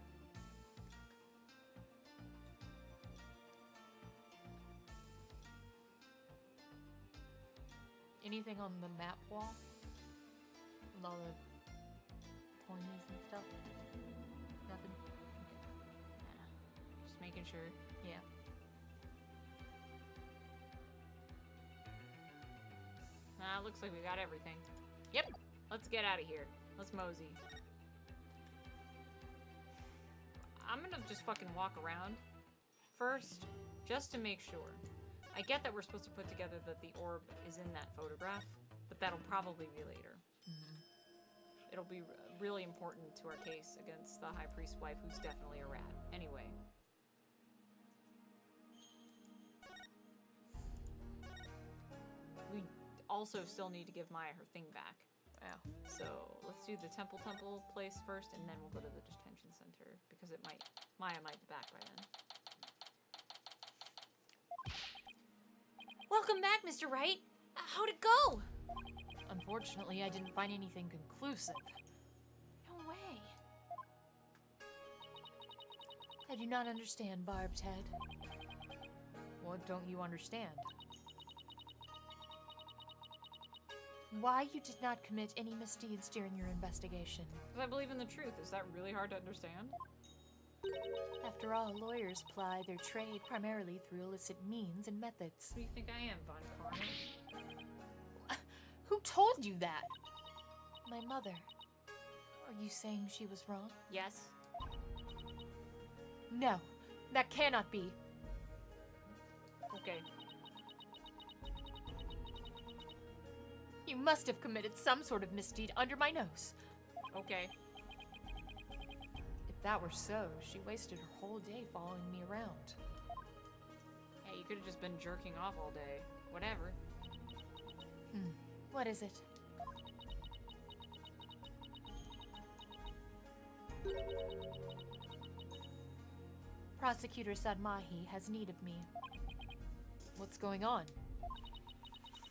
Anything on the map wall? With all the ponies and stuff? Nothing? Nah. Just making sure. Yeah. Nah, looks like we got everything. Yep. Let's get out of here. Let's mosey. I'm gonna just fucking walk around first, just to make sure. I get that we're supposed to put together that the orb is in that photograph, but that'll probably be later. It'll be really important to our case against the High Priest's wife, who's definitely a rat. Anyway. We also still need to give Maya her thing back. Wow. So let's do the temple place first, and then we'll go to the detention center, because Maya might be back by then. Welcome back, Mr. Wright. How'd it go? Unfortunately, I didn't find anything conclusive. No way. I do not understand, Barbed Head. What don't you understand? Why you did not commit any misdeeds during your investigation. Because I believe in the truth. Is that really hard to understand? After all, lawyers ply their trade primarily through illicit means and methods. Who do you think I am, Von Karma? Who told you that? My mother. Are you saying she was wrong? Yes. No, that cannot be. Okay. You must have committed some sort of misdeed under my nose. Okay. If that were so, she wasted her whole day following me around. Hey, you could have just been jerking off all day. Whatever. What is it? Prosecutor Sadmahi has need of me. What's going on?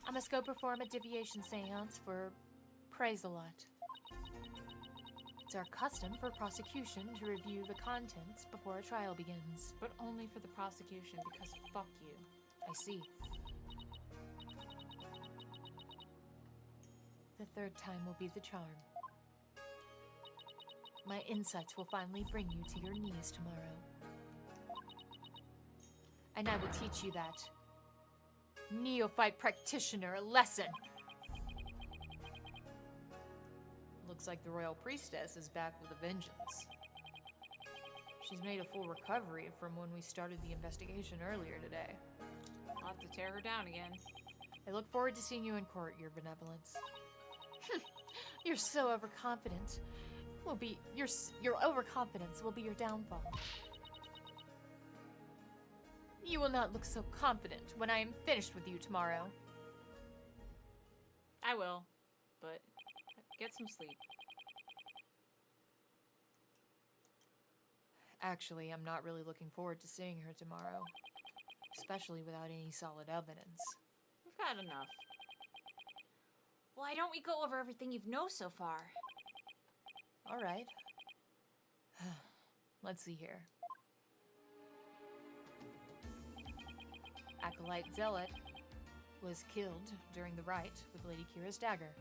I must go perform a deviation seance for Praise-a-Lot. It's our custom for prosecution to review the contents before a trial begins. But only for the prosecution, because fuck you. I see. The third time will be the charm. My insights will finally bring you to your knees tomorrow. And I will teach you that neophyte practitioner a lesson. Looks like the royal priestess is back with a vengeance. She's made a full recovery from when we started the investigation earlier today. I'll have to tear her down again. I look forward to seeing you in court, Your Benevolence. You're so overconfident. Your overconfidence will be your downfall. You will not look so confident when I am finished with you tomorrow. I will, but get some sleep. Actually, I'm not really looking forward to seeing her tomorrow. Especially without any solid evidence. We've got enough. Why don't we go over everything you've know so far? All right. Let's see here. Acolyte Zealot was killed during the rite with Lady Kira's dagger.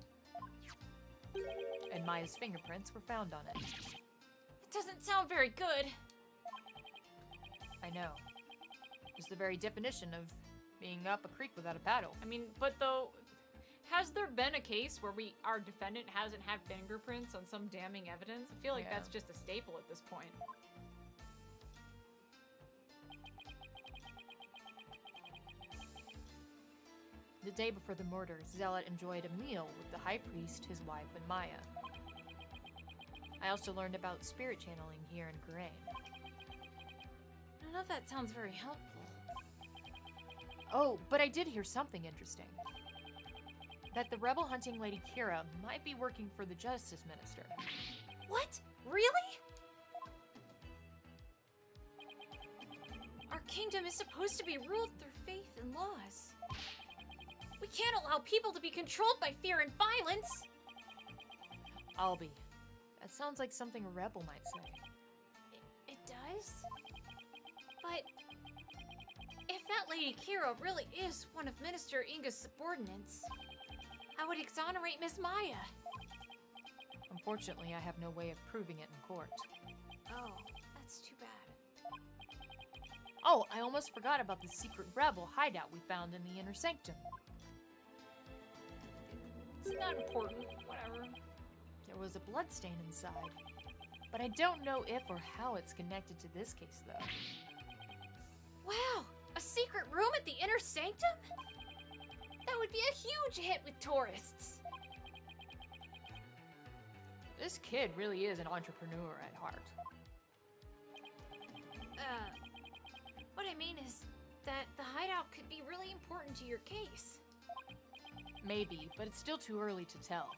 And Maya's fingerprints were found on it. It doesn't sound very good. I know. It's the very definition of being up a creek without a paddle. I mean, but though, has there been a case where our defendant hasn't had fingerprints on some damning evidence? I feel like Yeah. that's just a staple at this point. The day before the murder, Zealot enjoyed a meal with the High Priest, his wife, and Maya. I also learned about spirit channeling here in Karain. None of that sounds very helpful. Oh, but I did hear something interesting. That the rebel hunting Lady Kira might be working for the Justice Minister. What? Really? Our kingdom is supposed to be ruled through faith and laws. We can't allow people to be controlled by fear and violence. Albie. That sounds like something a rebel might say. It does? But if that Lady Kira really is one of Minister Inga's subordinates, I would exonerate Miss Maya. Unfortunately, I have no way of proving it in court. Oh, that's too bad. Oh, I almost forgot about the secret rebel hideout we found in the inner sanctum. It's not important. Whatever. There was a bloodstain inside. But I don't know if or how it's connected to this case, though. Wow, a secret room at the inner sanctum? That would be a huge hit with tourists. This kid really is an entrepreneur at heart. What I mean is that the hideout could be really important to your case. Maybe, but it's still too early to tell.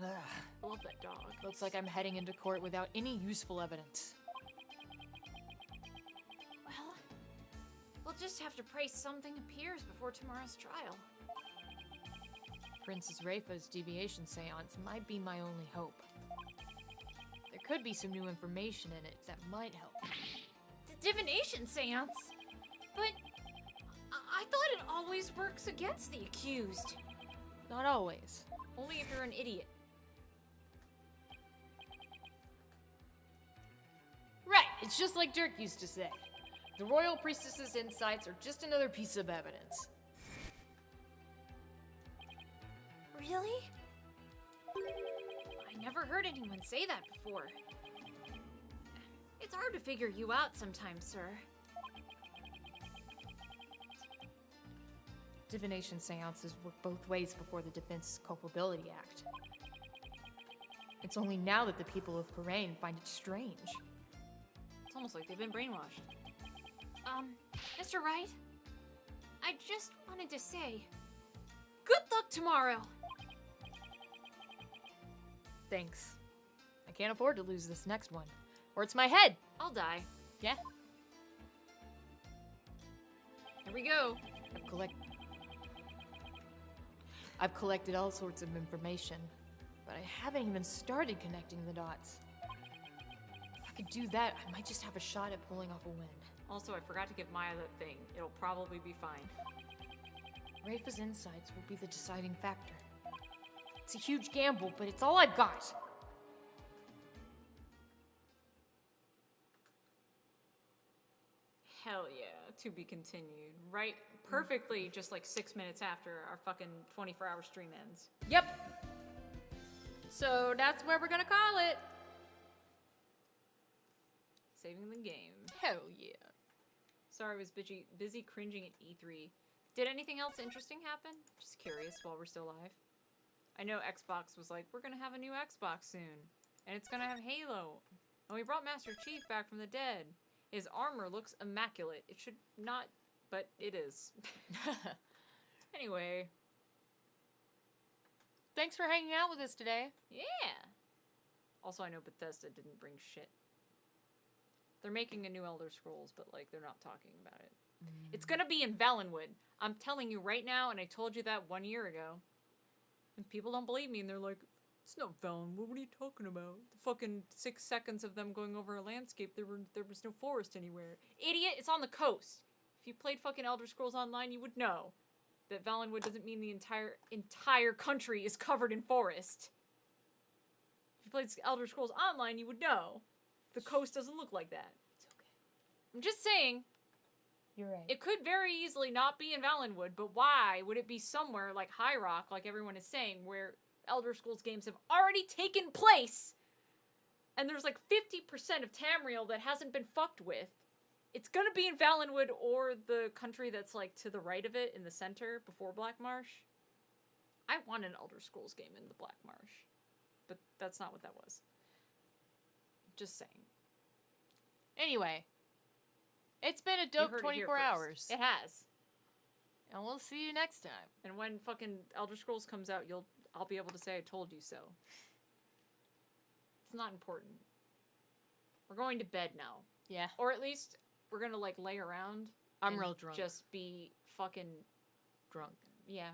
Ugh, I love that dog. looks like I'm heading into court without any useful evidence. Well, we'll just have to pray something appears before tomorrow's trial. Princess Rafa's deviation seance might be my only hope. There could be some new information in it that might help. The divination seance? But I thought it always works against the accused. Not always. Only if you're an idiot. Right, it's just like Dirk used to say. The royal priestess's insights are just another piece of evidence. Really? I never heard anyone say that before. It's hard to figure you out sometimes, sir. Divination seances work both ways before the Defense Culpability Act. It's only now that the people of Karain find it strange. It's almost like they've been brainwashed. Mr. Wright? I just wanted to say, good luck tomorrow! Thanks. I can't afford to lose this next one, or it's my head. I'll die. Yeah, Here we go. I've collected all sorts of information, but I haven't even started connecting the dots. If I could do that, I might just have a shot at pulling off a win. Also, I forgot to give Maya that thing. It'll probably be fine. Rafa's insights will be the deciding factor. It's a huge gamble, but it's all I've got. Hell yeah. To be continued. Right perfectly just like 6 minutes after our fucking 24-hour stream ends. Yep. So that's where we're gonna call it. Saving the game. Hell yeah. Sorry, I was busy cringing at E3. Did anything else interesting happen? Just curious while we're still live. I know Xbox was like, we're gonna have a new Xbox soon. And it's gonna have Halo. And we brought Master Chief back from the dead. His armor looks immaculate. It should not, but it is. Anyway. Thanks for hanging out with us today. Yeah. Also, I know Bethesda didn't bring shit. They're making a new Elder Scrolls, but, like, they're not talking about it. It's gonna be in Valenwood. I'm telling you right now, and I told you that 1 year ago. And people don't believe me, and they're like, it's not Valenwood, what are you talking about? The fucking 6 seconds of them going over a landscape, there was no forest anywhere. Idiot, it's on the coast. If you played fucking Elder Scrolls Online, you would know that Valenwood doesn't mean the entire country is covered in forest. If you played Elder Scrolls Online, you would know. The coast doesn't look like that. It's okay. I'm just saying, You're right. it could very easily not be in Valenwood, but why would it be somewhere like High Rock, like everyone is saying, where Elder Scrolls games have already taken place, and there's like 50% of Tamriel that hasn't been fucked with? It's gonna be in Valenwood or the country that's like to the right of it in the center before Black Marsh. I want an Elder Scrolls game in the Black Marsh, but that's not what that was. Just saying. Anyway, it's been a dope heard it here 24 first. hours. It has. And we'll see you next time. And when fucking Elder Scrolls comes out, I'll be able to say I told you so. It's not important. We're going to bed now. Yeah. Or at least we're gonna like lay around. I'm and real drunk. Just be fucking drunk. yeah.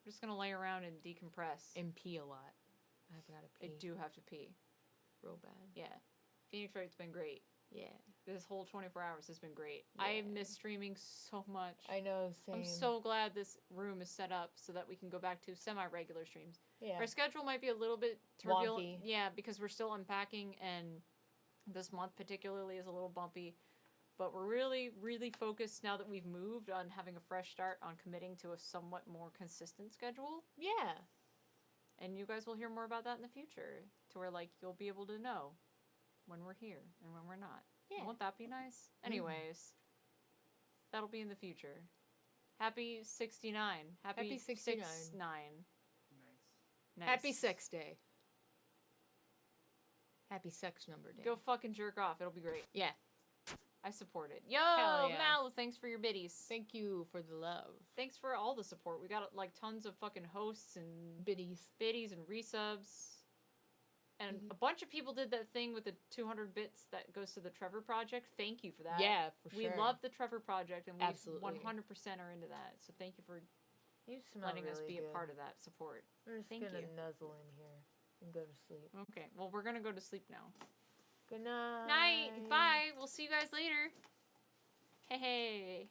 We're just gonna lay around and decompress. And pee a lot. I've got to pee. I do have to pee. Real bad. Yeah. Phoenix Wright's been great. Yeah. This whole 24 hours has been great. I Yeah. miss streaming so much. I know, same. I'm so glad this room is set up so that we can go back to semi-regular streams. Yeah. Our schedule might be a little bit turbulent. Wonky. Yeah, because we're still unpacking and this month particularly is a little bumpy. But we're really, really focused now that we've moved on having a fresh start on committing to a somewhat more consistent schedule. Yeah. And you guys will hear more about that in the future. To where, like, you'll be able to know when we're here and when we're not. Yeah. Won't that be nice? Anyways, that'll be in the future. Happy 69. Happy 69. 6-9. Nice. Nice. Happy sex day. Happy sex number day. Go fucking jerk off. It'll be great. Yeah. I support it. Yo, Hell yeah. Mal, thanks for your biddies. Thank you for the love. Thanks for all the support. We got like tons of fucking hosts and Biddies. biddies and resubs. And a bunch of people did that thing with the 200 bits that goes to the Trevor Project. Thank you for that. Yeah, for We sure. love the Trevor Project, and we Absolutely. 100% are into that. So thank you for You smell letting us really be good. a part of that support. I'm just Thank gonna you. nuzzle in here and go to sleep. Okay, well, we're going to go to sleep now. Good night. Night. Bye. We'll see you guys later. Hey, hey.